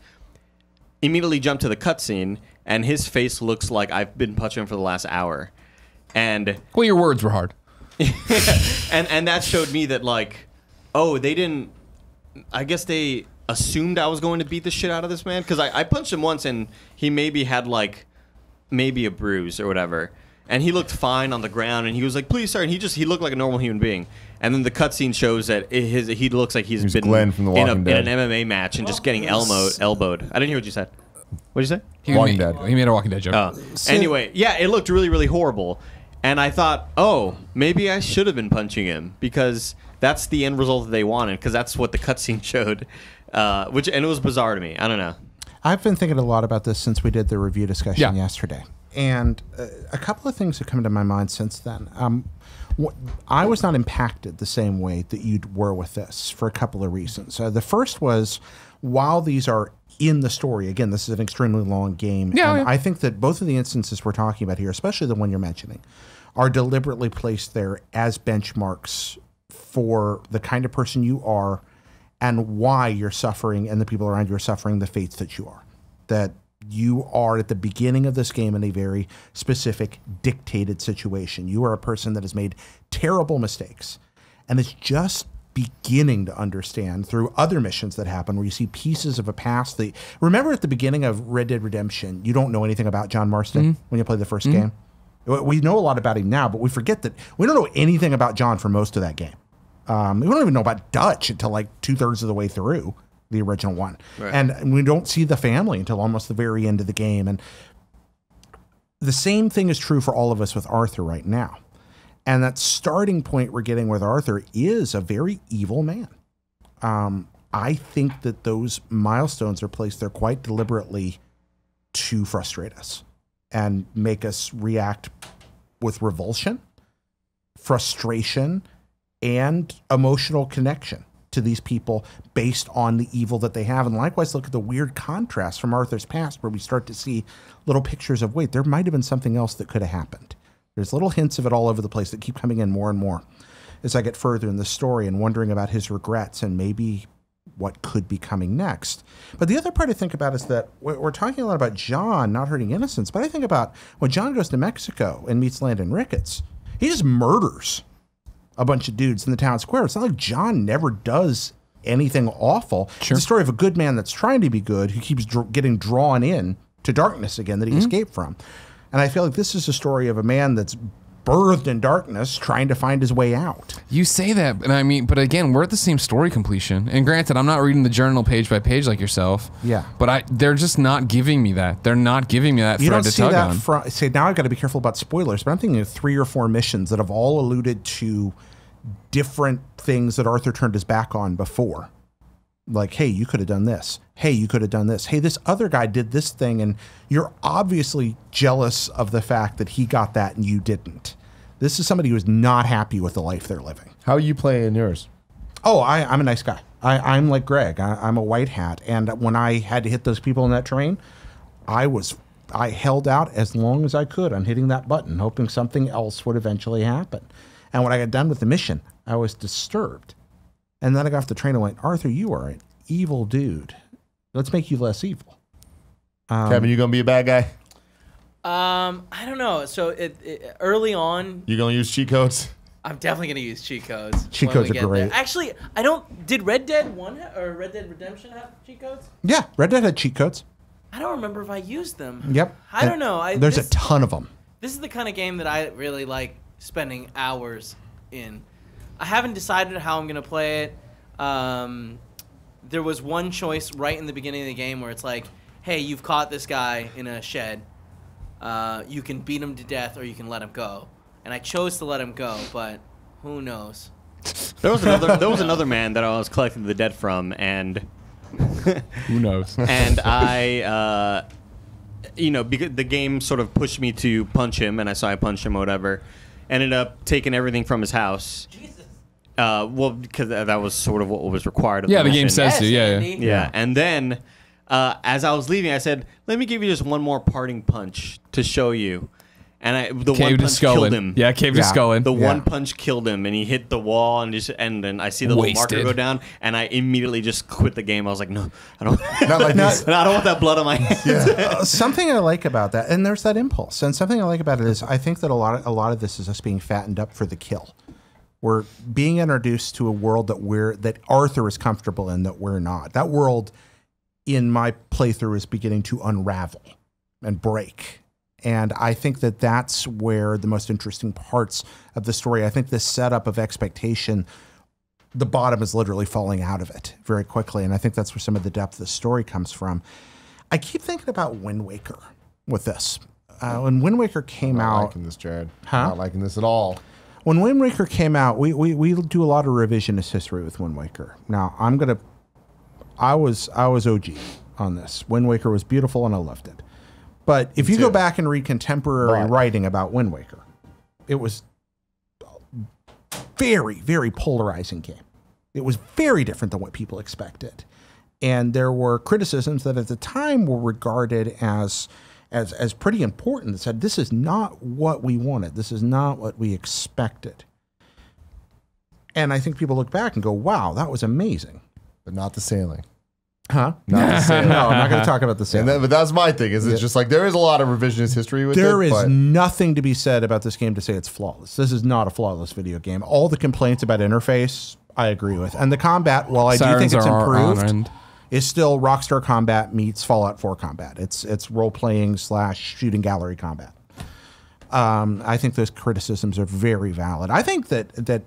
Immediately jumped to the cutscene, and his face looks like I've been punching him for the last hour. And Well, your words were hard. and that showed me that, like, oh, they didn't, I guess they assumed I was going to beat the shit out of this man, because I punched him once and he maybe had like maybe a bruise or whatever, and he looked fine on the ground, and he was like, please sir, and he looked like a normal human being. And then the cutscene shows that he looks like he's been Glenn from The in Walking Dead. an MMA match and just getting elbowed. I didn't hear what you said. What did you say? Walking Dead. He made a Walking Dead joke. Oh. Anyway, yeah, it looked really, really horrible. And I thought, oh, maybe I should have been punching him, because that's the end result that they wanted, because that's what the cutscene showed. And it was bizarre to me. I don't know. I've been thinking a lot about this since we did the review discussion yesterday. And a couple of things have come to my mind since then. I was not impacted the same way that you were with this for a couple of reasons. The first was, while these are in the story, again, this is an extremely long game. Yeah. I think that both of the instances we're talking about here, especially the one you're mentioning, are deliberately placed there as benchmarks for the kind of person you are and why you're suffering and the people around you are suffering the fates that you are. That you are at the beginning of this game in a very specific dictated situation. You are a person that has made terrible mistakes and is just beginning to understand through other missions that happen where you see pieces of a past that, remember at the beginning of Red Dead Redemption, you don't know anything about John Marston when you play the first game. We know a lot about him now, but we forget that we don't know anything about John for most of that game. We don't even know about Dutch until like 2/3 of the way through the original one. Right. And we don't see the family until almost the very end of the game. And the same thing is true for all of us with Arthur right now. And that starting point we're getting with Arthur is a very evil man. I think that those milestones are placed there quite deliberately to frustrate us and make us react with revulsion, frustration, and emotional connection to these people based on the evil that they have. And likewise, look at the weird contrast from Arthur's past where we start to see little pictures of, wait, there might have been something else that could have happened. There's little hints of it all over the place that keep coming in more and more as I get further in the story and wondering about his regrets and maybe what could be coming next. But the other part I think about is that we're talking a lot about John not hurting innocents, but I think about when John goes to Mexico and meets Landon Ricketts, he just murders a bunch of dudes in the town square. It's not like John never does anything awful. Sure. It's a story of a good man that's trying to be good who keeps getting drawn in to darkness again that he escaped from. And I feel like this is a story of a man that's birthed in darkness trying to find his way out. You say that, and I mean, but again, we're at the same story completion. And granted, I'm not reading the journal page by page like yourself. Yeah. But they're just not giving me that. They're not giving me that You thread don't to see tug that on. say, now I've got to be careful about spoilers, but I'm thinking of 3 or 4 missions that have all alluded to different things that Arthur turned his back on before. Like, hey, you could have done this. Hey, you could have done this. Hey, this other guy did this thing, and you're obviously jealous of the fact that he got that and you didn't. This is somebody who's not happy with the life they're living. How are you playing yours? Oh, I'm a nice guy. I'm like Greg. I'm a white hat. And when I had to hit those people in that train, I held out as long as I could on hitting that button, hoping something else would eventually happen. And when I got done with the mission, I was disturbed. And then I got off the train and went, Arthur, you are an evil dude. Let's make you less evil. Kevin, you gonna be a bad guy? I don't know. So early on, You gonna use cheat codes? I'm definitely gonna use cheat codes. Cheat when codes we are get great. there. Actually, I don't. Did Red Dead 1 or Red Dead Redemption have cheat codes? Yeah, Red Dead had cheat codes. I don't remember if I used them. Yep. I don't know. There's a ton of them. This is the kind of game that I really like spending hours in. I haven't decided how I'm gonna play it. There was one choice right in the beginning of the game where it's like, hey, you've caught this guy in a shed. You can beat him to death or you can let him go. And I chose to let him go, but who knows? There was another man that I was collecting the dead from, and Who knows? and I, because the game sort of pushed me to punch him, and I punched him or whatever. Ended up taking everything from his house. Jesus. Well, because that was sort of what was required of Yeah, the game mission. says to. Yeah, Andy. yeah. Yeah, and then as I was leaving, I said, "Let me give you just one more parting punch to show you." And the one Cave to punch killed Skullin. him. Yeah, Cave to Yeah. Skullin. The Yeah. one punch killed him, and he hit the wall, and then I see the little marker Wasted. go down, and I immediately just quit the game. I was like, "No, I don't. Not like this. I don't want that blood on my hands." Something I like about that, and there's that impulse, and something I like about it is I think that a lot of this is us being fattened up for the kill. We're being introduced to a world that Arthur is comfortable in, that we're not. That world, in my playthrough, is beginning to unravel and break. And I think that that's where the most interesting parts of the story, I think this setup of expectation, the bottom is literally falling out of it very quickly. And I think that's where some of the depth of the story comes from. I keep thinking about Wind Waker with this. When Wind Waker came Not out, liking this, Jared. Huh? Not liking this at all. when Wind Waker came out, we do a lot of revisionist history with Wind Waker. Now I was OG on this. Wind Waker was beautiful and I loved it. But if you go back and read contemporary writing about Wind Waker, it was a very, very polarizing game. It was very different than what people expected. And there were criticisms that at the time were regarded as pretty important, that said, this is not what we wanted. This is not what we expected. And I think people look back and go, wow, that was amazing. But not the sailing. Huh? Not the sailing. No, I'm not going to talk about the same. But that's my thing. Is it's just like there is a lot of revisionist history with it. There is but nothing to be said about this game to say it's flawless. This is not a flawless video game. All the complaints about interface, I agree with. And the combat, while I do think it's improved, is still Rockstar combat meets Fallout 4 combat. It's role-playing / shooting gallery combat. I think those criticisms are very valid. I think that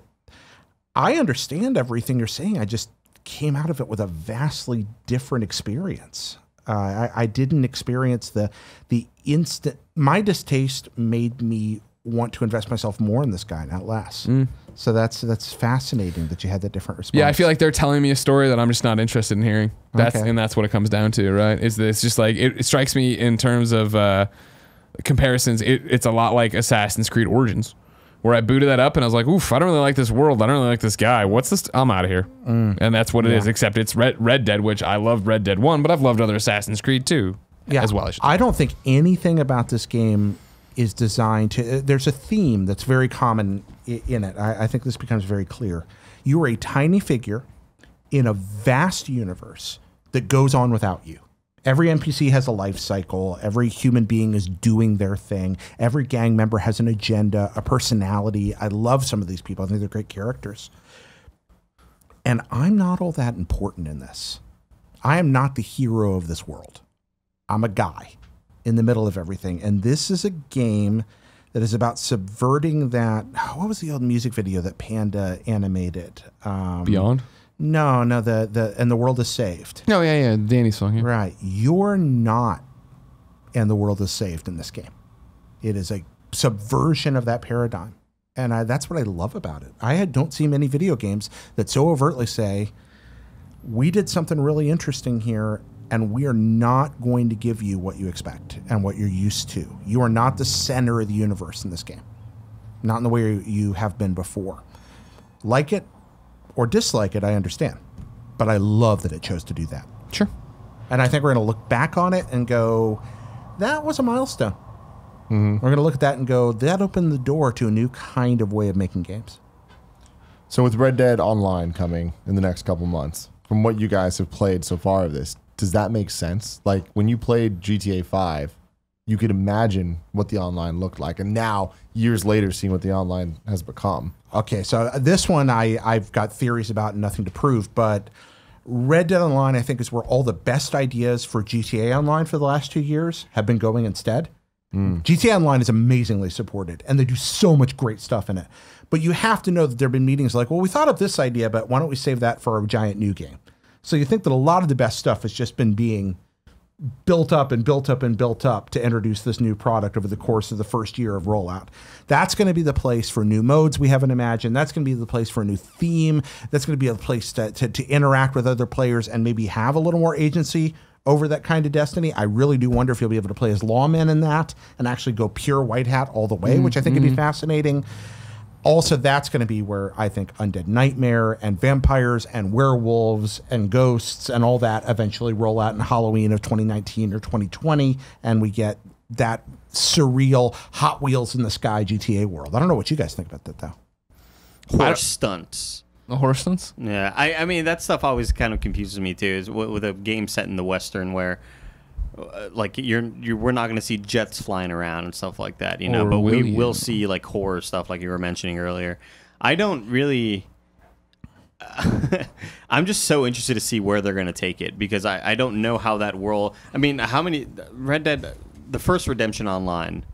I understand everything you're saying. I just came out of it with a vastly different experience. I didn't experience the instant. My distaste made me want to invest myself more in this guy, not less. So that's fascinating that you had that different response. Yeah, I feel like they're telling me a story that I'm just not interested in hearing. And that's what it comes down to, right? Is this just like it strikes me in terms of comparisons? It's a lot like Assassin's Creed Origins, where I booted that up and I was like, oof, I don't really like this world. I don't really like this guy. What's this? I'm out of here. And that's what it is, except it's Red Dead, which I loved Red Dead 1, but I've loved other Assassin's Creed 2 as well. I don't think anything about this game is designed to, there's a theme that's very common in it. I think this becomes very clear. You are a tiny figure in a vast universe that goes on without you. Every NPC has a life cycle. Every human being is doing their thing. Every gang member has an agenda, a personality. I love some of these people. I think they're great characters. And I'm not all that important in this. I am not the hero of this world. I'm a guy in the middle of everything. And this is a game that is about subverting that. What was the old music video that Panda animated? Beyond? No, and the world is saved. Oh, yeah, Danny song. Yeah. Right. You're not and the world is saved in this game. It is a subversion of that paradigm. And that's what I love about it. I don't see many video games that so overtly say, we did something really interesting here, and we are not going to give you what you expect and what you're used to. You are not the center of the universe in this game. Not in the way you have been before. Like it or dislike it, I understand. But I love that it chose to do that. Sure. And I think we're going to look back on it and go, that was a milestone. We're going to look at that and go, that opened the door to a new kind of way of making games. So with Red Dead Online coming in the next couple months, from what you guys have played so far of this, does that make sense? Like when you played GTA 5, you could imagine what the online looked like. And now, years later, seeing what the online has become. Okay, so this one I've got theories about and nothing to prove, but Red Dead Online, I think, is where all the best ideas for GTA Online for the last 2 years have been going instead. GTA Online is amazingly supported, and they do so much great stuff in it. But you have to know that there have been meetings like, well, we thought of this idea, but why don't we save that for a giant new game? So you think that a lot of the best stuff has just been being built up and built up and built up to introduce this new product over the course of the first year of rollout. That's going to be the place for new modes we haven't imagined. That's going to be the place for a new theme. That's going to be a place to interact with other players and maybe have a little more agency over that kind of destiny. I really do wonder if you'll be able to play as lawmen in that and actually go pure white hat all the way, which I think would be fascinating. Also, that's going to be where I think Undead Nightmare and vampires and werewolves and ghosts and all that eventually roll out in Halloween of 2019 or 2020, and we get that surreal Hot Wheels in the sky GTA world. I don't know what you guys think about that, though. Horse stunts. The horse stunts? Yeah, I mean, that stuff always kind of confuses me, too, is with a game set in the Western where... like we're not going to see jets flying around and stuff like that, you know, but we will see like horror stuff like you were mentioning earlier. I don't really I'm just so interested to see where they're going to take it because I don't know how that world, I mean, how many Red Dead, the first Redemption Online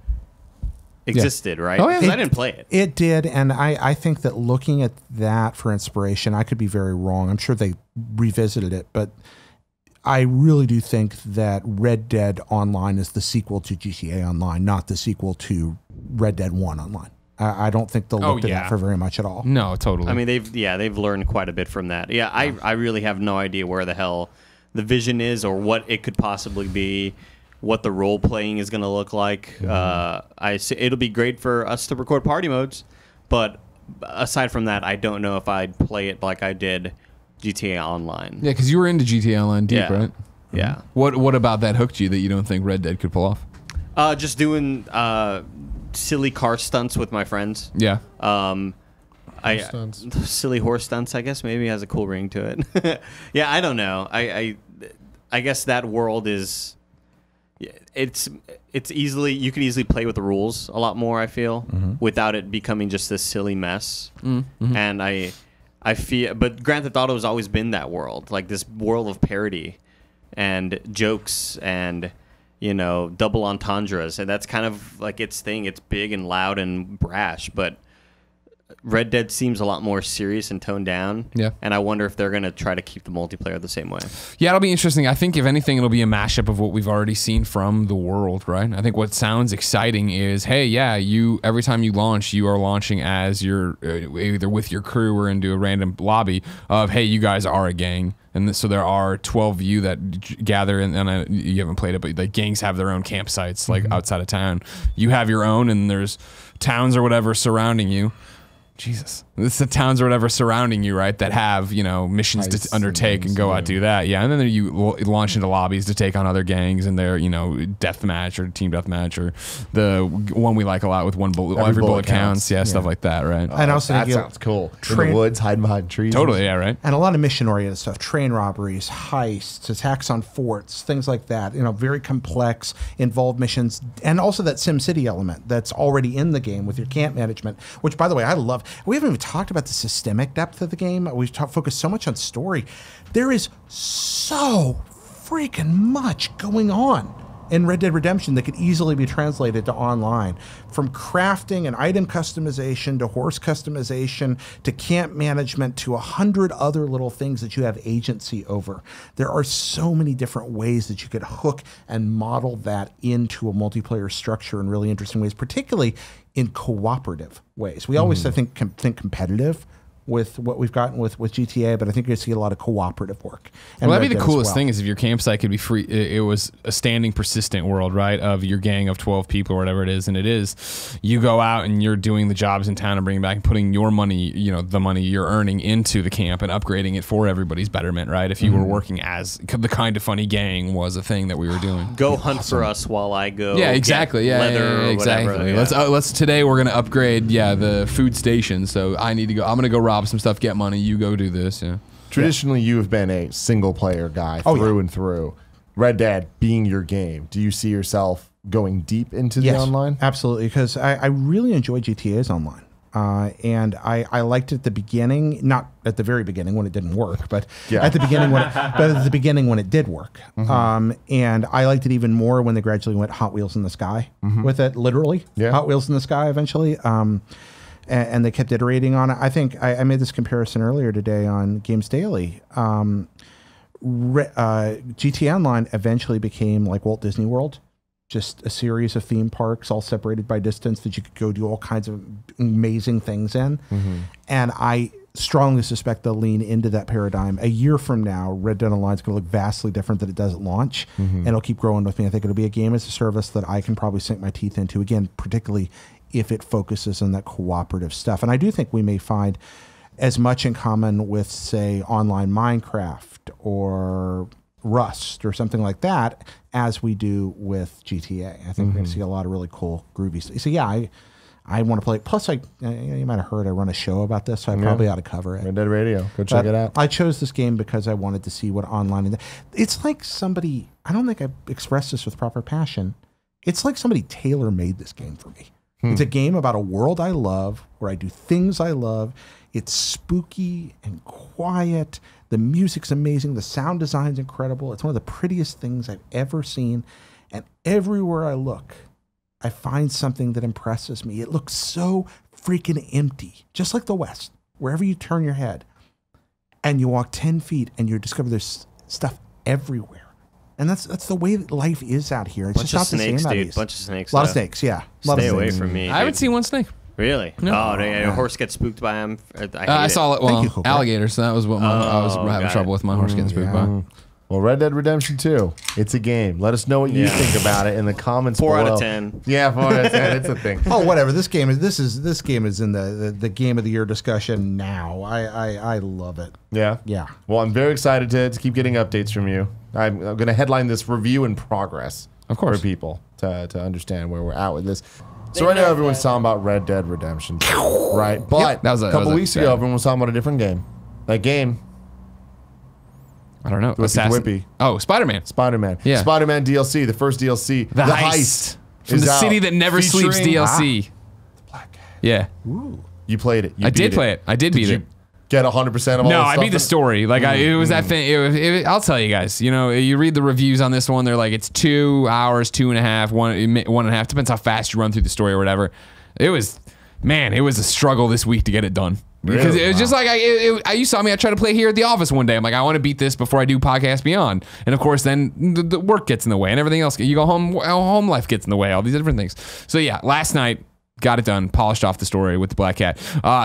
existed, right? Oh, yeah. 'Cause I didn't play it. It did, and I think that looking at that for inspiration, I could be very wrong. I'm sure they revisited it, but I really do think that Red Dead Online is the sequel to GTA Online, not the sequel to Red Dead 1 Online. I don't think they'll look at that for very much at all. No, totally. I mean, they've learned quite a bit from that. Yeah, I really have no idea where the hell the vision is or what it could possibly be, what the role playing is going to look like. It'll be great for us to record party modes, but aside from that, I don't know if I'd play it like I did GTA Online. Yeah, because you were into GTA Online deep, right? Yeah. What about that hooked you that you don't think Red Dead could pull off? Just doing silly car stunts with my friends. Yeah. Stunts. Silly horse stunts, I guess, maybe has a cool ring to it. Yeah, I don't know. I guess that world is it's easily, you can easily play with the rules a lot more, I feel, without it becoming just this silly mess. And I feel, but Grand Theft Auto has always been that world, like this world of parody and jokes and, you know, double entendres, and that's kind of like its thing. It's big and loud and brash, but Red Dead seems a lot more serious and toned down. Yeah. And I wonder if they're going to try to keep the multiplayer the same way. Yeah, it'll be interesting. I think if anything, it'll be a mashup of what we've already seen from the world, right? I think what sounds exciting is, hey, yeah, every time you launch, you are launching as you're either with your crew or into a random lobby of, hey, you guys are a gang. And so there are 12 of you that gather, and you haven't played it, but like gangs have their own campsites, like outside of town. You have your own, and there's towns or whatever surrounding you. Jesus. It's the towns or whatever surrounding you, right, that have, you know, missions to undertake and go out do that. Yeah, and then you launch into lobbies to take on other gangs and their, you know, deathmatch or team deathmatch or the one we like a lot with every bullet counts. Yeah, stuff like that, right? And also that sounds cool. In the woods, hiding behind trees. Totally, yeah, right? And a lot of mission-oriented stuff, train robberies, heists, attacks on forts, things like that. You know, very complex, involved missions, and also that SimCity element that's already in the game with your camp management, which, by the way, I love. We haven't even talked about the systemic depth of the game. We've focused so much on story. There is so freaking much going on in Red Dead Redemption that could easily be translated to online. From crafting and item customization to horse customization to camp management to 100 other little things that you have agency over. There are so many different ways that you could hook and model that into a multiplayer structure in really interesting ways, particularly in cooperative ways. We always think competitive with what we've gotten with GTA, but I think you're going to see a lot of cooperative work. And Well, that'd be Red the Dead as coolest well. thing is if your campsite could be free. It was a standing, persistent world, right? Of your gang of 12 people or whatever it is, and it is. You go out and you're doing the jobs in town and bringing back and putting your money, the money you're earning into the camp and upgrading it for everybody's betterment, right? If you were working as the kind of funny gang was a thing that we were doing. Go hunt for us while I go. Yeah, exactly. get Yeah, leather or exactly. whatever. Yeah. Let's today we're gonna upgrade. Yeah, the food station. So I need to go. I'm gonna go rob some stuff, get money. You go do this. Yeah. Traditionally, you have been a single player guy through and through. Red Dead being your game, do you see yourself going deep into the online? Absolutely, because I really enjoy GTA's online. And I liked it at the beginning, not at the very beginning when it didn't work, but at the beginning when it did work. And I liked it even more when they gradually went Hot Wheels in the sky with it, literally. Hot Wheels in the sky eventually. And they kept iterating on it. I think I made this comparison earlier today on Games Daily. GTA Online eventually became like Walt Disney World. Just a series of theme parks all separated by distance that you could go do all kinds of amazing things in. And I strongly suspect they'll lean into that paradigm. A year from now, Red Dead Online is going to look vastly different than it does at launch. And it'll keep growing with me. I think it'll be a game as a service that I can probably sink my teeth into, again, particularly if it focuses on that cooperative stuff. And I do think we may find as much in common with, say, online Minecraft or Rust or something like that as we do with GTA. I think we're going to see a lot of really cool, groovy stuff. So yeah, I want to play it. Plus, you might have heard I run a show about this, so I probably ought to cover it. Red Dead Radio. Go check it out. I chose this game because I wanted to see what online... It's like somebody... I don't think I expressed this with proper passion. It's like somebody tailor-made this game for me. It's a game about a world I love, where I do things I love. It's spooky and quiet. The music's amazing. The sound design's incredible. It's one of the prettiest things I've ever seen. And everywhere I look, I find something that impresses me. It looks so freaking empty, just like the West. Wherever you turn your head and you walk 10 feet and you discover there's stuff everywhere. And that's the way that life is out here. It's Bunch just of not snakes, the same dude. Bunch of snakes. A lot of snakes, yeah. Stay away from me. I haven't seen one snake. Really? No. Oh, a horse gets spooked by him. I saw it. Well, you, Cooper. alligators. So that was what I was having got trouble it. with my horse getting spooked by. Well, Red Dead Redemption 2, it's a game. Let us know what you think about it in the comments 4 below. out of 10. Yeah, 4 out of 10. It's a thing. Oh, whatever. This game is in the game of the year discussion now. I love it. Yeah? Yeah. Well, I'm very excited to keep getting updates from you. I'm going to headline this review in progress. Of course. For people to understand where we're at with this. So right now everyone's talking about Red Dead Redemption 2, right? But That was a couple weeks ago, everyone was talking about a different game. That game, I don't know. Whippy. Oh, Spider-Man. Spider-Man. Yeah. Spider-Man DLC, the first DLC. The Heist. From is the out, City That Never Sleeps featuring- DLC. Black Cat. Yeah. You played it. You I beat did play it. I did beat you it. Get 100% of all No, the I stuff beat the in- story. Like it was that thing. I'll tell you guys. You read the reviews on this one. They're like it's 2 hours, 2.5, 1.5. Depends how fast you run through the story or whatever. It was a struggle this week to get it done because Really? it was just like you saw me. I tried to play here at the office one day. I'm like, I want to beat this before I do Podcast Beyond, and of course, then the work gets in the way and everything else. You go home, home life gets in the way. All these different things. So yeah, last night. Got it done, polished off the story with the Black Cat.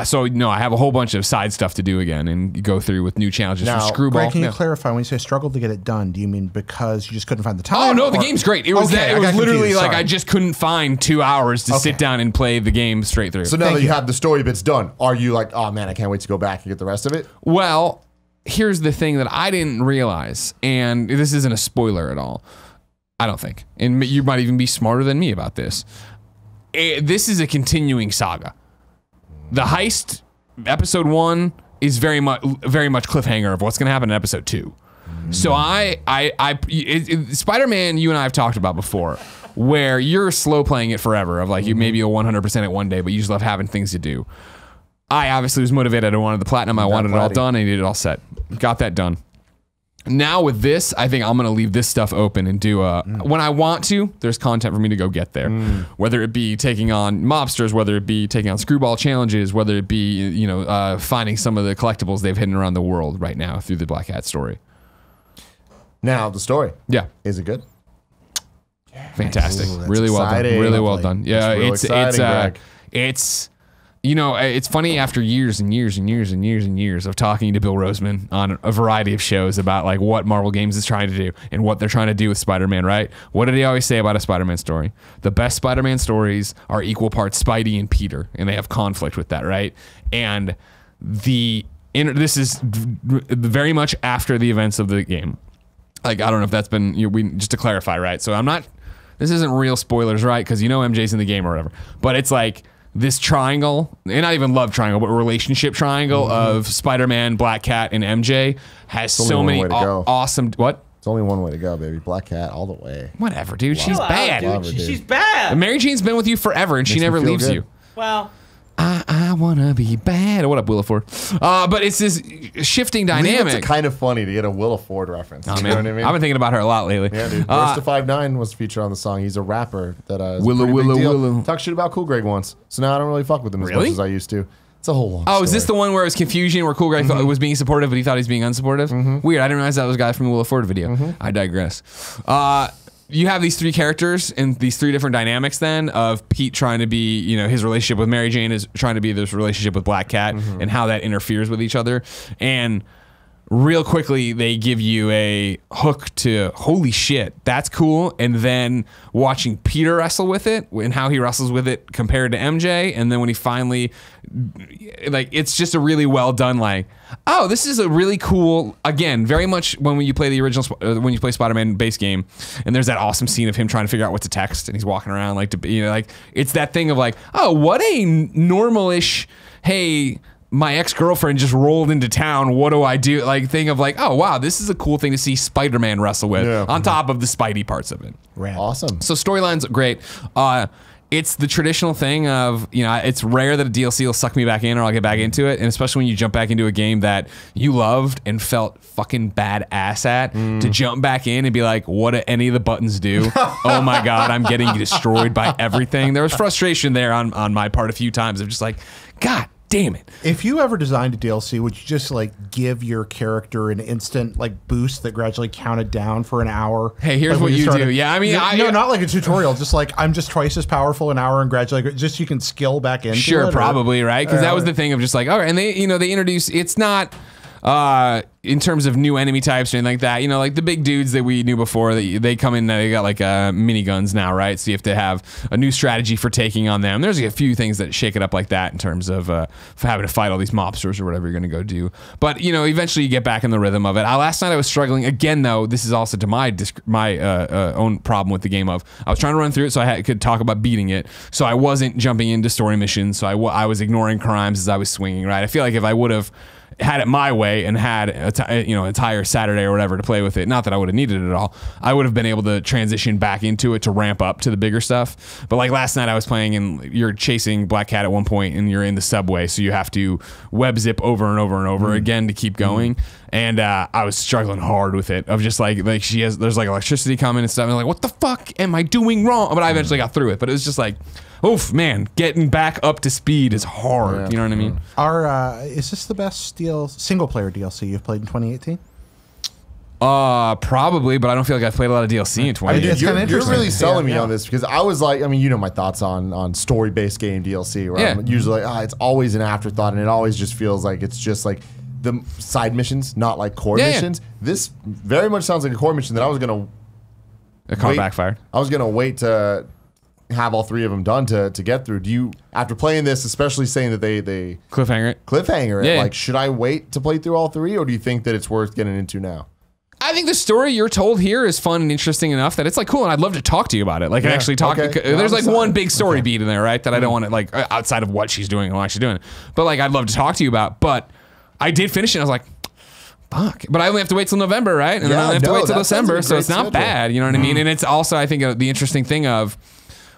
So no, I have a whole bunch of side stuff to do again and go through with new challenges Now, for Screwball. Greg, can you Yeah. clarify when you say struggled to get it done? Do you mean because you just couldn't find the time? Oh no, the or- game's great. It was Okay, I it was got literally confused, like sorry. I just couldn't find 2 hours to sit down and play the game straight through. So now Thank that you you. have the story bits done, are you like, oh man, I can't wait to go back and get the rest of it? Well, here's the thing that I didn't realize, and this isn't a spoiler at all. I don't think, and you might even be smarter than me about this. This is a continuing saga. The Heist episode 1 is very much cliffhanger of what's going to happen in episode 2. So Spider-Man, you and I have talked about before, where you're slow playing it forever. Of like you maybe a 100% at one day, but you just love having things to do. I obviously was motivated. I wanted the platinum. I wanted it all done. I needed it all set. Got that done. Now with this, I think I'm going to leave this stuff open and do when I want to, there's content for me to go get there. Whether it be taking on mobsters, whether it be taking on screwball challenges, whether it be, finding some of the collectibles they've hidden around the world right now through the Black Hat story. Now the story. Yeah. Is it good? Fantastic. Ooh, that's really well done. exciting. Really well done. Yeah, That's real exciting, Greg. it's you know, it's funny after years and years and years and years and years of talking to Bill Roseman on a variety of shows about like what Marvel Games is trying to do and what they're trying to do with Spider-Man, right? What did he always say about a Spider-Man story? The best Spider-Man stories are equal parts Spidey and Peter, and they have conflict with that, right? And this is very much after the events of the game. Like, I don't know if that's been, just to clarify, right? So this isn't real spoilers, right? Because you know MJ's in the game or whatever. But it's like, this triangle, and not even love triangle, but relationship triangle of Spider-Man, Black Cat, and MJ has so many awesome. What? It's only one way to go, baby. Black Cat all the way. Whatever, dude. She's Chill out, bad. dude. Love her, dude. She's bad. Mary Jane's been with you forever, and she Makes me never feel leaves good. you. Well, I wanna be bad. What up, Williford? But it's this shifting dynamic. It's kind of funny to get a Willa Ford reference. Oh, You man. know what I mean? I've been thinking about her a lot lately. Yeah, dude. First to 5'9" was featured on the song. He's a rapper that is a Willow, pretty big Willow, deal. Willow. Talked shit about Cool Greg once, so now I don't really fuck with him as Really? much as I used to. It's a whole long Oh, story. is this the one where it was confusion, where Cool Greg thought was being supportive, but he thought he was being unsupportive? Weird. I didn't realize that was a guy from the Willow Ford video. I digress. You have these three characters and these three different dynamics then of Pete trying to be, you know, his relationship with Mary Jane is trying to be this relationship with Black Cat and how that interferes with each other. And real quickly, they give you a hook to, holy shit, that's cool. And then watching Peter wrestle with it and how he wrestles with it compared to MJ. And then when he finally, like, it's just a really well done, like, oh, this is a really cool, again, very much when you play the original, when you play Spider-Man base game, and there's that awesome scene of him trying to figure out what to text, and he's walking around like, like, it's that thing of like, oh, what a normal-ish, hey, my ex-girlfriend just rolled into town, what do I do? Like, thing of like, oh, wow, this is a cool thing to see Spider-Man wrestle with on top of the Spidey parts of it. Rad. Awesome. So storyline's great. It's the traditional thing of, you know, it's rare that a DLC will suck me back in or I'll get back into it. And especially when you jump back into a game that you loved and felt fucking badass at, to jump back in and be like, what do any of the buttons do? Oh my God, I'm getting destroyed by everything. There was frustration there on my part a few times of just like, God damn it. If you ever designed a DLC, would you just like give your character an instant like boost that gradually counted down for an hour? Hey, here's Like, what when you started- do. Yeah, I mean, no, not like a tutorial. Just like I'm just twice as powerful an hour and gradually just you can skill back into Sure, it, or- probably, right? Because that was the thing of just like, all right, and they, you know, they introduce, it's not in terms of new enemy types or anything like that, you know, like the big dudes that we knew before, they come in, they got like miniguns now, right? So you have to have a new strategy for taking on them. There's a few things that shake it up like that in terms of having to fight all these mobsters or whatever you're going to go do. But, you know, eventually you get back in the rhythm of it. Last night I was struggling again, though. This is also to my own problem with the game of I was trying to run through it so I could talk about beating it. So I wasn't jumping into story missions. So I was ignoring crimes as I was swinging, right? I feel like if I would have had it my way and had entire Saturday or whatever to play with it, not that I would have needed it at all, I would have been able to transition back into it to ramp up to the bigger stuff. But like last night I was playing and you're chasing Black Cat at one point and you're in the subway, so you have to web zip over and over and over again to keep going. And I was struggling hard with it of just like there's like electricity coming and stuff, and I'm like, what the fuck am I doing wrong? But I eventually got through it. But it was just like, oof, man, getting back up to speed is hard. Yeah. You know what I mean? Is this the best single player DLC you've played in 2018? Probably, but I don't feel like I've played a lot of DLC in 20 It's years. kinda You're interesting. really selling me Yeah. on this because I was like, I mean, you know my thoughts on story-based game DLC, where I'm usually like, it's always an afterthought, and it always just feels like it's just like the side missions, not like core missions. This very much sounds like a core mission that I was gonna. It caught backfired. I was gonna wait to have all three of them done to get through. Do you, after playing this, especially saying that they Cliffhanger it. cliffhanger it, Yeah. like, should I wait to play through all three, or do you think that it's worth getting into now? I think the story you're told here is fun and interesting enough that it's like cool, and I'd love to talk to you about it. Like, Yeah, actually talk. okay. There's like I'm one excited. big story beat in there, right? That I don't want to like outside of what she's doing and why she's doing it. But like, I'd love to talk to you about. But I did finish it. And I was like, fuck. But I only have to wait till November, right? And then I only have to wait till that sounds December, like a so great it's not schedule. bad. You know what I mean? And it's also, I think, the interesting thing of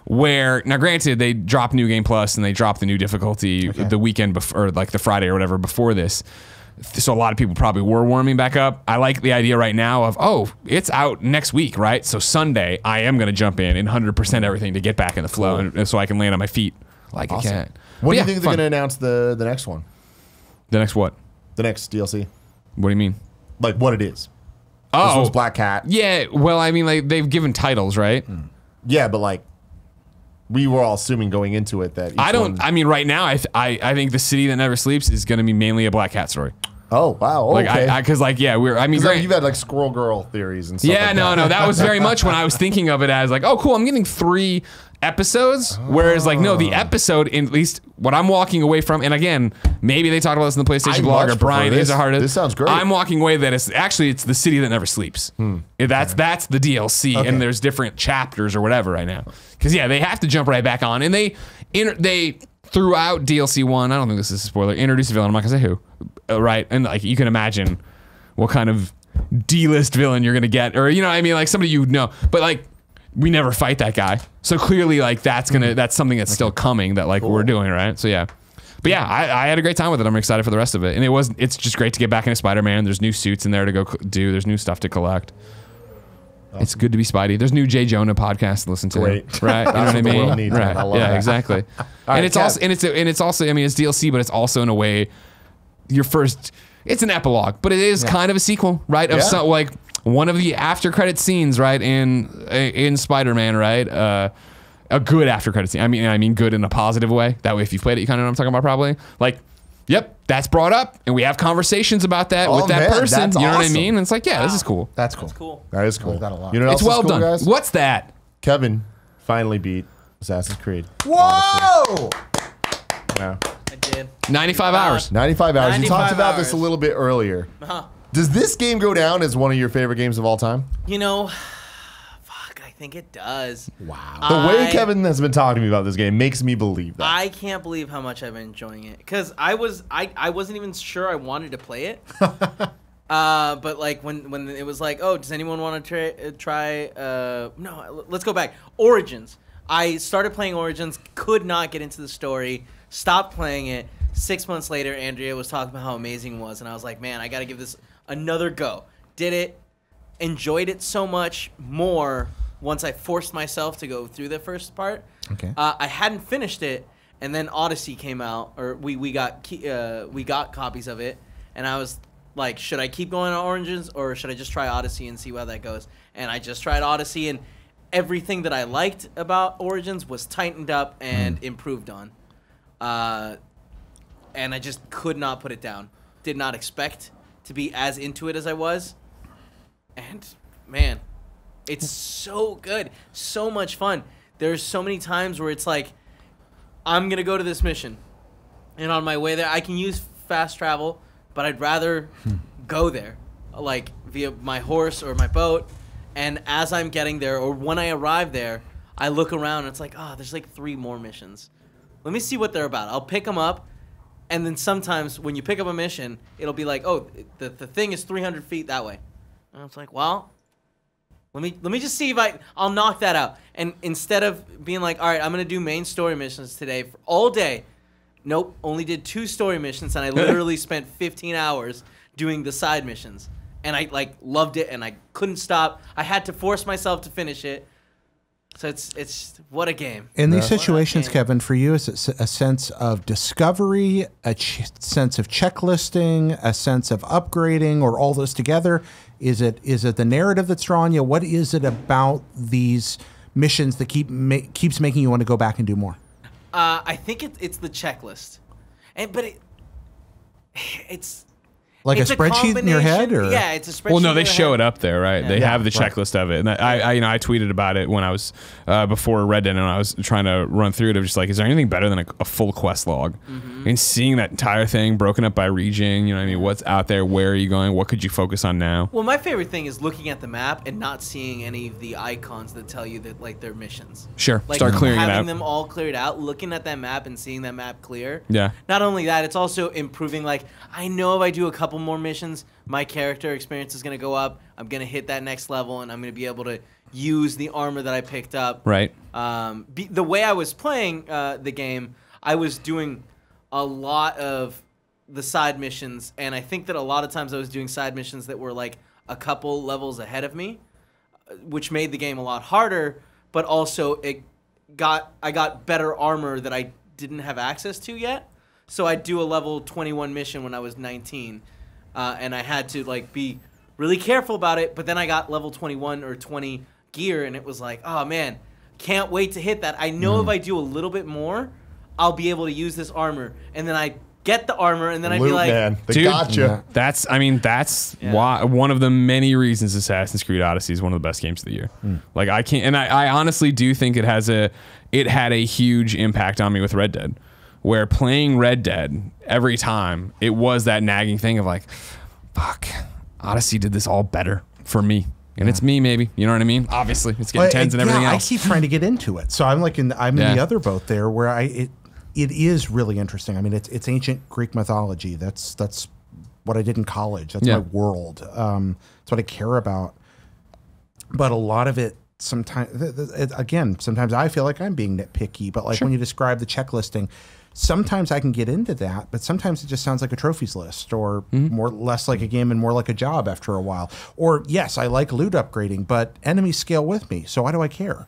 where now, granted, they dropped New Game Plus and they dropped the new difficulty the weekend before, or like the Friday or whatever before this. So a lot of people probably were warming back up. I like the idea right now of, oh, it's out next week, right? So Sunday, I am going to jump in and 100% everything to get back in the flow, and so I can land on my feet like a cat. When do But you think they're fun. going to announce the next one? The next what? The next DLC? What do you mean? Like what it is? This Oh, one's Black Cat. yeah. Well, I mean, like they've given titles, right? Yeah, but like, we were all assuming going into it that each I don't. one- I mean, right now, I think the city that never sleeps is going to be mainly a Black Cat story. Oh wow. Like Okay. because like yeah, we're. I mean, 'Cause, great. you've had like Squirrel Girl theories and stuff. Yeah, like no, that. no. That was very much when I was thinking of it as like, oh, cool, I'm getting 3 episodes. Whereas, like, no, the episode, at least what I'm walking away from, and again, maybe they talked about this in the PlayStation I blog, much or Brian prefer is this. a hardest. This sounds great. I'm walking away that it's the city that never sleeps. That's the DLC, and there's different chapters or whatever right now. Because yeah, they have to jump right back on, and they throughout DLC 1. I don't think this is a spoiler. Introduce a villain. I'm not gonna say who, right? And like you can imagine what kind of D-list villain you're gonna get, or you know what I mean, like somebody you know, but like we never fight that guy, so clearly like that's something that's still coming that like we're doing, right? So yeah, but yeah, I had a great time with it. I'm excited for the rest of it, and it's just great to get back into Spider-Man. There's new suits in there to go do. There's new stuff to collect. It's good to be Spidey. There's new J. Jonah podcast to listen to. Great. Right? You know what I what the mean? world needs, Right. man. I love yeah, that. exactly. right, and it's Kev. also I mean it's DLC, but it's also in a way your first. It's an epilogue, but it is kind of a sequel, right? Of some, like one of the after credit scenes, right? In Spider-Man, right? A good after credit scene. I mean good in a positive way. That way, if you've played it, you kind of know what I'm talking about, probably. Like, yep, that's brought up, and we have conversations about that with that man, person. that's You know what I awesome. mean? And it's like, yeah, this is cool. That's cool. Cool. That is cool. like that a lot. You know what It's else well is cool, done. guys? What's that? Kevin finally beat Assassin's Creed. Whoa! Yeah. I did. 95 hours. 95 hours. We 95 talked about this a hours. little bit earlier. Uh-huh. Does this game go down as one of your favorite games of all time? You know, fuck, I think it does. Wow. The way Kevin has been talking to me about this game makes me believe that. I can't believe how much I've been enjoying it, because I wasn't even sure I wanted to play it. But like when it was like, oh, does anyone want to try? No, let's go back. Origins. I started playing Origins, could not get into the story, stopped playing it. 6 months later, Andrea was talking about how amazing it was, and I was like, man, I got to give this another go. Did it, enjoyed it so much more once I forced myself to go through the first part. Okay. I hadn't finished it, and then Odyssey came out, or we got copies of it, and I was like, should I keep going on Origins, or should I just try Odyssey and see how that goes? And I just tried Odyssey, and everything that I liked about Origins was tightened up and improved on. And I just could not put it down. Did not expect to be as into it as I was. And, man, it's so good. So much fun. There's so many times where it's like, I'm going to go to this mission. And on my way there, I can use fast travel, but I'd rather go there, like via my horse or my boat. And as I'm getting there, or when I arrive there, I look around and it's like, oh, there's like 3 more missions. Let me see what they're about. I'll pick them up. And then sometimes when you pick up a mission, it'll be like, oh, the thing is 300 feet that way. And I was like, well, let me just see if I'll knock that out. And instead of being like, all right, I'm going to do main story missions today for all day. Nope, only did 2 story missions, and I literally spent 15 hours doing the side missions. And I like loved it, and I couldn't stop. I had to force myself to finish it. So it's what a game. In these situations, game. Kevin, for you, is it a sense of discovery, a sense of checklisting, a sense of upgrading, or all those together? Is it the narrative that's drawing you? What is it about these missions that keeps making you want to go back and do more? I think it's the checklist, but it's like it's a spreadsheet in your head, or yeah, it's a spreadsheet. Well, no, they in your show head. it up there, right? They have the checklist of it, and I tweeted about it when I was before Red Dead, and I was trying to run through it. I was just like, is there anything better than a full quest log? And seeing that entire thing broken up by region, you know what I mean? What's out there? Where are you going? What could you focus on now? Well, my favorite thing is looking at the map and not seeing any of the icons that tell you that like they're missions. Sure, Like start clearing it having out. them all cleared out, looking at that map and seeing that map clear. Yeah. Not only that, it's also improving. Like I know if I do a couple more missions, my character experience is going to go up. I'm going to hit that next level, and I'm going to be able to use the armor that I picked up. Right. The way I was playing the game, I was doing a lot of the side missions, and I think that a lot of times I was doing side missions that were like a couple levels ahead of me, which made the game a lot harder, but also I got better armor that I didn't have access to yet. So I'd do a level 21 mission when I was 19, and I had to like be really careful about it, but then I got level 21 or 20 gear, and it was like, oh man, can't wait to hit that. I know if I do a little bit more, I'll be able to use this armor. And then I get the armor, and then I'd be like, man, they Dude, gotcha. That's why one of the many reasons Assassin's Creed Odyssey is one of the best games of the year. Like I can't, and I honestly do think it had a huge impact on me with Red Dead, where playing Red Dead every time it was that nagging thing of like, fuck, Odyssey did this all better for me. And it's me, maybe. You know what I mean? Obviously, it's getting tens and everything else. I keep trying to get into it, so I'm like in the other boat there, where it is really interesting. I mean, it's ancient Greek mythology. That's what I did in college. That's my world. That's what I care about. But a lot of it, sometimes I feel like I'm being nitpicky. But like when you describe the checklisting, sometimes I can get into that, but sometimes it just sounds like a trophies list, or less like a game and more like a job after a while. Or yes, I like loot upgrading, but enemies scale with me, so why do I care?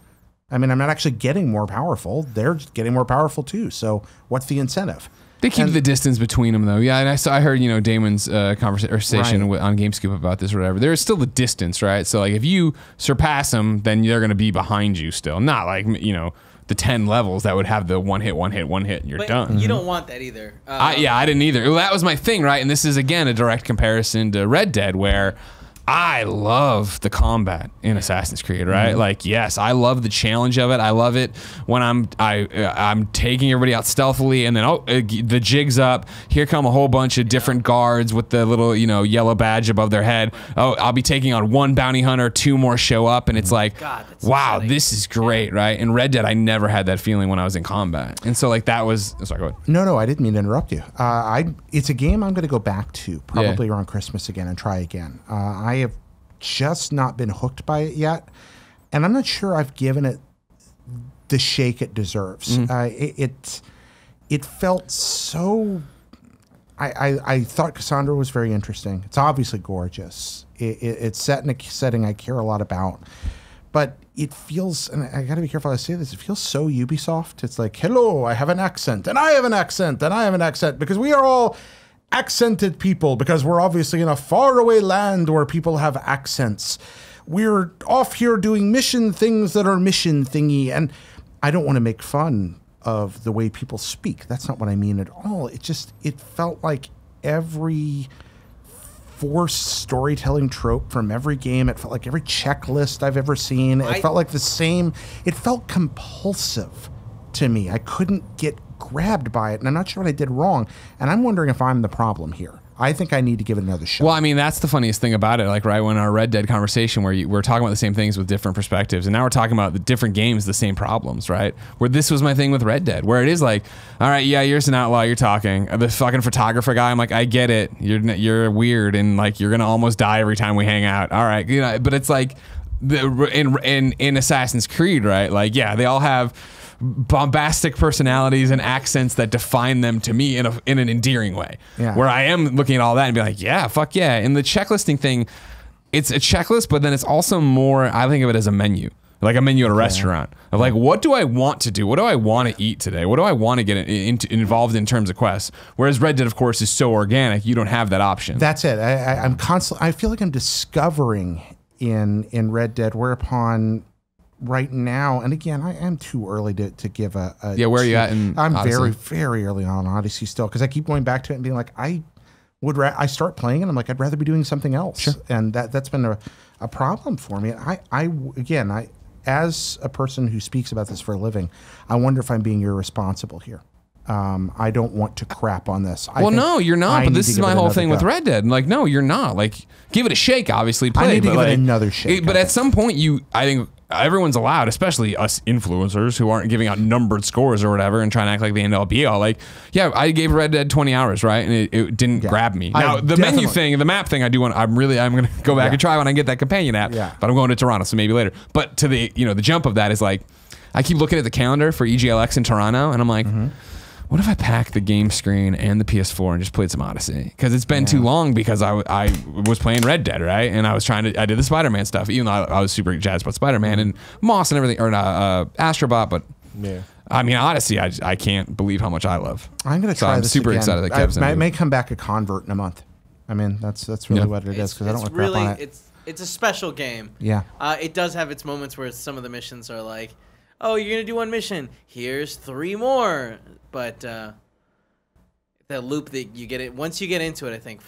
I mean, I'm not actually getting more powerful. They're just getting more powerful too. So what's the incentive? They keep the distance between them, though. Yeah, and I heard Damon's conversation on GameScoop about this or whatever. There is still the distance, right? So like if you surpass them, then they're going to be behind you still. Not like the 10 levels that would have the one hit, and you're done. You don't want that either. I didn't either. Well, that was my thing, right? And this is, again, a direct comparison to Red Dead, where I love the combat in Assassin's Creed, right? Like, yes, I love the challenge of it. I love it when I'm taking everybody out stealthily, and then the jig's up. Here come a whole bunch of different guards with the little yellow badge above their head. Oh, I'll be taking on one bounty hunter, 2 more show up, and it's like, God, that's wow, exciting. this is great, right? In Red Dead, I never had that feeling when I was in combat, and so like that was. Sorry, go ahead. No, I didn't mean to interrupt you. It's a game I'm going to go back to probably around Christmas again and try again. I have just not been hooked by it yet, and I'm not sure I've given it the shake it deserves. It felt so. I thought Cassandra was very interesting. It's obviously gorgeous. It's set in a setting I care a lot about, but it feels, and I got to be careful how I say this, it feels so Ubisoft. It's like, hello, I have an accent, and I have an accent, and I have an accent, because we are all accented people, because we're obviously in a faraway land where people have accents. We're off here doing mission things that are mission thingy, and I don't want to make fun of the way people speak. That's not what I mean at all. It felt like every forced storytelling trope from every game. It felt like every checklist I've ever seen. It felt like the same. It felt compulsive to me. I couldn't get grabbed by it, and I'm not sure what I did wrong, and I'm wondering if I'm the problem here. I think I need to give it another shot. Well, I mean, that's the funniest thing about it. Like, right when our Red Dead conversation, where we're talking about the same things with different perspectives, and now we're talking about the different games, the same problems, right? Where this was my thing with Red Dead, where it is like, all right, yeah, you're an outlaw, you're talking. The fucking photographer guy, I'm like, I get it. You're weird, and like you're gonna almost die every time we hang out. All right, but it's like in Assassin's Creed, right? Like, yeah, they all have bombastic personalities and accents that define them to me in an endearing way. Yeah. Where I am looking at all that and be like, yeah, fuck yeah. And the checklisting thing, it's a checklist, but then it's also more, I think of it as a menu. Like a menu at a restaurant. Of like, what do I want to do? What do I want to eat today? What do I want to get involved in terms of quests? Whereas Red Dead, of course, is so organic, you don't have that option. That's it. I'm constantly, I feel like I'm discovering in Red Dead, whereupon right now, and again, I am too early to give a where are you at in I'm Odyssey? very, very early on Odyssey still, because I keep going back to it and being like, I start playing and I'm like, I'd rather be doing something else. Sure. And that's been a problem for me. I as a person who speaks about this for a living, I wonder if I'm being irresponsible here. I don't want to crap on this. No, you're not. But this is my whole thing with Red Dead. Like, no, you're not. Like, give it a shake. Obviously, play. I need to give it another shake. But at some point, I think everyone's allowed, especially us influencers who aren't giving out numbered scores or whatever and trying to act like the end all be all. Like, yeah, I gave Red Dead 20 hours, right? And it didn't grab me. Now, the menu thing, the map thing, I'm going to go back and try when I get that companion app. Yeah. But I'm going to Toronto, so maybe later. But to the jump of that is like, I keep looking at the calendar for EGLX in Toronto, and I'm like, what if I pack the game screen and the PS4 and just played some Odyssey? Because it's been too long, because I was playing Red Dead, right? And I did the Spider-Man stuff, even though I was super jazzed about Spider-Man and Moss and everything, or Astrobot, but I mean, Odyssey, I can't believe how much I love. I'm going to try this super again. excited that Kev's I may come back a convert in a month. I mean, that's really what it is, because I don't want to crap on it. It's a special game. Yeah. It does have its moments where some of the missions are like, oh, you're gonna do one mission. Here's 3 more. But the loop that you get it once you get into it, I think.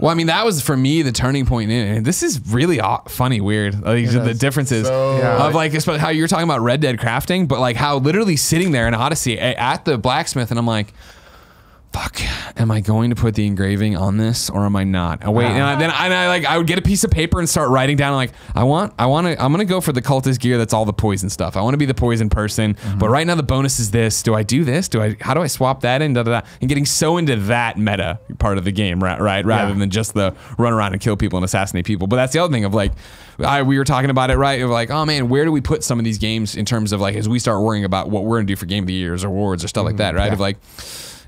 Well, I mean, that was for me the turning point in it. And this is really funny, weird. Like, the differences of like how you're talking about Red Dead crafting, but like how literally sitting there in Odyssey at the blacksmith, and I'm like, fuck, am I going to put the engraving on this or am I not? Oh, wait, and I would get a piece of paper and start writing down like, I'm gonna go for the cultist gear that's all the poison stuff. I want to be the poison person, but right now the bonus is this. Do I do this? How do I swap that in? And getting so into that meta part of the game, right? Rather than just the run around and kill people and assassinate people. But that's the other thing of like, we were talking about it, right? Of like, oh man, where do we put some of these games in terms of like, as we start worrying about what we're gonna do for Game of the Years or awards or stuff like that, right? Of like,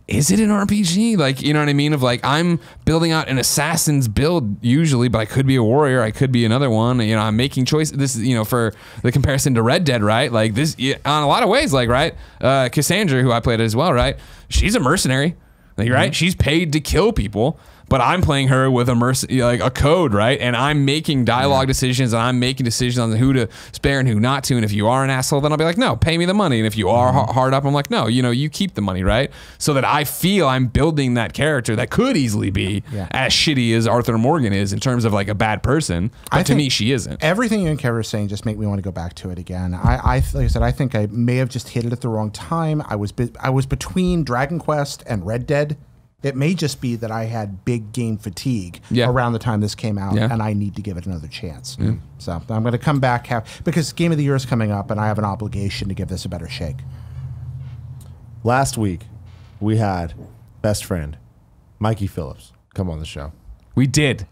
is it an RPG? Like, you know what I mean? Of like, I'm building out an assassin's build usually, but I could be a warrior. I could be another one. You know, I'm making choices. This is, you know, for the comparison to Red Dead, right? Like this, on a lot of ways, like, right? Cassandra, who I played as well, right? She's a mercenary, like, right? She's paid to kill people. But I'm playing her with a code, right? And I'm making dialogue decisions, and I'm making decisions on who to spare and who not to. And if you are an asshole, then I'll be like, no, pay me the money. And if you are hard up, I'm like, no, you know, you keep the money, right? So that I feel I'm building that character that could easily be as shitty as Arthur Morgan is in terms of like a bad person. But to me, she isn't. Everything you and Kevin are saying just make me want to go back to it again. Like I said, I think I may have just hit it at the wrong time. I was between Dragon Quest and Red Dead. It may just be that I had big game fatigue around the time this came out, and I need to give it another chance. So I'm going to come back because Game of the Year is coming up, and I have an obligation to give this a better shake. Last week, we had best friend Mikey Phillips come on the show. We did.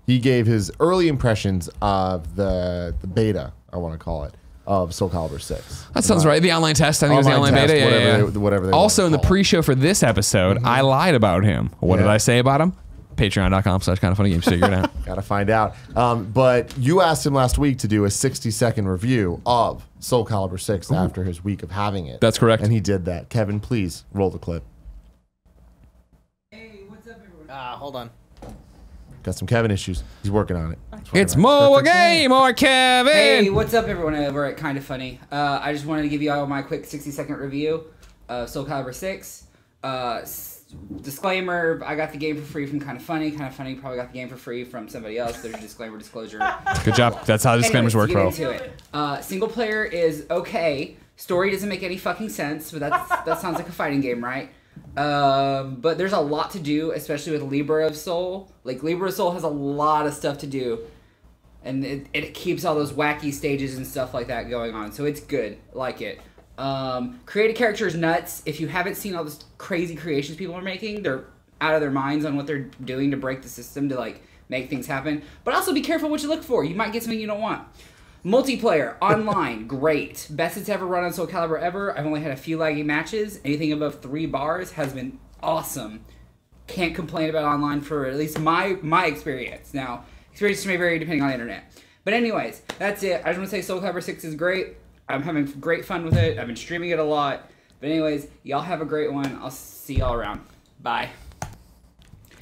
He gave his early impressions of the beta, I want to call it, of Soul Calibur 6. That sounds right. The online test. I think it was the online beta. Whatever they also, in the pre-show for this episode, I lied about him. What did I say about him? Patreon.com/kindoffunnygames. Figure it out. Gotta find out. But you asked him last week to do a 60-second review of Soul Calibur 6 after his week of having it. That's correct. And he did that. Kevin, please roll the clip. Hey, what's up, everyone? Hold on. Got some Kevin issues. He's working on it. It's more game or Kevin. Hey, what's up, everyone over at Kinda Funny? I just wanted to give you all my quick 60-second review of Soul Calibur 6. Disclaimer, I got the game for free from Kinda Funny. Kinda Funny probably got the game for free from somebody else. There's a disclosure. Good job. That's how disclaimers work, bro. Into it. Single player is okay. Story doesn't make any fucking sense, but that sounds like a fighting game, right? But there's a lot to do, especially with Libra of Soul. Like, Libra of Soul has a lot of stuff to do, and it keeps all those wacky stages and stuff like that going on, so it's good. Like it. Create a character is nuts. If you haven't seen all this crazy creations people are making, they're out of their minds on what they're doing to break the system to, like, make things happen. But also be careful what you look for. You might get something you don't want. Multiplayer, online, great. Best it's ever run on Soul Calibur ever. I've only had a few laggy matches. Anything above 3 bars has been awesome. Can't complain about online for at least my experience. Now, experiences may vary depending on the internet. But anyways, that's it. I just want to say Soul Calibur 6 is great. I'm having great fun with it. I've been streaming it a lot. But anyways, y'all have a great one. I'll see y'all around. Bye.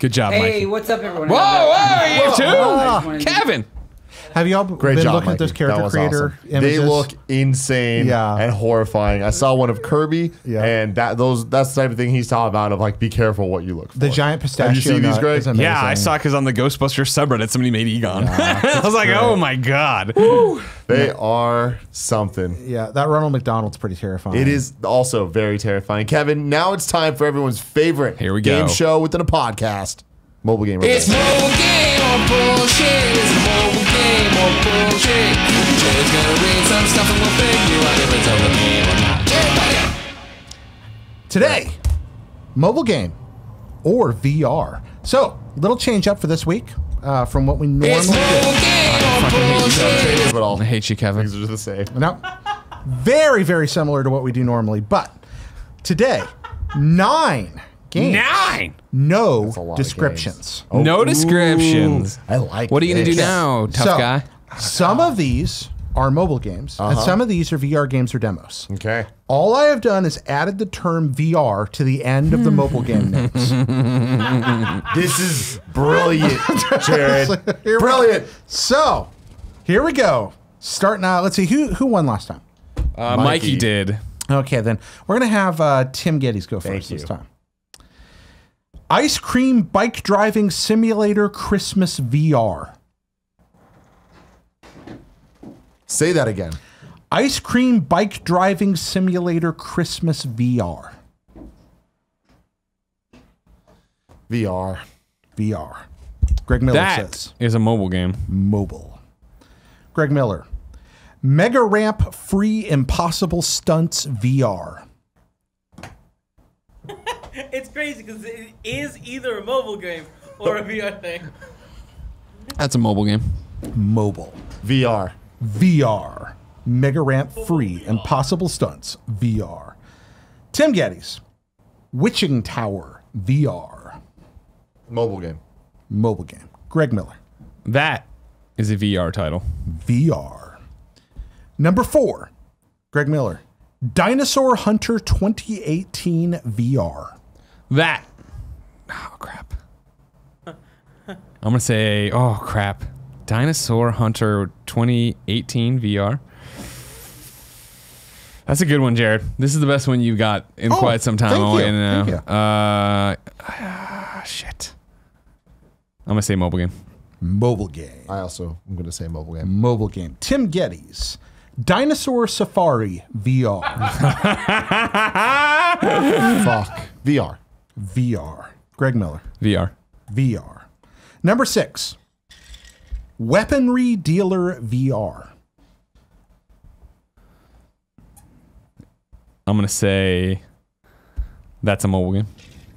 Good job, Mike. Hey, what's up, everyone? Whoa, you too? Kevin. Have you all Great been job, looking at Mikey. those character That was creator awesome. images? They look insane and horrifying. I saw one of Kirby, and that's the type of thing he's talking about of like, be careful what you look for. The giant pistachio Have you seen these, nut Greg? is amazing. Yeah, I saw because on the Ghostbusters subreddit, somebody made Egon. I was like, oh my God. They are something. Yeah, that Ronald McDonald's pretty terrifying. It is also very terrifying. Kevin, now it's time for everyone's favorite Here we game go. show within a podcast. Mobile Game It's Review. mobile game or bullshit. It's mobile game or bullshit. Jay's gonna read some stuff and we'll figure out if it's over game or not. Today, mobile game or VR. So, little change up for this week from what we normally It's mobile do. game or bullshit. But all I hate you, Kevin. things are the same. No, very, very similar to what we do normally. But today, 9 games. 9. No That's a lot of descriptions. games. No descriptions. I like What are you going to do this. now, tough So, guy? Some of these are mobile games, and some of these are VR games or demos. Okay. All I have done is added the term VR to the end of the mobile game names. This is brilliant, Jared. Brilliant. So, here we go. Starting out, let's see, who won last time? Mikey did. Okay, then we're going to have Tim Gettys go first this time. Ice Cream Bike Driving Simulator Christmas VR. Say that again. Ice Cream Bike Driving Simulator Christmas VR. VR. VR. Greg Miller That says. is a mobile game. Mobile. Greg Miller. Mega Ramp Free Impossible Stunts VR. It's crazy because it is either a mobile game or a VR thing. That's a mobile game. Mobile. VR. VR. Mega Ramp Free Impossible Stunts VR. Tim Gettys. Witching Tower VR. Mobile game. Mobile game. Greg Miller. That is a VR title. VR. Number 4. Greg Miller. Dinosaur Hunter 2018 VR. That. Oh, crap. I'm going to say, oh, crap. Dinosaur Hunter 2018 VR. That's a good one, Jared. This is the best one you've got in quite some time. Thank you. Shit. I'm going to say mobile game. Mobile game. I also am going to say mobile game. Mobile game. Tim Gettys. Dinosaur Safari VR. Fuck. VR. VR. Greg Miller. VR. VR. Number 6. Weaponry Dealer VR. I'm going to say that's a mobile game.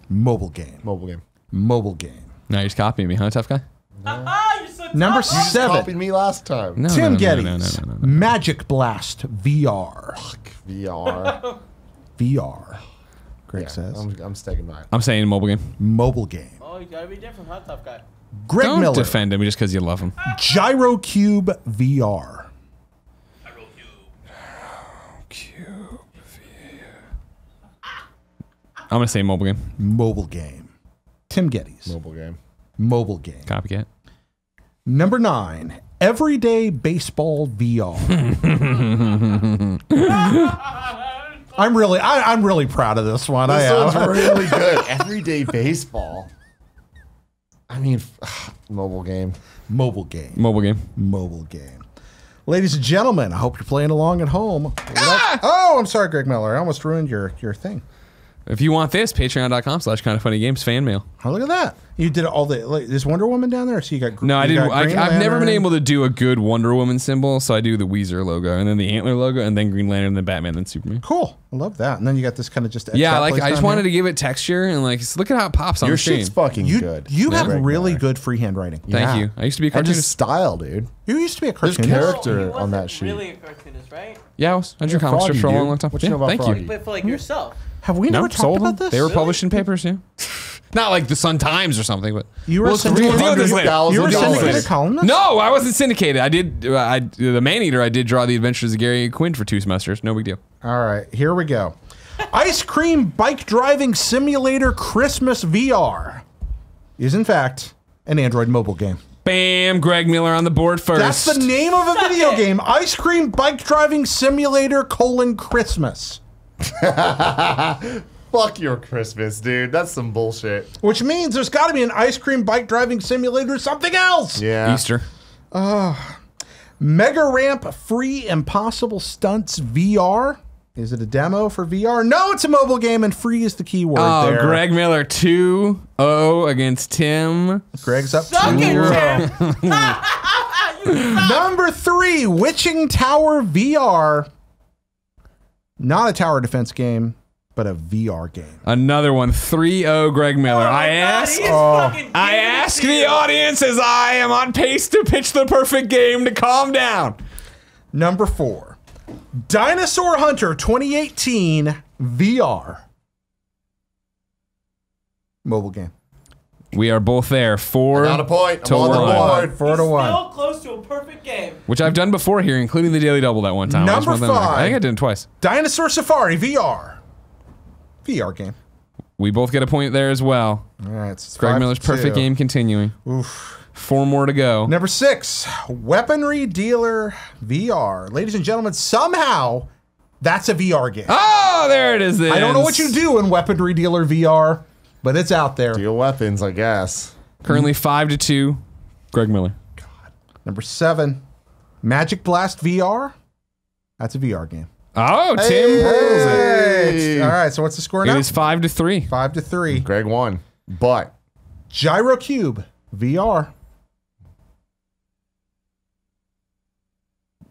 Mobile game. Mobile game. Mobile game. Now you're just copying me, huh, tough guy? You're so Number tough. You just 7. copied me last time. No, Tim no, no, Gettys. no, no, no, no, no. Magic Blast VR. VR. VR. Greg Yeah, says. I'm sticking by it. I'm saying mobile game. Mobile game. Oh, you gotta be different, huh, tough guy? Greg Don't Miller. defend him just because you love him. Gyro Cube VR. I'm going to say mobile game. Mobile game. Tim Gettys. Mobile game. Mobile game. Copycat. Number 9. Everyday Baseball VR. I'm really proud of this one. This I one's am. really good. Everyday baseball. I mean, mobile game. Mobile game. Mobile game. Mobile game. Ladies and gentlemen, I hope you're playing along at home. Oh, I'm sorry, Greg Miller. I almost ruined your thing. If you want this, patreon.com/kindoffunnygames fan mail. Oh, look at that. You did all the, like, is Wonder Woman down there? So you got No, I you didn't. got Green I've never been Lantern? able to do a good Wonder Woman symbol, so I do the Weezer logo, and then the antler logo, and then Green Lantern, then Batman, then Superman. Cool. I love that. And then you got this kind of just Yeah, like I just wanted to give it texture and like look at how it pops on Your the screen. shit's fucking good. You have Greg really Miller. good freehand writing. Thank you. I used to be a And cartoonist. just style, dude. You used to be a There's cartoonist. character He on wasn't that sheet. really a cartoonist, right? Yeah, I drew comic strips Froggy, for a long, dude. long time. What you know about thank Froggy? you. But for like yourself. Have we never No, talked sold about them. this? They were published in papers, yeah. Not like the Sun Times or something, but You were Well, a syndicated, we'll deal with this later. you were a We'll deal with syndicated this. columnist? No, I wasn't syndicated. I did. The Maneater. I did draw the Adventures of Gary and Quinn for 2 semesters. No big deal. All right, here we go. Ice Cream Bike Driving Simulator Christmas VR is, in fact, an Android mobile game. Bam! Greg Miller on the board first. That's the name of a video game. Ice Cream Bike Driving Simulator : Christmas. Fuck your Christmas, dude. That's some bullshit. Which means there's got to be an ice cream bike driving simulator or something else. Yeah. Easter. Mega Ramp Free Impossible Stunts VR. Is it a demo for VR? No, it's a mobile game, and free is the key word Oh, there. Greg Miller 2-0 against Tim. Greg's up Suck it, 2-0. Number 3, Witching Tower VR. Not a tower defense game, but a VR game. Another one. 3-0 Greg Miller. I ask the audience as I am on pace to pitch the perfect game to calm down. Number 4, Dinosaur Hunter 2018 VR. Mobile game. We are both there. 4 Not a point. to I'm on the 1. board. 4 to 1. Still close to a perfect game. Which I've done before here, including the Daily Double that one time. I just Number went there, I 5. think I did it twice. Dinosaur Safari VR. VR game. We both get a point there as well. All right, it's Greg 5 Miller's to perfect 2. game continuing. Oof. 4 more to go. Number 6, Weaponry Dealer VR. Ladies and gentlemen, somehow That's a VR game. Oh, there it is. Then. I don't know what you do in Weaponry Dealer VR, but it's out there. Deal weapons, I guess. Currently 5-2. Greg Miller. Number 7, Magic Blast VR. That's a VR game. Oh, Tim rules it. Hey. All right, so what's the score It now? is 5-3. 5-3. Greg won, but Gyrocube VR.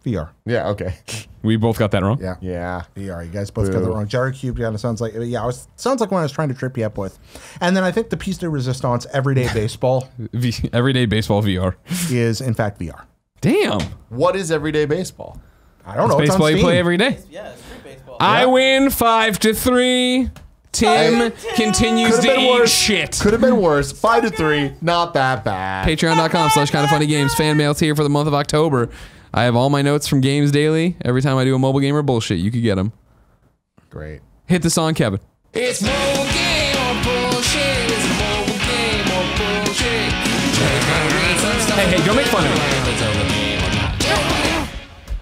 VR. yeah, okay, We both got that wrong. Yeah. yeah. VR. You guys both got that Boo. wrong. Gyrocube kind of sounds like, sounds like one I was trying to trip you up with. And then I think the piece de resistance, Everyday Baseball, Everyday Baseball VR. is in fact VR. Damn. What is everyday baseball? I don't know. It's It's on baseball you Steam. play every day. Yeah, street baseball. I win 5-3. Tim continues Could've to been eat worse. shit. Could have been worse. 5-3, not that bad. Patreon.com/kindoffunnygames. Fan mail tier for the month of October. I have all my notes from Games Daily. Every time I do a mobile game or bullshit, you could get them. Great. Hit the song, Kevin. It's mobile game or bullshit. It's mobile game or bullshit. Hey, don't make fun of me.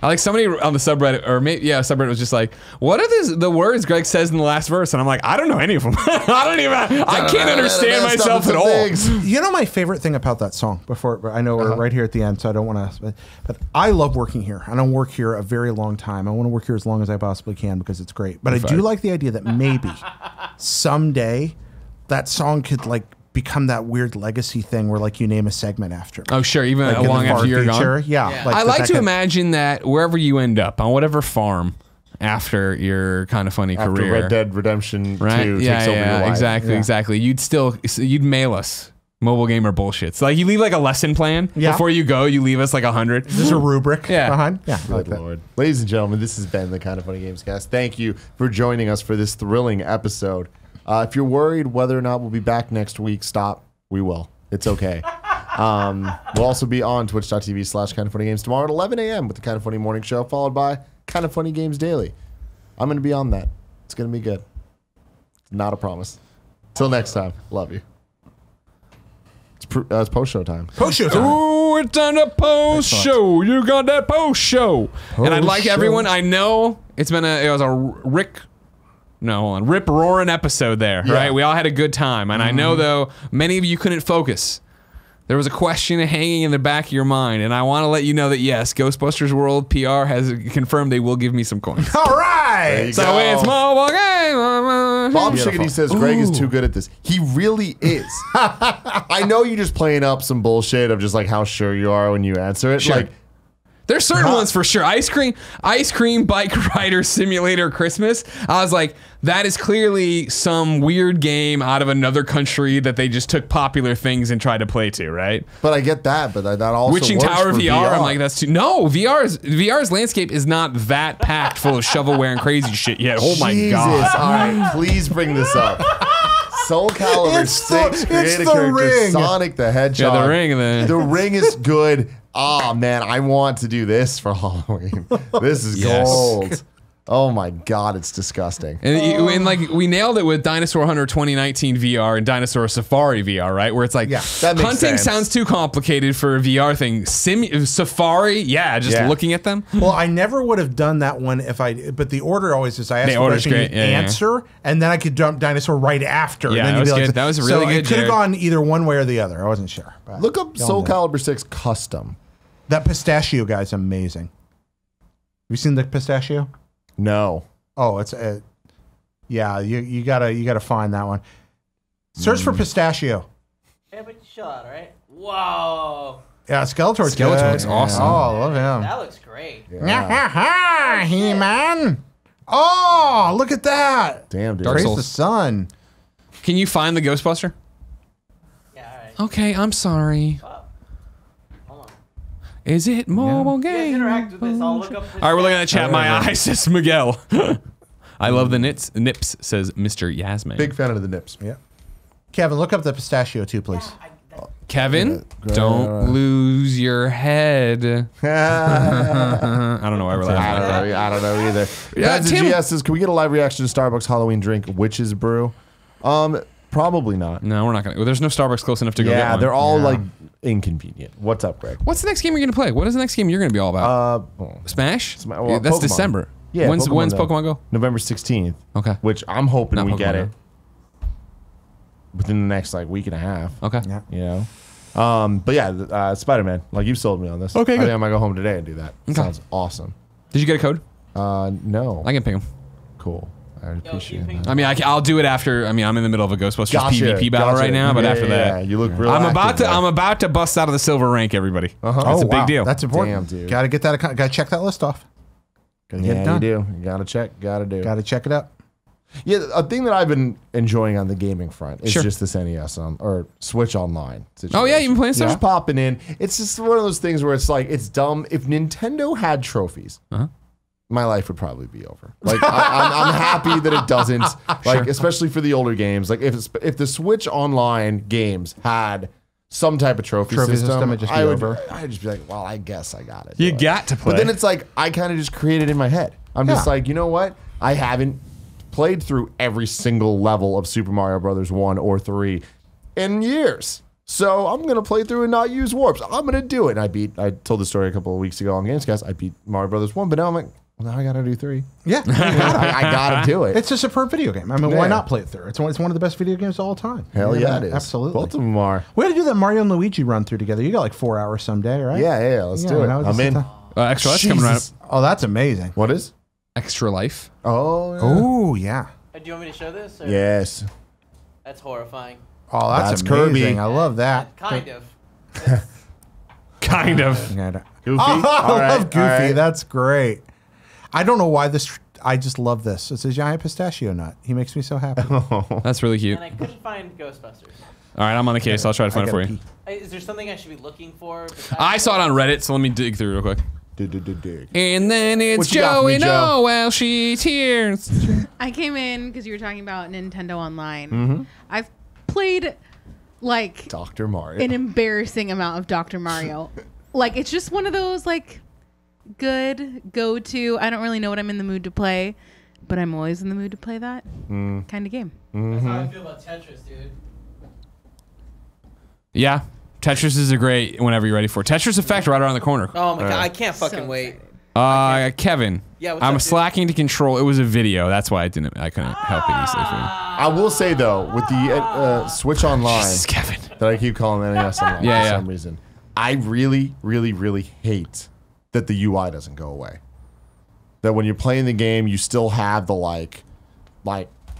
I like somebody on the subreddit, or maybe, yeah, subreddit was just like, what are the words Greg says in the last verse? And I'm like, I don't know any of them. I can't understand myself at all. You know my favorite thing about that song, before I know we're right here at the end, so I don't want to, but I love working here. I don't work here a very long time. I want to work here as long as I possibly can because it's great. But I do like the idea that maybe someday that song could like become that weird legacy thing where like you name a segment after. Oh, sure, even Like in the long far after you're future. gone. Yeah. I like that to could- imagine that wherever you end up, on whatever farm after your kind of funny After career. Red Dead Redemption 2 right? takes over your life. Exactly. You'd mail us mobile gamer bullshit. So like you leave like a lesson plan Yeah. before you go. You leave us like 100. There's a rubric Yeah. behind. Yeah. I like Good that. Lord. Ladies and gentlemen, this has been the Kind of Funny Gamescast. Thank you for joining us for this thrilling episode. If you're worried whether or not we'll be back next week, stop. We will. It's okay. We'll also be on twitch.tv/kindoffunnygames tomorrow at 11 a.m. with the Kind of Funny Morning Show, followed by Kind of Funny Games Daily. I'm going to be on that. It's going to be good. Not a promise. Till next time. Love you. It's post-show time. Post show time. Ooh, it's on the post show. You got that post show. And I'd like Post-show. everyone, I know it was a rip roaring episode there, right? We all had a good time. And I know though, many of you couldn't focus. There was a question hanging in the back of your mind, and I want to let you know that yes, Ghostbusters World PR has confirmed they will give me some coins. All right. There you So go. it's mobile game. Bob Shiggity says Greg is too good at this. He really is. I know you're just playing up some bullshit of just like how sure you are when you answer it. Sure. Like, There's certain ones for sure. Ice cream bike rider simulator Christmas. I was like, that is clearly some weird game out of another country that they just took popular things and tried to play to, right? but I get that. But that also Witching works Tower for VR, I'm like, that's too. No, VR's landscape is not that packed full of shovelware and crazy shit yet. Oh my Jesus. god. All right, please bring this up. Soul Calibur It's 6 the created a character, ring. Sonic the Hedgehog. Yeah, the ring and the- The ring is good. Oh man, I want to do this for Halloween. This is Yes. gold. Oh my god, it's disgusting. And like we nailed it with Dinosaur Hunter 2019 VR and Dinosaur Safari VR, right? Where it's like Yeah, that makes hunting sense. sounds too complicated for a VR thing. Safari, yeah, just Yeah. looking at them. Well, I never would have done that one but the order always is I asked The the order's question, great. you Yeah, yeah. answer, and then I could dump dinosaur right after. Yeah, and then that you'd was be like, good. That was really so good, it could have Jared. gone either one way or the other. I wasn't sure. but Look up y'all Soul know. Calibur 6 custom. That pistachio guy's amazing. Have you seen the pistachio? No. Oh, it's yeah. You gotta find that one. Search for pistachio. Hey, but you shot, right? Whoa. Yeah, Skeletor's Skeletor good. looks awesome. Oh, I love him. That looks great. Yeah. He-Man. Oh, look at that. Damn, dude. Dark Praise Souls. the sun. Can you find the Ghostbuster? Yeah, all right. Okay, I'm sorry. Hold on. Is it mobile You guys game? interact with this. I'll look up. All right, we're looking at the chat. My eyes, says Miguel. I love the nips, says Mr. Yasmin. Big fan of the nips. Yeah. Kevin, look up the pistachio too, please. Kevin, don't lose your head. I don't know why we're laughing. I don't know either. Yeah, Guys, Tim- GS says, can we get a live reaction to Starbucks Halloween drink, Witch's Brew? Probably not. No, we're not gonna. Well, there's no Starbucks close enough to go get Yeah, one. they're all like inconvenient. What's up, Greg? What's the next game you're gonna play? What is the next game you're gonna be all about? Smash? well, Yeah, that's Pokemon. December. Yeah, When's Pokemon Go? November 16th. Okay. Which I'm hoping Not we Pokemon get Go. it within the next like week and a half. Okay. Yeah. You know. But yeah, Spider-Man. Like you've sold me on this. Okay, I good. think I might go home today and do that. Sounds awesome. Did you get a code? No. I can ping him. Cool. I appreciate ping that. I mean, I'll do it after. I mean, I'm in the middle of a Ghostbusters Gotcha, PvP battle gotcha. right now, but Yeah, after yeah, that, you look real I'm active about to bust out of the silver rank, everybody. It's a big deal. That's important. Damn, dude. Gotta get that. Gotta check that list off. Gotta get it Yeah, done. you do. You gotta check. Gotta do. Gotta check it out. Yeah, a thing that I've been enjoying on the gaming front is Sure. just this NES or Switch Online situation. Oh yeah, you've been playing stuff. Just popping in. It's just one of those things where it's like it's dumb. If Nintendo had trophies, my life would probably be over. Like I'm happy that it doesn't. Like especially for the older games. Like if the Switch Online games had some type of trophy system, it'd just be I would. over. I'd just be like, well, I guess I got it. You got to play. But then it's like I kind of just create it in my head. I'm just Yeah. like, you know what? I haven't played through every single level of Super Mario Brothers 1 or 3 in years. So I'm going to play through and not use warps. I'm going to do it. And I told the story a couple of weeks ago on Gamescast. I beat Mario Brothers 1, but now I'm like, well, now I got to do 3. Yeah. I got to do it. It's a superb video game. I mean, why Yeah. not play it through? It's one of the best video games of all time. Hell yeah, it is. Absolutely. Both of them are. We had to do that Mario and Luigi run through together. You got like 4 hours someday, right? Yeah, let's do it. no, just I'm in. a ton. Extra Life's coming around. Jesus. Oh, that's amazing. What is? Extra Life. Oh, yeah. Oh, yeah. Do you want me to show this? Or? Yes. That's horrifying. Oh, that's That's amazing. Kirby. I love that. Kind of. Kind of. Goofy. Goofy? Oh, All I right, love Goofy. all right. That's great. I don't know why this. I just love this. It's a giant pistachio nut. He makes me so happy. That's really cute. And I couldn't find Ghostbusters. All right, I'm on the case. I'll try to find it for you. Is there something I should be looking for? I saw it on Reddit, so let me dig through real quick. Dig. And then it's What you got for me, Joey. Joe? No, well, she's here. I came in because you were talking about Nintendo Online. Mm-hmm. I've played like Dr. Mario. an embarrassing amount of Dr. Mario. Like it's just one of those like good go to. I don't really know what I'm in the mood to play, but I'm always in the mood to play that kind of game. That's how I feel about Tetris, dude. Yeah, Tetris is a great whenever you're ready for it. Tetris Effect right around the corner. Oh my god, I can't fucking wait. Kevin. Yeah, what's I'm up, dude? slacking to control. It was a video. That's why I couldn't help it easily for you. I will say though, with the Switch Online Jesus, Kevin. that I keep calling NES Online Yeah, for yeah. some reason, I really, really, really hate that the UI doesn't go away. That when you're playing the game, you still have the like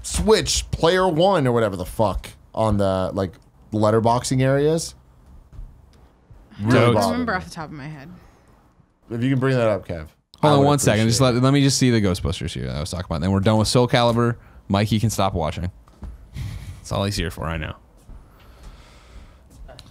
Switch Player 1 or whatever the fuck on the like letterboxing areas. I Really don't bothered remember me. off the top of my head. If you can bring that up, Kev. I Hold on would one second. Just appreciate let me just see the Ghostbusters here that I was talking about. Then we're done with Soul Calibur. Mikey can stop watching. That's all he's here for right now.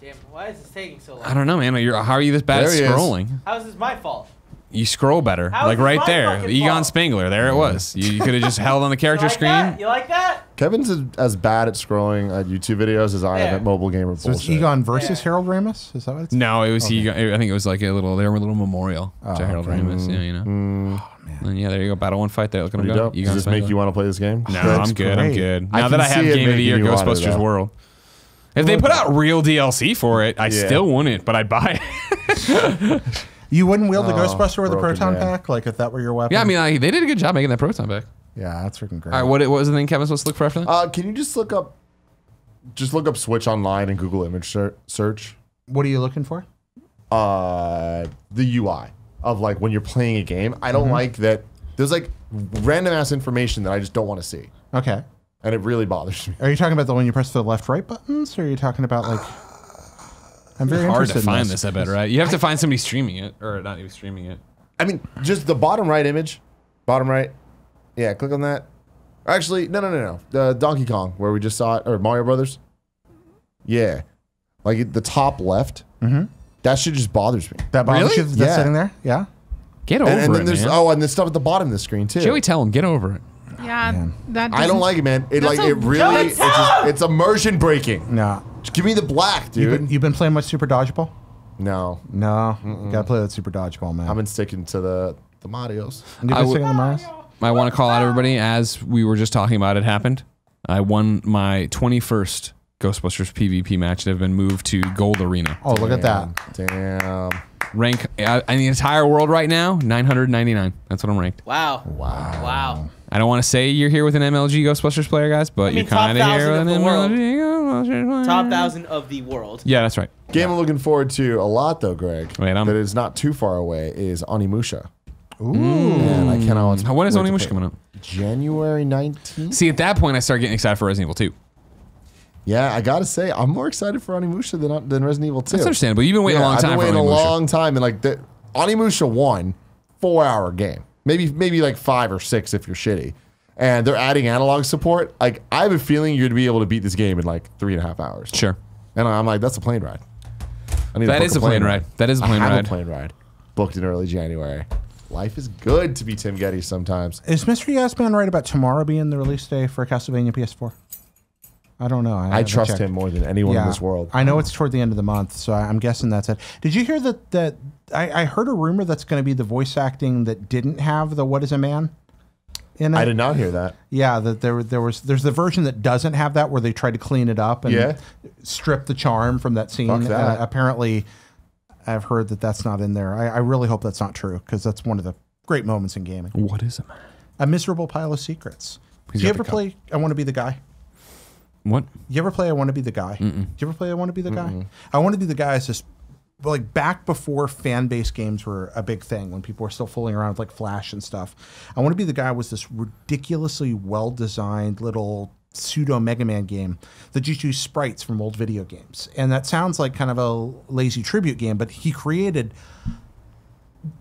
Damn, why is this taking so long? I don't know, man. How are you this bad at There he is. scrolling? How is this my fault? You scroll better. How Like is this right my there. fucking Egon fault? Spengler. There it was. You could have just held on the character You like screen. that? You like that? Kevin's as bad at scrolling YouTube videos as I am Yeah. at mobile gamer So it's bullshit. Egon versus Yeah. Harold Ramis? Is that what it's? No, it was Egon. I think it was like a little memorial to Harold okay. Ramis. Yeah, you know. And yeah, there you go. Battle one fight there. Look at him Pretty go. dope. Egon Does this Spengler. make you want to play this game? No, That's I'm good. I'm great. good. I Now that can I have see it Game of the Year making you want it, Ghostbusters though. World. If they put out real DLC for it, I still wouldn't, but I'd buy it. You wouldn't wield the Oh, Ghostbuster or the broken Proton man. Pack? Like if that were your weapon? Yeah, I mean, they did a good job making that proton back. Yeah, that's freaking great. All right, what was the thing Kevin's supposed to look for after that? Can you just look up Switch Online and Google image search? What are you looking for? The UI of like when you're playing a game. I don't like that. There's like random ass information that I just don't want to see, Okay. and it really bothers me. Are you talking about the one you press the left right buttons, or are you talking about like? I'm very Hard interested to find in this, I bet, right? You have to find somebody streaming it, or not even streaming it. I mean, just the bottom right image, bottom right. Yeah, click on that. Actually, no. The Donkey Kong where we just saw it, or Mario Brothers. Yeah, like the top left. That shit just bothers me. That bothers Really? you that's Yeah. sitting there? Yeah. Get over And then it, there's man. and there's stuff at the bottom of the screen too. Joey, tell him, get over it. Yeah, that I don't doesn't- like it, man. It That's like a- it really it's immersion breaking. No. Just give me the black, dude. You've been playing much Super Dodgeball? No, No. You gotta play that Super Dodgeball, man. I've been sticking to the Marios. You've been sticking to Mars? I want to call out everybody, as we were just talking about, it happened. I won my 21st Ghostbusters PvP match that have been moved to Gold Arena. Oh, look at that. Damn. Rank in the entire world right now, 999. That's what I'm ranked. Wow. Wow. I don't want to say you're here with an MLG Ghostbusters player, guys, but mean, you're kind of top here 1,000 with of an the world. MLG Ghostbusters player. Top 1,000 of the world. Yeah, that's right. Game I'm looking forward to a lot, though, Greg, Wait, that is not too far away, is Onimusha. Ooh. Man, I cannot. When is wait to Onimusha play. coming out? January 19th? See, at that point, I start getting excited for Resident Evil 2. Yeah, I gotta say, I'm more excited for Onimusha than Resident Evil 2. That's understandable. You've been waiting a long time I've been for waiting a Onimusha. long time, and like the Onimusha 1, 4-hour game. Maybe like 5 or 6 if you're shitty. And they're adding analog support. Like, I have a feeling you're gonna be able to beat this game in like 3.5 hours. Sure. And I'm like, that's a plane ride. I need to That book is a plane ride. That is a plane I have ride. a plane ride. Booked in early January. Life is good to be Tim Gettys sometimes. Is Mr. Yasman right about tomorrow being the release day for Castlevania PS4? I don't know. I haven't trust checked. him more than anyone in this world. I know it's toward the end of the month, so I'm guessing that's it. Did you hear that I heard a rumor that's going to be the voice acting that didn't have the "What is a Man" in it? I did not hear that. Yeah, that there's the version that doesn't have that where they tried to clean it up and strip the charm from that scene. Fuck that. Apparently, I've heard that that's not in there. I really hope that's not true because that's one of the great moments in gaming. What is a man? A miserable pile of secrets. He's Do you got the ever cup. play I Want to Be the Guy? What? You ever play I Want to Be the Guy? Do you ever play I Want to Be the Guy? I Want to Be the Guy is just like back before fan-based games were a big thing, when people were still fooling around with like Flash and stuff. I Want to Be the Guy was this ridiculously well-designed little pseudo Mega Man game that just used sprites from old video games. And that sounds like kind of a lazy tribute game, but he created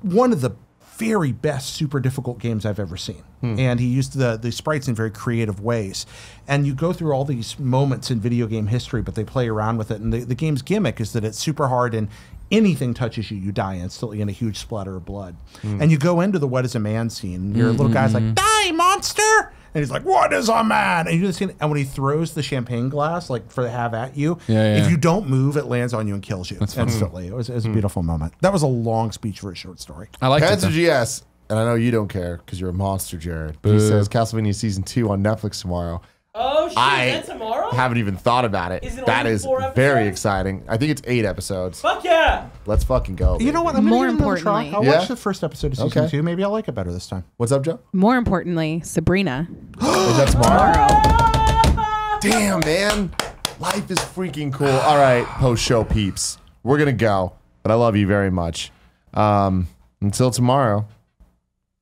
one of the very best super difficult games I've ever seen. And he used the sprites in very creative ways. And you go through all these moments in video game history, but they play around with it. And the game's gimmick is that it's super hard, and anything touches you, you die instantly in a huge splatter of blood. And you go into the What is a Man scene, and your little guy's like, die, monster! And he's like, what is a man? And you do the scene, and when he throws the champagne glass, like for the have at you, if you don't move, it lands on you and kills you instantly. It was a beautiful moment. That was a long speech for a short story. I like Panzer it. GS, and I know you don't care because you're a monster, Jared. He says Castlevania Season 2 on Netflix tomorrow. Oh, shit. That's tomorrow? Haven't even thought about it. Is it That only is 4 episodes? very exciting. I think it's 8 episodes. Fuck yeah. Let's fucking go. You know what? baby. I'm More gonna give it another try. importantly- I'll watch the first episode of season 2. Maybe I'll like it better this time. What's up, Joe? More importantly, Sabrina. Is that tomorrow? Damn, man. Life is freaking cool. All right, post-show peeps. We're going to go, but I love you very much. Until tomorrow,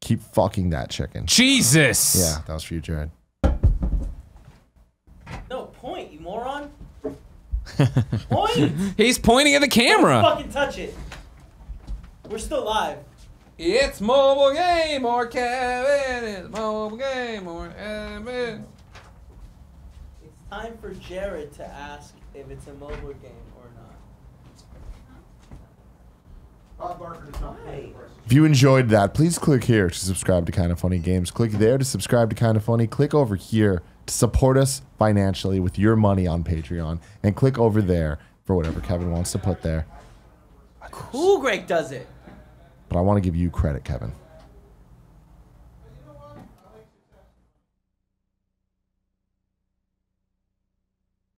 keep fucking that chicken. Jesus. Yeah, that was for you, Jared. No, point, you moron. Point. He's pointing at the camera. Don't fucking touch it. We're still live. It's mobile game or Kevin. It's mobile game or Kevin. It's time for Jared to ask if it's a mobile game or not. Why? If you enjoyed that, please click here to subscribe to Kind of Funny Games. Click there to subscribe to Kind of Funny. Click over here to support us financially with your money on Patreon. And click over there for whatever Kevin wants to put there. Cool, Greg does it. But I want to give you credit, Kevin.